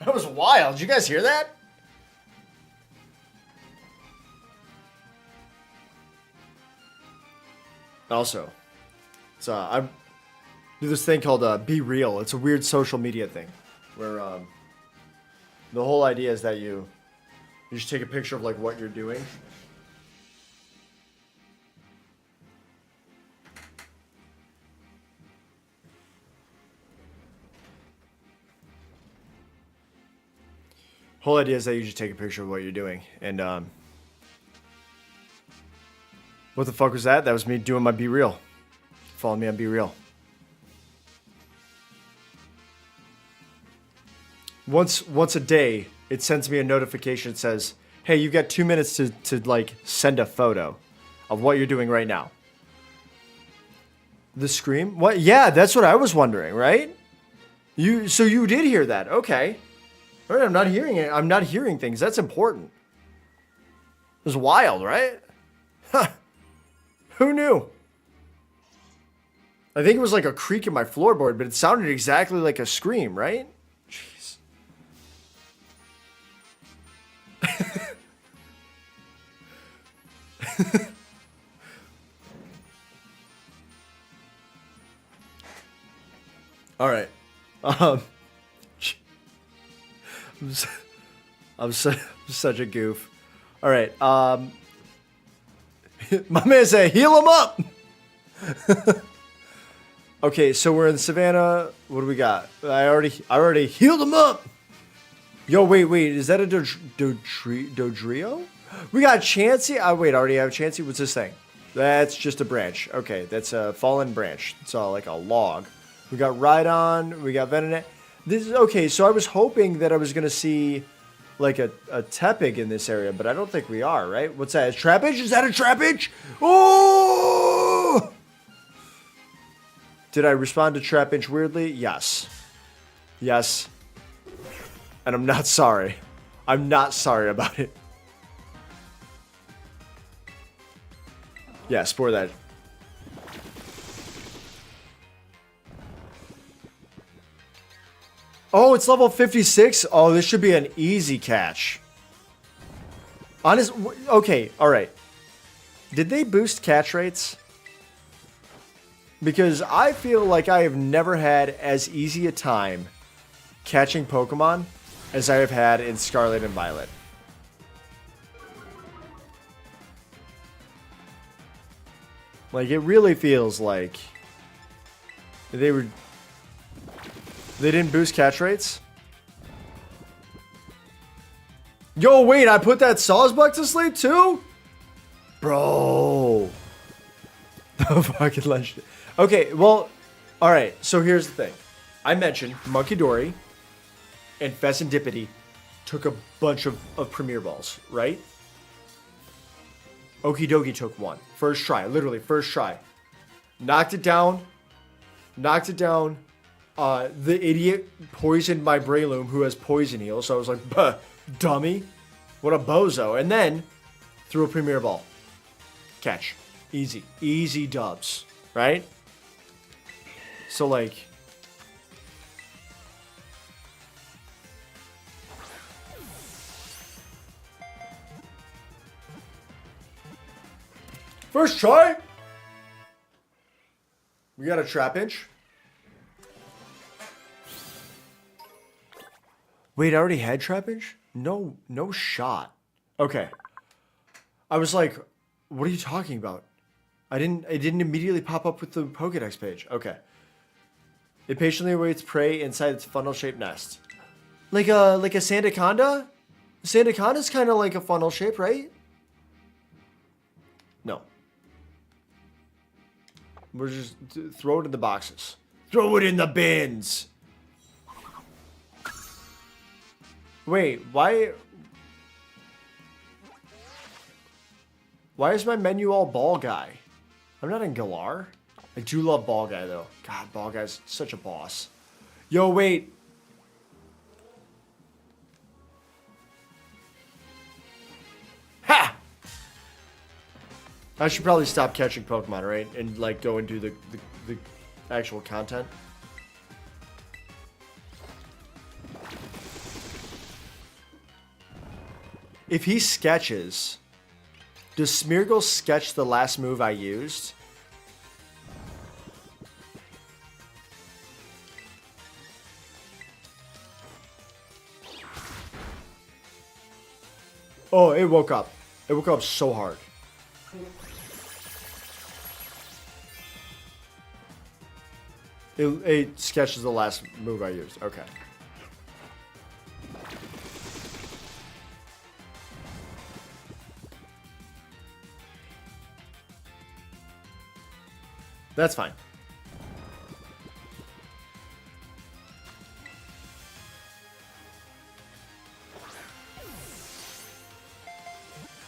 That was wild. Did you guys hear that? Also, so I do this thing called Be Real. It's a weird social media thing where The whole idea is that you just take a picture of like what you're doing. Whole idea is that you just take a picture of what you're doing. And what the fuck was that? That was me doing my Be Real. Follow me on Be Real. Once a day, it sends me a notification that says, hey, you've got 2 minutes to like send a photo of what you're doing right now. The scream? What? Yeah, that's what I was wondering, right? So you did hear that. Okay. All right, I'm not hearing it. I'm not hearing things. That's important. It was wild, right? Huh. Who knew? I think it was like a creak in my floorboard, but it sounded exactly like a scream, right? Jeez. All right. I'm such a goof. All right. My man said, heal him up. Okay, so we're in Savannah. What do we got? I already healed him up. Yo, wait. Is that a Dodrio? We got Chansey. Wait, I already have Chansey. What's this thing? That's just a branch. Okay, that's a fallen branch. It's all like a log. We got Rhydon. We got Venonat. This is okay. So I was hoping that I was gonna see like a Tepig in this area, but I don't think we are. Right? What's that? Is Trapinch? Is that a Trapinch? Oh! Did I respond to Trapinch weirdly? Yes. Yes. And I'm not sorry. I'm not sorry about it. Yeah, spore that. Oh, it's level 56? Oh, this should be an easy catch. Honest. Okay, alright. Did they boost catch rates? Because I feel like I have never had as easy a time catching Pokemon as I have had in Scarlet and Violet. Like, it really feels like they didn't boost catch rates? Yo, wait, I put that Sawsbuck to sleep too? Bro. The fucking legend. Okay, well, alright, so here's the thing. I mentioned Monkey Dory and Pheasantipity took a bunch of Premier Balls, right? Okie dokie took one. First try, literally, first try. Knocked it down. The idiot poisoned my Breloom, who has Poison Heal, so I was like, buh, dummy. What a bozo. And then threw a Premier Ball. Catch. Easy. Easy dubs. Right? So, like... First try! We got a Trapinch. Wait, I already had Trapinch? No shot. Okay. I was like, what are you talking about? It didn't immediately pop up with the Pokedex page. Okay. It patiently awaits prey inside its funnel-shaped nest. Like a Sandaconda? Sandaconda's kind of like a funnel shape, right? No. We're just throw it in the boxes. Throw it in the bins. Wait, why is my menu all Ball Guy? I'm not in Galar. I do love Ball Guy though. God, Ball Guy's such a boss. Yo, wait. Ha! I should probably stop catching Pokemon, right? And like go and do the actual content. If he sketches, does Smeargle sketch the last move I used? Oh, it woke up. It woke up so hard. It sketches the last move I used. Okay. That's fine.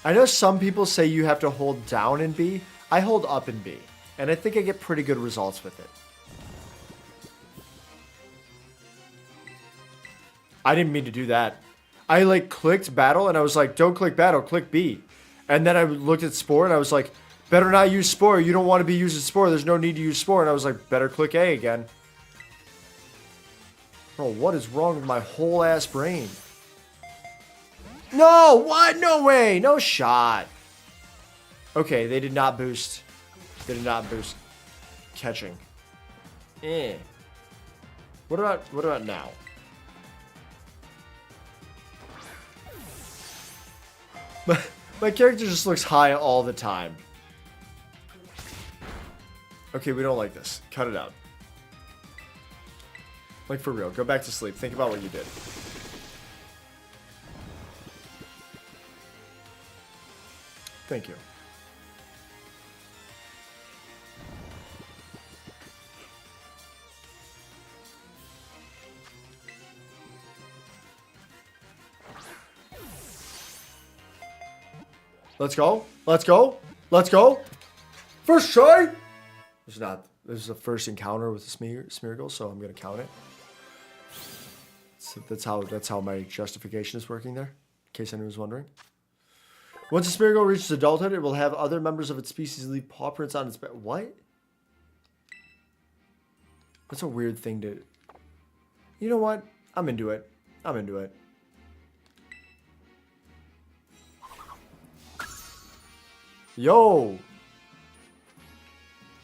I know some people say you have to hold down in B. I hold up in B. And I think I get pretty good results with it. I didn't mean to do that. I like clicked battle and I was like, don't click battle, click B. And then I looked at Spore and I was like, better not use Spore. You don't want to be using Spore. There's no need to use Spore. And I was like, better click A again. Bro, what is wrong with my whole ass brain? No, what? No way. No shot. Okay, they did not boost. They did not boost catching. Eh. What about now? My character just looks high all the time. Okay, we don't like this. Cut it out. Like, for real. Go back to sleep. Think about what you did. Thank you. Let's go. Let's go. Let's go. First try. This is the first encounter with the Smeargle, so I'm gonna count it. So that's how my justification is working there, in case anyone was wondering. Once a Smeargle reaches adulthood, it will have other members of its species leave paw prints on its back. What? That's a weird thing to... You know what? I'm into it. I'm into it. Yo!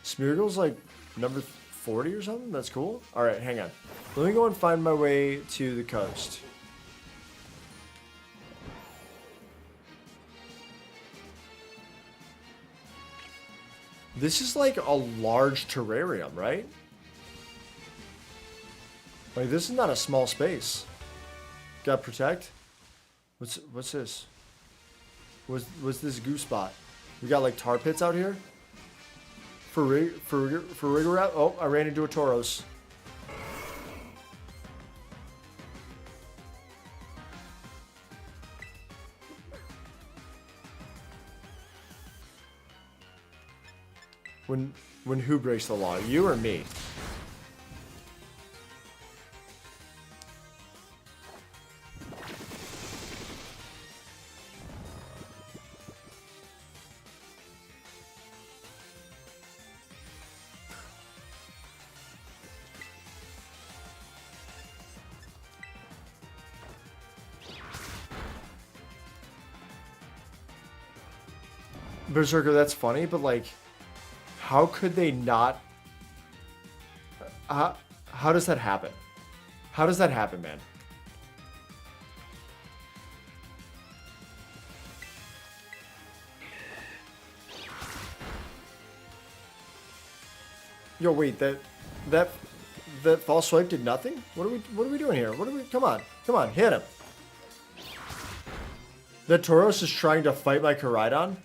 Smeargle's like number 40 or something? That's cool. Alright, hang on. Let me go and find my way to the coast. This is like a large terrarium, right? Like, this is not a small space. Got protect? What's this? What's this goose spot? We got like tar pits out here? For rigor out? Oh, I ran into a Tauros. When who breaks the law? You or me? Berserker, that's funny, but like, how could they not? How does that happen? How does that happen, man? Yo, wait, that false swipe did nothing? What are we doing here? Come on, hit him. The Tauros is trying to fight my Koraidon?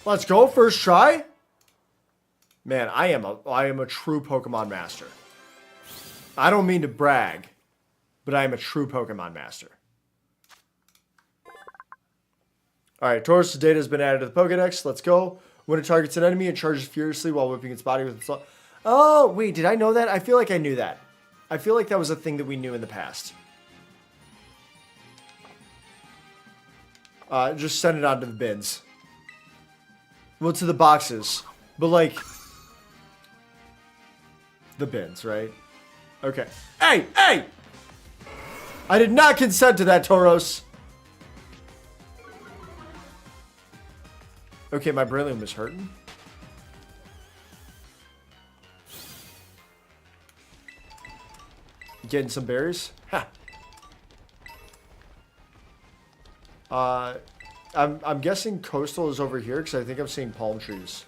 Let's go, first try. Man, I am a true Pokemon master. I don't mean to brag, but I am a true Pokemon master. Alright, Tauros' data has been added to the Pokedex. Let's go. When it targets an enemy, it charges furiously while whipping its body with its... Oh, wait, did I know that? I feel like I knew that. I feel like that was a thing that we knew in the past. Just send it on to the bins. Well, to the boxes. But, like... the bins, right? Okay. Hey! Hey! I did not consent to that, Tauros. Okay, my Brilliant was hurting. Getting some berries. Ha. I'm guessing coastal is over here because I think I'm seeing palm trees.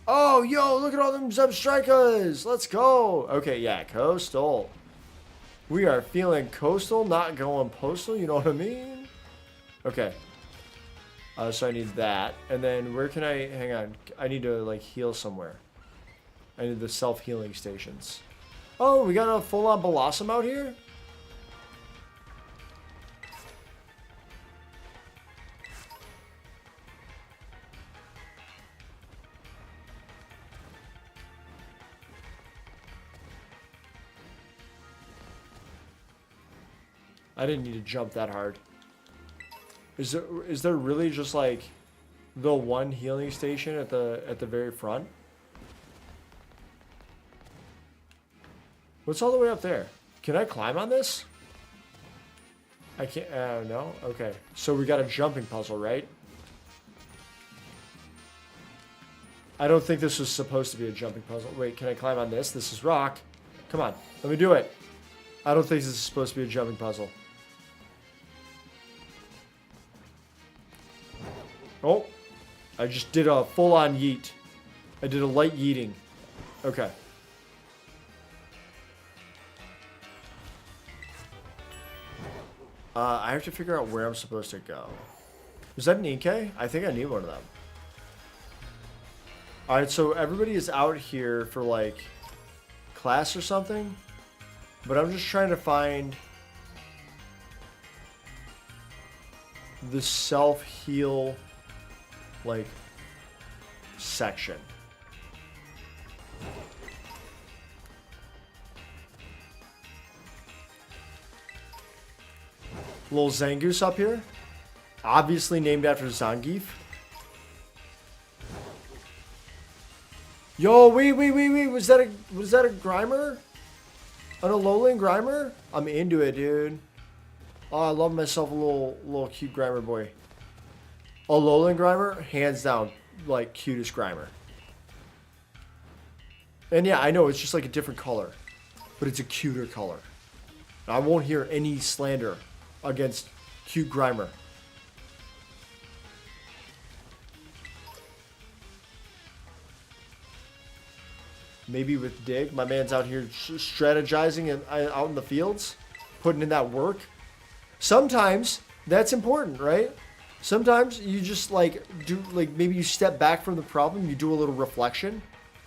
Oh, yo, look at all them Zebstrikers. Let's go. Okay, yeah, coastal. We are feeling coastal, not going postal, you know what I mean? Okay. So I need that. And then where can I, hang on. I need to like heal somewhere. I need the self-healing stations. Oh, we got a full-on Blossom out here? I didn't need to jump that hard. Is there really just like the one healing station at the very front? What's all the way up there? Can I climb on this? I can't. No. Okay. So we got a jumping puzzle, right? I don't think this was supposed to be a jumping puzzle. Wait, can I climb on this? This is rock. Come on, let me do it. I don't think this is supposed to be a jumping puzzle. Oh, I just did a full-on yeet. I did a light yeeting. Okay. I have to figure out where I'm supposed to go. Is that an EK? I think I need one of them. Alright, so everybody is out here for like class or something. But I'm just trying to find the self-heal like section. Little Zangoose up here. Obviously named after Zangief. Yo, wait. Was that a Grimer? An Alolan Grimer? I'm into it, dude. Oh, I love myself a little cute Grimer boy. Alolan Grimer, hands down, like cutest Grimer. And yeah, I know it's just like a different color, but it's a cuter color. I won't hear any slander against cute Grimer. Maybe with Dig, my man's out here strategizing and out in the fields, putting in that work. Sometimes that's important, right? Sometimes you just like do like maybe you step back from the problem, you do a little reflection,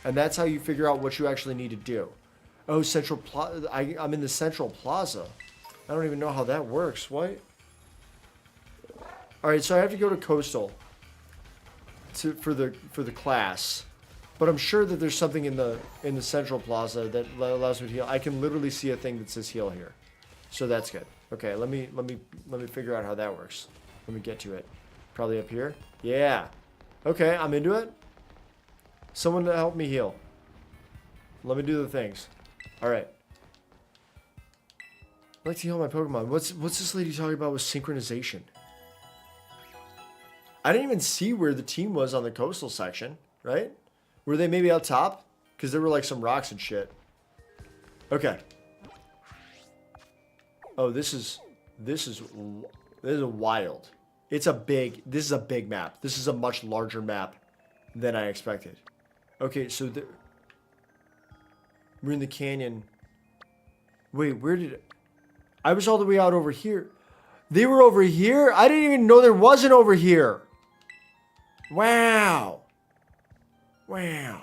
and that's how you figure out what you actually need to do. Oh, Central Plaza. I'm in the Central Plaza. I don't even know how that works. What? All right, so I have to go to Coastal for the class. But I'm sure that there's something in the Central Plaza that allows me to heal. I can literally see a thing that says heal here. So that's good. Okay, let me figure out how that works. Let me get to it. Probably up here. Yeah. Okay, I'm into it. Someone to help me heal. Let me do the things. All right. I'd like to heal my Pokemon. What's this lady talking about with synchronization? I didn't even see where the team was on the coastal section, right? Were they maybe out top? Because there were like some rocks and shit. Okay. Oh, this is wild. This is a big map. This is a much larger map than I expected. Okay, so we're in the canyon. Wait, where did it? I was all the way out over here. They were over here? I didn't even know there wasn't over here. Wow. Wow.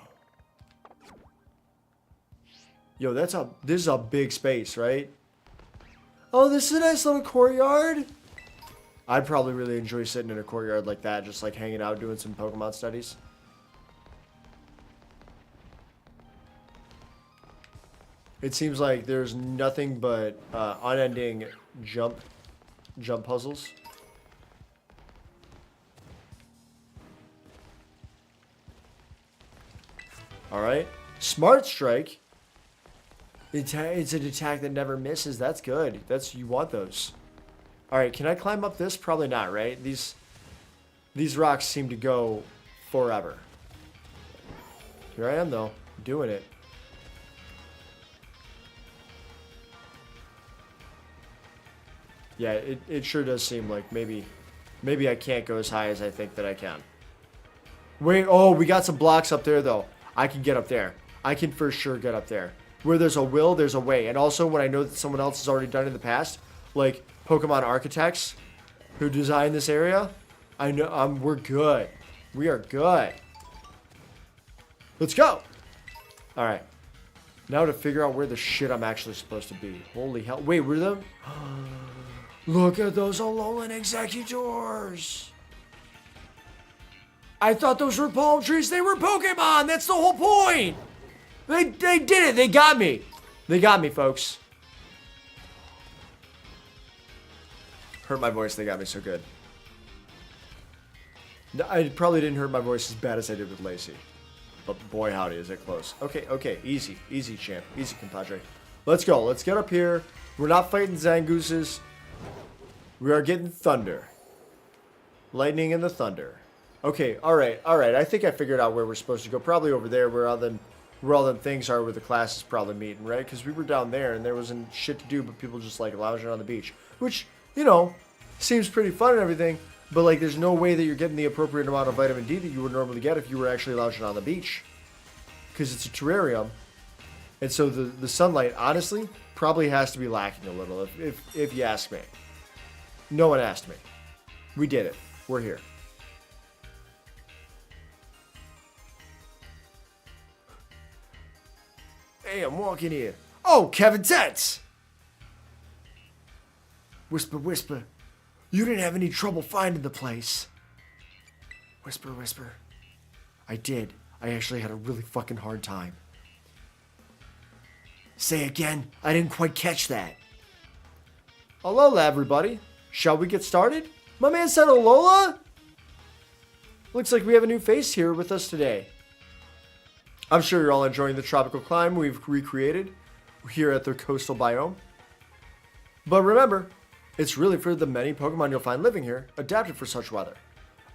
Yo, this is a big space, right? Oh, this is a nice little courtyard. I'd probably really enjoy sitting in a courtyard like that, just like hanging out, doing some Pokemon studies. It seems like there's nothing but unending jump puzzles. All right, Smart Strike. It's an attack that never misses. That's good. You want those. All right, can I climb up this? Probably not, right? These rocks seem to go forever. Here I am, though, doing it. Yeah, it sure does seem like maybe I can't go as high as I think that I can. Wait, oh, we got some blocks up there, though. I can get up there. I can for sure get up there. Where there's a will, there's a way. And also, when I know that someone else has already done it in the past, like Pokemon architects who designed this area, I know we're good. We are good. Let's go. All right. Now to figure out where the shit I'm actually supposed to be. Holy hell. Wait, were them? Look at those Alolan Executors. I thought those were palm trees. They were Pokemon. That's the whole point. They did it. They got me. They got me, folks. Hurt my voice. They got me so good. I probably didn't hurt my voice as bad as I did with Lacey. But boy, howdy, is it close. Okay. Easy, champ. Easy, compadre. Let's go. Let's get up here. We're not fighting Zangooses. We are getting thunder. Lightning and the thunder. Okay, alright. I think I figured out where we're supposed to go. Probably over there where all them things are where the class is probably meeting, right? Because we were down there and there wasn't shit to do but people just like lounging on the beach. Which, you know, seems pretty fun and everything. But like there's no way that you're getting the appropriate amount of vitamin D that you would normally get if you were actually lounging on the beach. Because it's a terrarium. And so the sunlight, honestly, probably has to be lacking a little if you ask me. No one asked me. We did it. We're here. Hey, I'm walking here. Oh, Kevin Tets! Whisper, whisper. You didn't have any trouble finding the place. Whisper, whisper. I did. I actually had a really fucking hard time. Say again. I didn't quite catch that. Alola, everybody. Shall we get started? My man said Alola? Looks like we have a new face here with us today. I'm sure you're all enjoying the tropical climate we've recreated here at the coastal biome. But remember, it's really for the many Pokemon you'll find living here, adapted for such weather.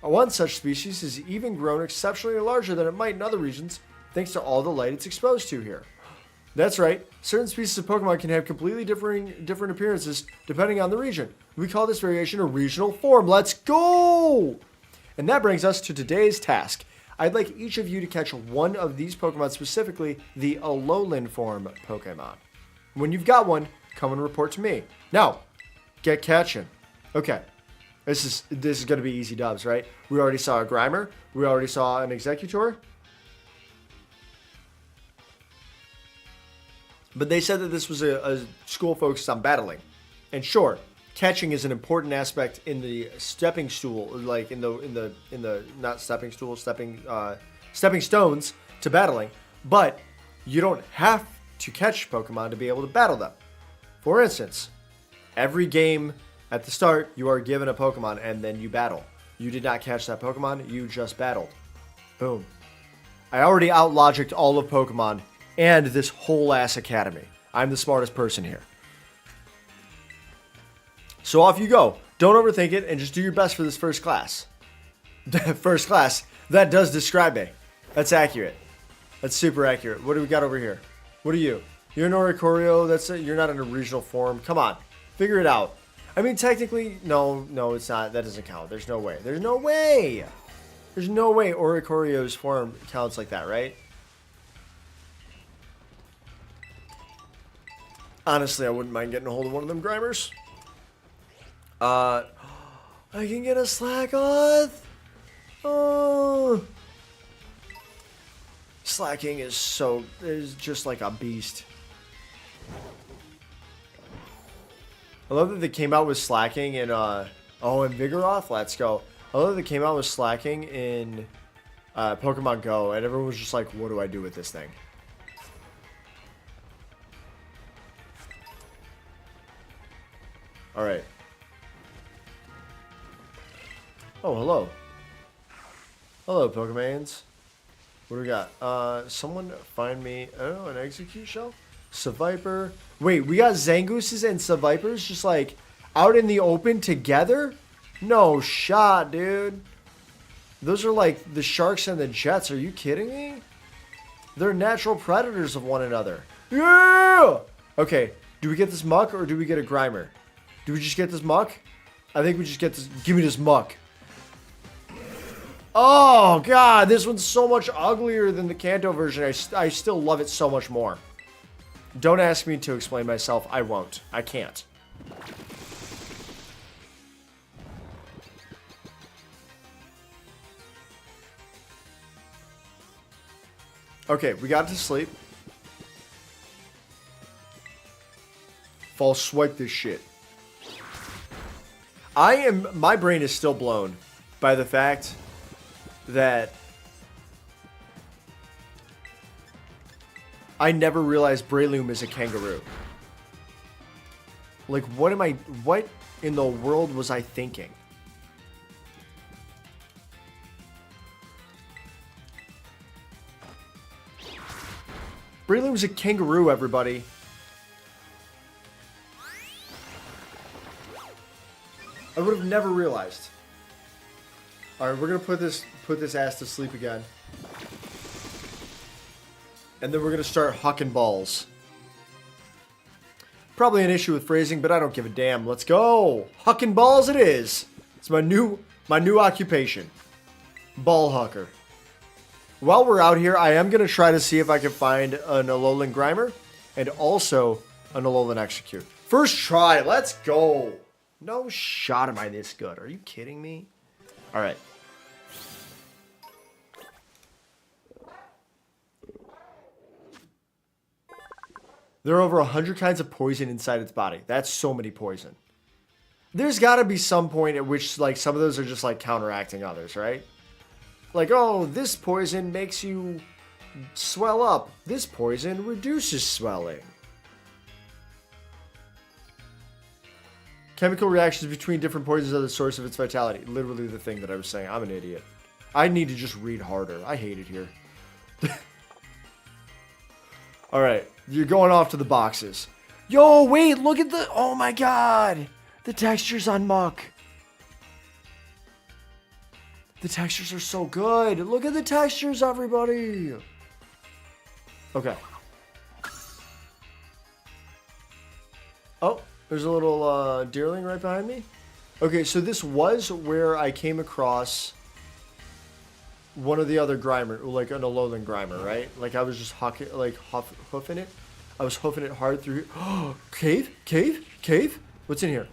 One such species has even grown exceptionally larger than it might in other regions, thanks to all the light it's exposed to here. That's right, certain species of Pokemon can have completely different appearances depending on the region. We call this variation a regional form. Let's go! And that brings us to today's task. I'd like each of you to catch one of these Pokemon, specifically the Alolan form Pokemon. When you've got one, come and report to me. Now, get catching. Okay, this is going to be easy dubs, right? We already saw a Grimer. We already saw an Executor. But they said that this was a school focused on battling. And sure, catching is an important aspect in the stepping stool, like in the not stepping stool, stepping stones to battling. But you don't have to catch Pokemon to be able to battle them. For instance, every game at the start, you are given a Pokemon and then you battle. You did not catch that Pokemon, you just battled. Boom. I already out-logicked all of Pokemon and this whole ass academy. I'm the smartest person here. So off you go. Don't overthink it and just do your best for this first class. First class. That does describe me. That's accurate. That's super accurate. What do we got over here? What are you? You're an Oricorio. That's it. You're not in a regional form. Come on. Figure it out. I mean, technically, no, it's not. That doesn't count. There's no way. There's no way. There's no way Oricorio's form counts like that, right? Honestly, I wouldn't mind getting a hold of one of them Grimers. I can get a Slackoth. Oh. Slacking is just like a beast. I love that they came out with Slacking in, and Vigoroth, let's go. I love that they came out with Slacking in, Pokemon Go, and everyone was just like, what do I do with this thing? Alright. Oh, hello. Hello, Pokemans. What do we got? Someone find me, I don't know, an Execute Shell? Seviper. Wait, we got Zangooses and Sevipers just like out in the open together? No shot, dude. Those are like the sharks and the jets. Are you kidding me? They're natural predators of one another. Yeah! Okay, do we get this muck or do we get a Grimer? Do we just get this muck? I think we just get this. Give me this muck. Oh, God. This one's so much uglier than the Kanto version. I still love it so much more. Don't ask me to explain myself. I won't. I can't. Okay, we got to sleep. False swipe this shit. My brain is still blown by the fact that I never realized Breloom is a kangaroo. Like, what in the world was I thinking? Breloom's a kangaroo, everybody. I would have never realized. Alright, we're gonna put this ass to sleep again. And then we're gonna start hucking balls. Probably an issue with phrasing, but I don't give a damn. Let's go! Hucking balls it is! It's my new occupation. Ball hucker. While we're out here, I am gonna try to see if I can find an Alolan Grimer and also an Alolan Execute. First try, let's go! No shot am I this good. Are you kidding me? Alright. There are over 100 kinds of poison inside its body. That's so many poison. There's got to be some point at which, like, some of those are just, like, counteracting others, right? Like, oh, this poison makes you swell up. This poison reduces swelling. Chemical reactions between different poisons are the source of its vitality. Literally the thing that I was saying. I'm an idiot. I need to just read harder. I hate it here. Alright, you're going off to the boxes. Yo, wait, look at the... Oh my god! The textures on Muck. The textures are so good. Look at the textures, everybody. Okay. Oh, there's a little deerling right behind me. Okay, so this was where I came across one of the other Grimer, like an Alolan Grimer, right? Like I was just hoofing it. I was hoofing it hard through. Oh, cave. What's in here?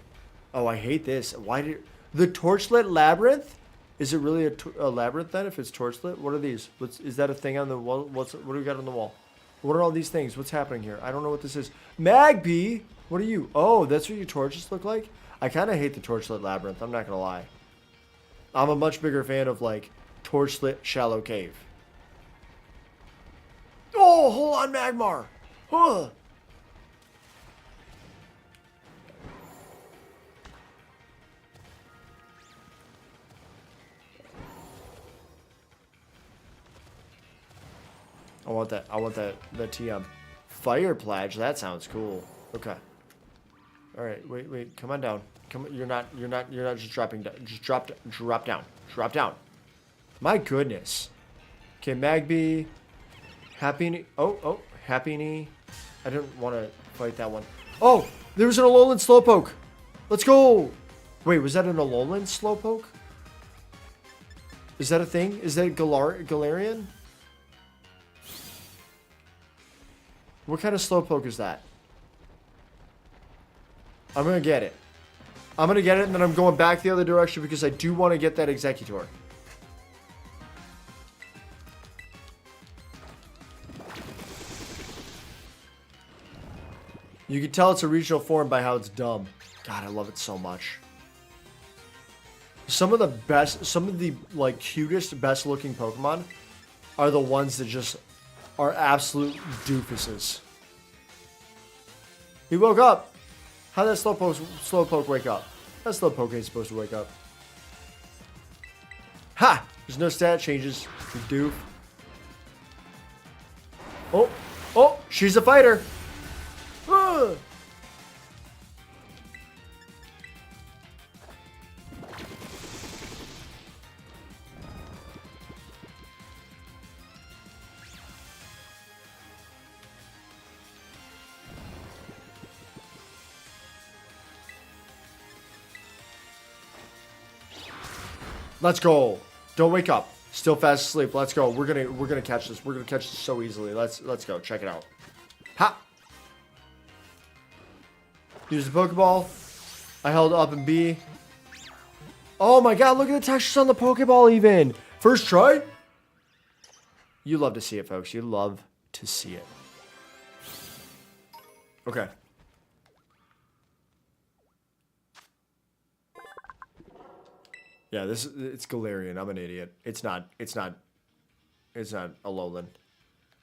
Oh, I hate this. Why did the torchlit labyrinth? Is it really a labyrinth then? If it's torchlit, what are these? Is that a thing on the wall? What do we got on the wall? What are all these things? What's happening here? I don't know what this is. Magpie, what are you? Oh, that's what your torches look like. I kind of hate the torchlit labyrinth. I'm not gonna lie. I'm a much bigger fan of like torchlit shallow cave. Oh, hold on, Magmar. Huh. I want that TM. Fire Pledge, that sounds cool. Okay. Alright, wait, come on down. You're not just dropping down. Just drop down. Drop down. My goodness. Okay, Magby. Happy Happy. I didn't want to fight that one. Oh, there was an Alolan Slowpoke. Let's go. Wait, was that an Alolan Slowpoke? Is that a thing? Is that a Galarian? What kind of Slowpoke is that? I'm going to get it. I'm going to get it, and then I'm going back the other direction because I do want to get that Executor. You can tell it's a regional form by how it's dumb. God, I love it so much. Some of the like cutest, best looking Pokemon are the ones that just are absolute doofuses. He woke up. How did that Slowpoke wake up? That Slowpoke ain't supposed to wake up. Ha! There's no stat changes. You doof. Oh, she's a fighter. Let's go. Don't wake up. Still fast asleep. Let's go. We're gonna catch this. We're gonna catch this so easily. Let's go. Check it out. Ha! Use the Pokeball. I held up and B. Oh my god, look at the textures on the Pokeball even. First try? You love to see it, folks. You love to see it. Okay. Yeah, it's Galarian. I'm an idiot. It's not Alolan.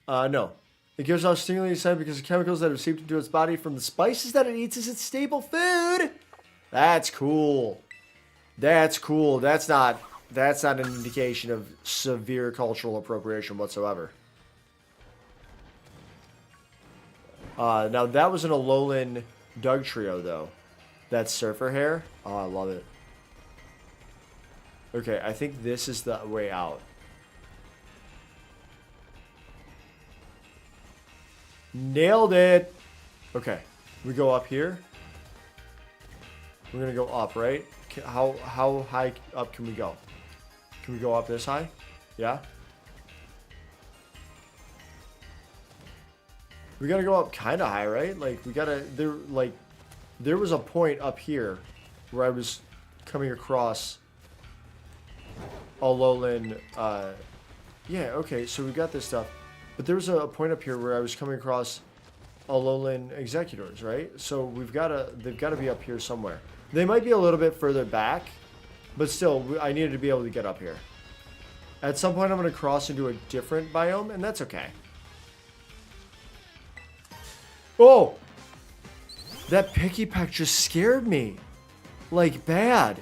No. It gives off stimulating scent because of chemicals that are seeped into its body from the spices that it eats as its staple food. That's cool. That's cool. That's not an indication of severe cultural appropriation whatsoever. Now that was an Alolan Doug Trio though. That's Surfer Hair. Oh, I love it. Okay, I think this is the way out. Nailed it. Okay, we go up here. We're gonna go up, right? How high up can we go? Can we go up this high? Yeah. We gotta go up kind of high, right? Like we gotta there was a point up here where I was coming across Alolan. Yeah. Okay. So we got this stuff. But there was a point up here where I was coming across Alolan Executors, right? So they've got to be up here somewhere. They might be a little bit further back, but still, I needed to be able to get up here. At some point, I'm going to cross into a different biome, and that's okay. Oh! That Picky Peck just scared me. Like, bad.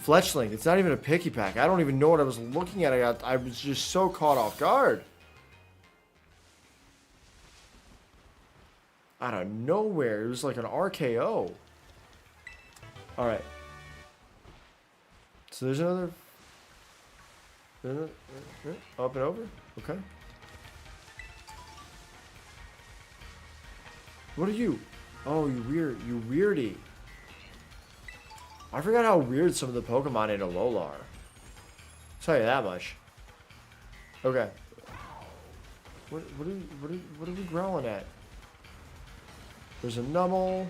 Fletchling, it's not even a Picky Peck. I don't even know what I was looking at. I was just so caught off guard. Out of nowhere. It was like an RKO. Alright. So there's another... Up and over? Okay. What are you? Oh, you weirdie. I forgot how weird some of the Pokemon in Alola are. I'll tell you that much. Okay. What are we growling at? There's a Numel.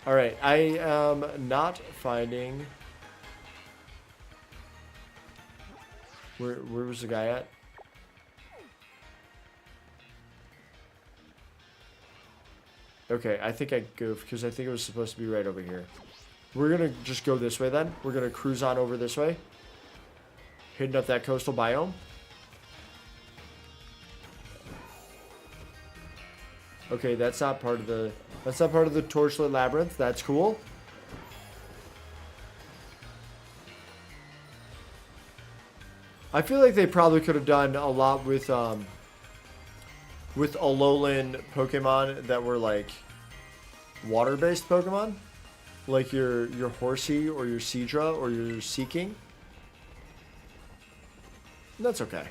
Alright, I am not finding... Where was the guy at? Okay, I think I goofed because I think it was supposed to be right over here. We're going to just go this way then. We're going to cruise on over this way. Hitting up that coastal biome. Okay, that's not part of the Torchlit Labyrinth. That's cool. I feel like they probably could have done a lot with Alolan Pokemon that were like water-based Pokemon, like your Horsey or your Seadra or your Seeking. That's okay.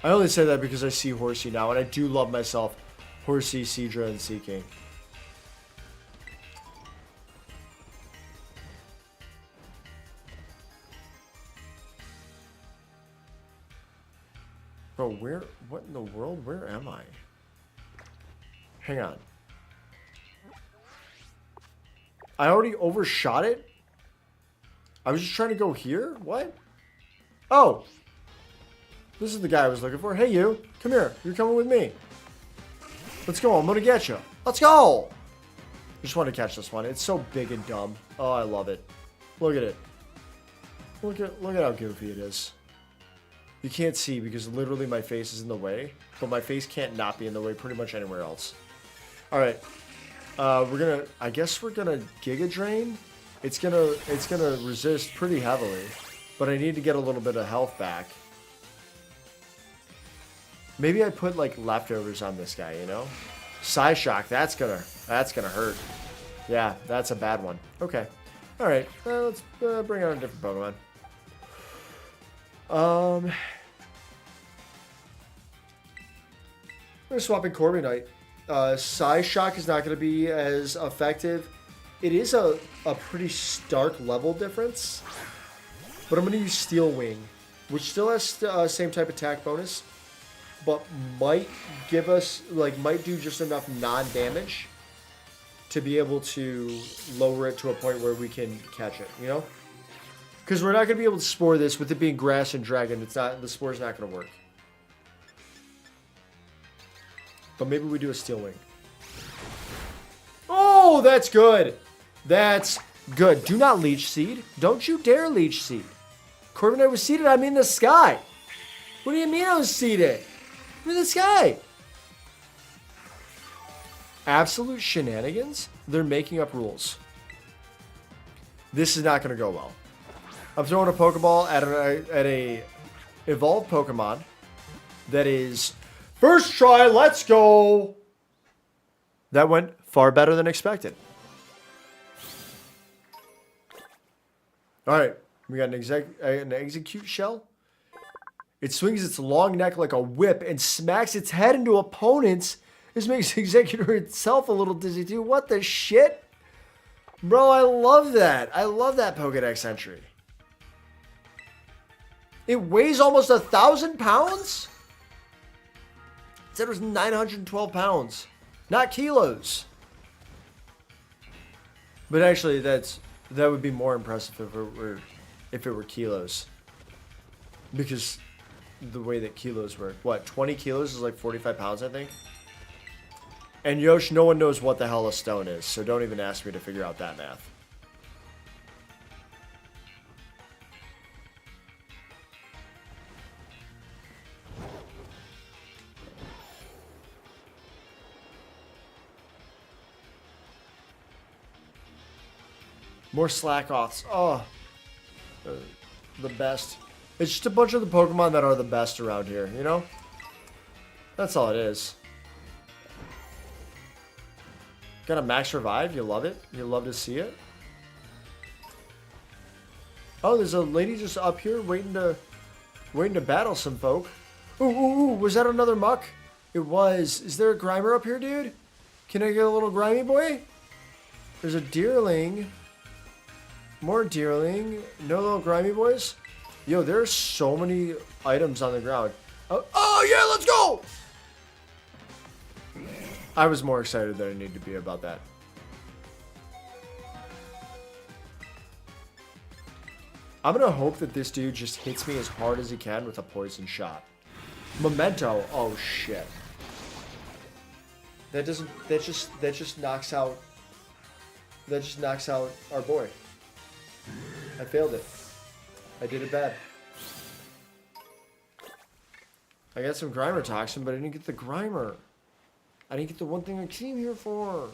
I only say that because I see Horsey now, and I do love myself Horsey, Seadra, and Seeking. Bro, what in the world? Where am I? Hang on. I already overshot it? I was just trying to go here? What? Oh! This is the guy I was looking for. Hey, you. Come here. You're coming with me. Let's go. I'm going to get you. Let's go! I just want to catch this one. It's so big and dumb. Oh, I love it. Look at it. Look at how goofy it is. You can't see because literally my face is in the way, but my face can't not be in the way pretty much anywhere else. All right, I guess we're gonna Giga Drain. It's gonna resist pretty heavily, but I need to get a little bit of health back. Maybe I put like leftovers on this guy, you know? Psyshock, that's gonna hurt. Yeah, that's a bad one. Okay. Alright, let's bring out a different Pokemon. I'm gonna swap in Corviknight. Psyshock is not gonna be as effective. It is a pretty stark level difference. But I'm gonna use Steel Wing, which still has same type attack bonus, but might give us, like, might do just enough non-damage to be able to lower it to a point where we can catch it, you know? Because we're not going to be able to spore this with it being grass and dragon. It's not, the spore's not going to work. But maybe we do a Steel Wing. Oh, that's good. That's good. Do not Leech Seed. Don't you dare Leech Seed. Corviknight was seeded. I'm in the sky. What do you mean I was seeded? I'm in the sky. Absolute shenanigans. They're making up rules. This is not going to go well. I'm throwing a Pokeball at a evolved Pokemon that is first try. Let's go. That went far better than expected. All right. We got an Execute Shell. It swings its long neck like a whip and smacks its head into opponents. This makes Executor itself a little dizzy too. What the shit? Bro, I love that. I love that Pokedex entry. It weighs almost 1,000 pounds? It said it was 912 pounds. Not kilos. But actually, that would be more impressive if it were kilos. Because the way that kilos work. What, 20 kilos is like 45 pounds, I think? And Yosh, no one knows what the hell a stone is, so don't even ask me to figure out that math. More slack-offs. Oh. The best. It's just a bunch of the Pokemon that are the best around here, you know? That's all it is. Got a max revive. You love it. You love to see it. Oh, there's a lady just up here waiting to battle some folk. Ooh, ooh, ooh. Was that another muck? It was. Is there a Grimer up here, dude? Can I get a little grimy boy? There's a Deerling. More Deerling. No little grimy boys? Yo, there's so many items on the ground. Oh yeah, let's go! I was more excited than I need to be about that. I'm gonna hope that this dude just hits me as hard as he can with a poison shot. Memento. Oh shit. That just knocks out our boy. I failed it. I did it bad. I got some Grimer Toxin, but I didn't get the Grimer. I didn't get the one thing I came here for.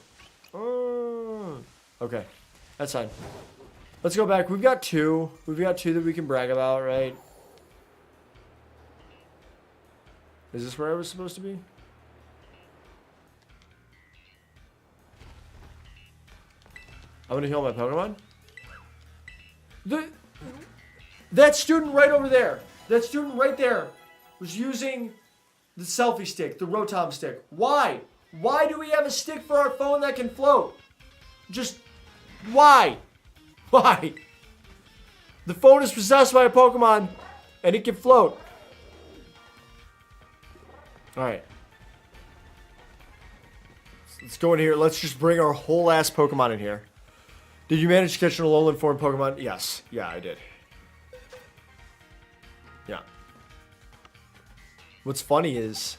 Okay. That's fine. Let's go back. We've got two. We've got two that we can brag about, right? Is this where I was supposed to be? I'm gonna heal my Pokemon. That student right over there. That student right there was using the selfie stick, the Rotom stick. Why? Why do we have a stick for our phone that can float? Just, why? Why? The phone is possessed by a Pokemon, and it can float. Alright. Let's go in here. Let's just bring our whole ass Pokemon in here. Did you manage to catch an Alolan form Pokemon? Yes. Yeah, I did. Yeah. What's funny is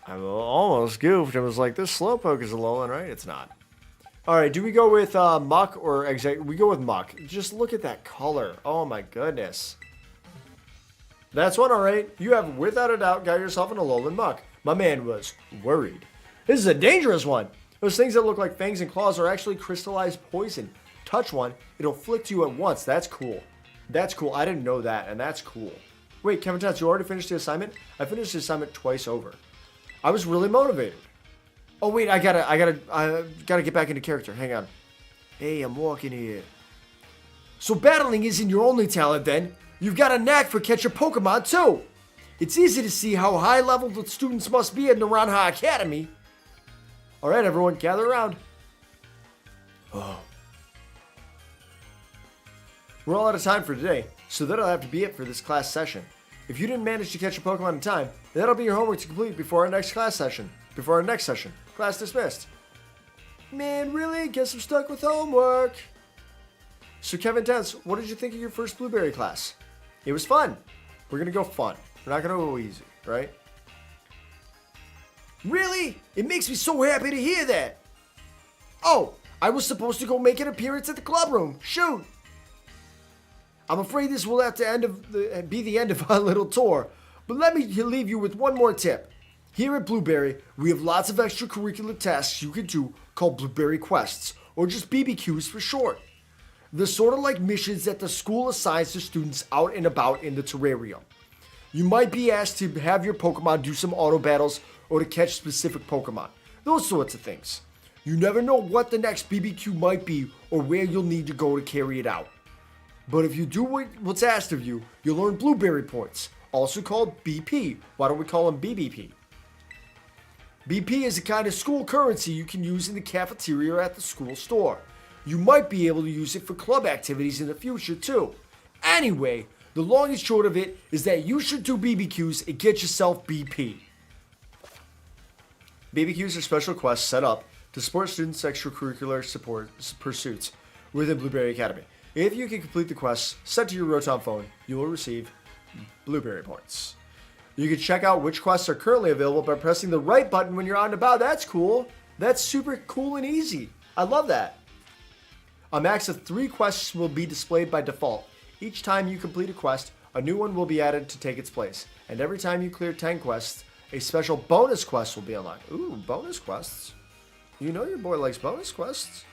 I almost goofed. I was like, this Slowpoke is Alolan, right? It's not. Alright, do we go with Muck or Exec? We go with Muck. Just look at that color. Oh my goodness. That's one, alright. You have, without a doubt, got yourself an Alolan Muck. My man was worried. This is a dangerous one. Those things that look like fangs and claws are actually crystallized poison. Touch one, it'll flick you at once. That's cool. That's cool. I didn't know that, and that's cool. Wait, Kevin Tatz, you already finished the assignment? I finished the assignment twice over. I was really motivated. Oh wait, I gotta get back into character. Hang on. Hey, I'm walking here. So battling isn't your only talent then. You've got a knack for catching Pokemon too. It's easy to see how high level the students must be at Naranja Academy. Alright everyone, gather around. Oh. We're all out of time for today, so that'll have to be it for this class session. If you didn't manage to catch a Pokemon in time, that'll be your homework to complete before our next class session. Class dismissed. Man, really? Guess I'm stuck with homework. So Kevin Tense, what did you think of your first Blueberry class? It was fun. We're gonna go fun. We're not gonna go easy, right? Really? It makes me so happy to hear that. Oh, I was supposed to go make an appearance at the club room. Shoot. I'm afraid this will have to be the end of our little tour, but let me leave you with one more tip. Here at Blueberry, we have lots of extracurricular tasks you can do called Blueberry Quests, or just BBQs for short. They're sort of like missions that the school assigns to students out and about in the terrarium. You might be asked to have your Pokemon do some auto battles or to catch specific Pokemon. Those sorts of things. You never know what the next BBQ might be or where you'll need to go to carry it out. But if you do what's asked of you, you'll earn Blueberry points, also called BP. Why don't we call them BBP? BP is a kind of school currency you can use in the cafeteria or at the school store. You might be able to use it for club activities in the future too. Anyway, the long and short of it is that you should do BBQs and get yourself BP. BBQs are special quests set up to support students' extracurricular pursuits within Blueberry Academy. If you can complete the quests sent to your Rotom phone, you will receive Blueberry points. You can check out which quests are currently available by pressing the right button when you're out and about. That's cool. That's super cool and easy. I love that. A max of 3 quests will be displayed by default. Each time you complete a quest, a new one will be added to take its place. And every time you clear 10 quests, a special bonus quest will be unlocked. Ooh, bonus quests. You know your boy likes bonus quests.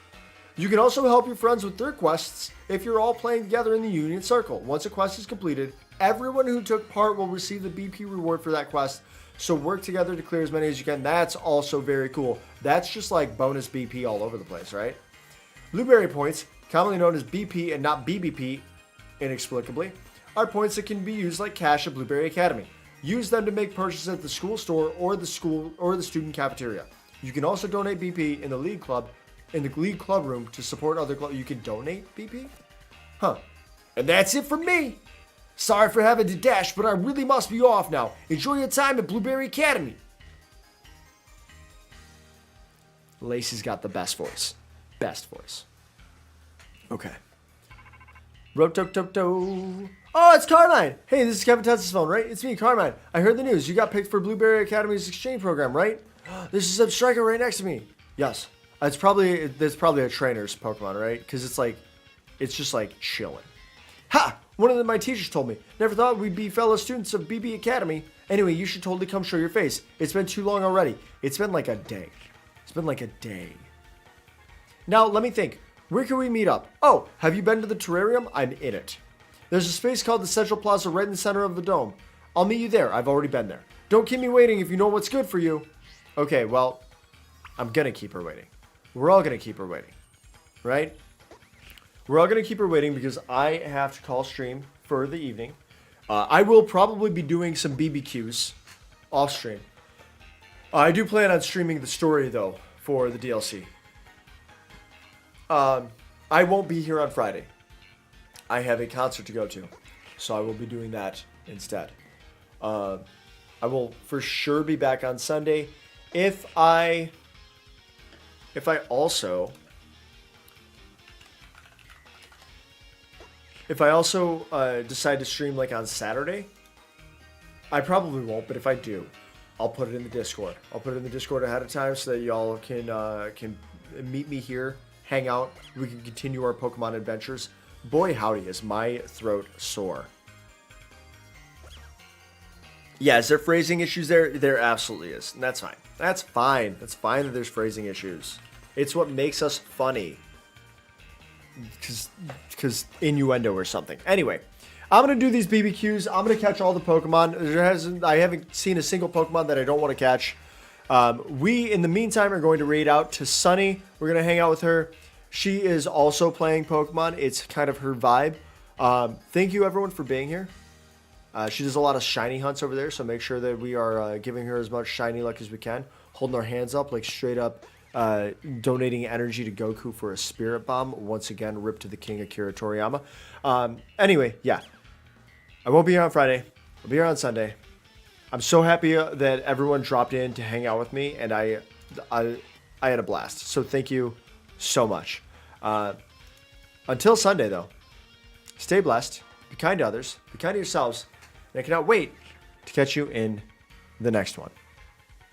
You can also help your friends with their quests if you're all playing together in the Union Circle. Once a quest is completed, everyone who took part will receive the BP reward for that quest. So work together to clear as many as you can. That's also very cool. That's just like bonus BP all over the place, right? Blueberry points, commonly known as BP and not BBP, inexplicably, are points that can be used like cash at Blueberry Academy. Use them to make purchases at the school store or the student cafeteria. You can also donate BP in the league club room to support other clubs. You can donate BP? Huh. And that's it from me. Sorry for having to dash, but I really must be off now. Enjoy your time at Blueberry Academy. Lacey's got the best voice. Best voice. Okay. Rotototo. Oh, it's Carmine. Hey, this is Kevin Tetz's phone, right? It's me, Carmine. I heard the news. You got picked for Blueberry Academy's exchange program, right? There's a Substriker right next to me. Yes. There's probably a trainer's Pokemon, right? Because it's just like chilling. Ha! One of my teachers told me. Never thought we'd be fellow students of BB Academy. Anyway, you should totally come show your face. It's been too long already. It's been like a day. Now, let me think. Where can we meet up? Oh, have you been to the terrarium? I'm in it. There's a space called the Central Plaza right in the center of the dome. I'll meet you there. I've already been there. Don't keep me waiting if you know what's good for you. Okay, well, I'm gonna keep her waiting. We're all gonna keep her waiting. Right? We're all gonna keep her waiting because I have to call stream for the evening. I will probably be doing some BBQs off stream. I do plan on streaming the story though for the DLC. I won't be here on Friday. I have a concert to go to, so I will be doing that instead. I will for sure be back on Sunday. If I also decide to stream like on Saturday, I probably won't, but if I do, I'll put it in the Discord. I'll put it in the Discord ahead of time so that y'all can meet me here, hang out, we can continue our Pokemon adventures. Boy howdy, is my throat sore. Yeah, is there phrasing issues there? There absolutely is. And that's fine. That's fine. That's fine that there's phrasing issues. It's what makes us funny. Because innuendo or something. Anyway, I'm gonna do these BBQs. I'm gonna catch all the Pokemon. I haven't seen a single Pokemon that I don't want to catch. We, in the meantime, are going to raid out to Sunny. We're gonna hang out with her. She is also playing Pokemon. It's kind of her vibe. Thank you, everyone, for being here. She does a lot of shiny hunts over there, so make sure that we are giving her as much shiny luck as we can. Holding our hands up, like straight up donating energy to Goku for a Spirit Bomb. Once again, rip to the king Akira Toriyama. Anyway, yeah. I won't be here on Friday. I'll be here on Sunday. I'm so happy that everyone dropped in to hang out with me, and I had a blast. So thank you so much. Until Sunday, though, stay blessed, be kind to others, be kind to yourselves, and I cannot wait to catch you in the next one.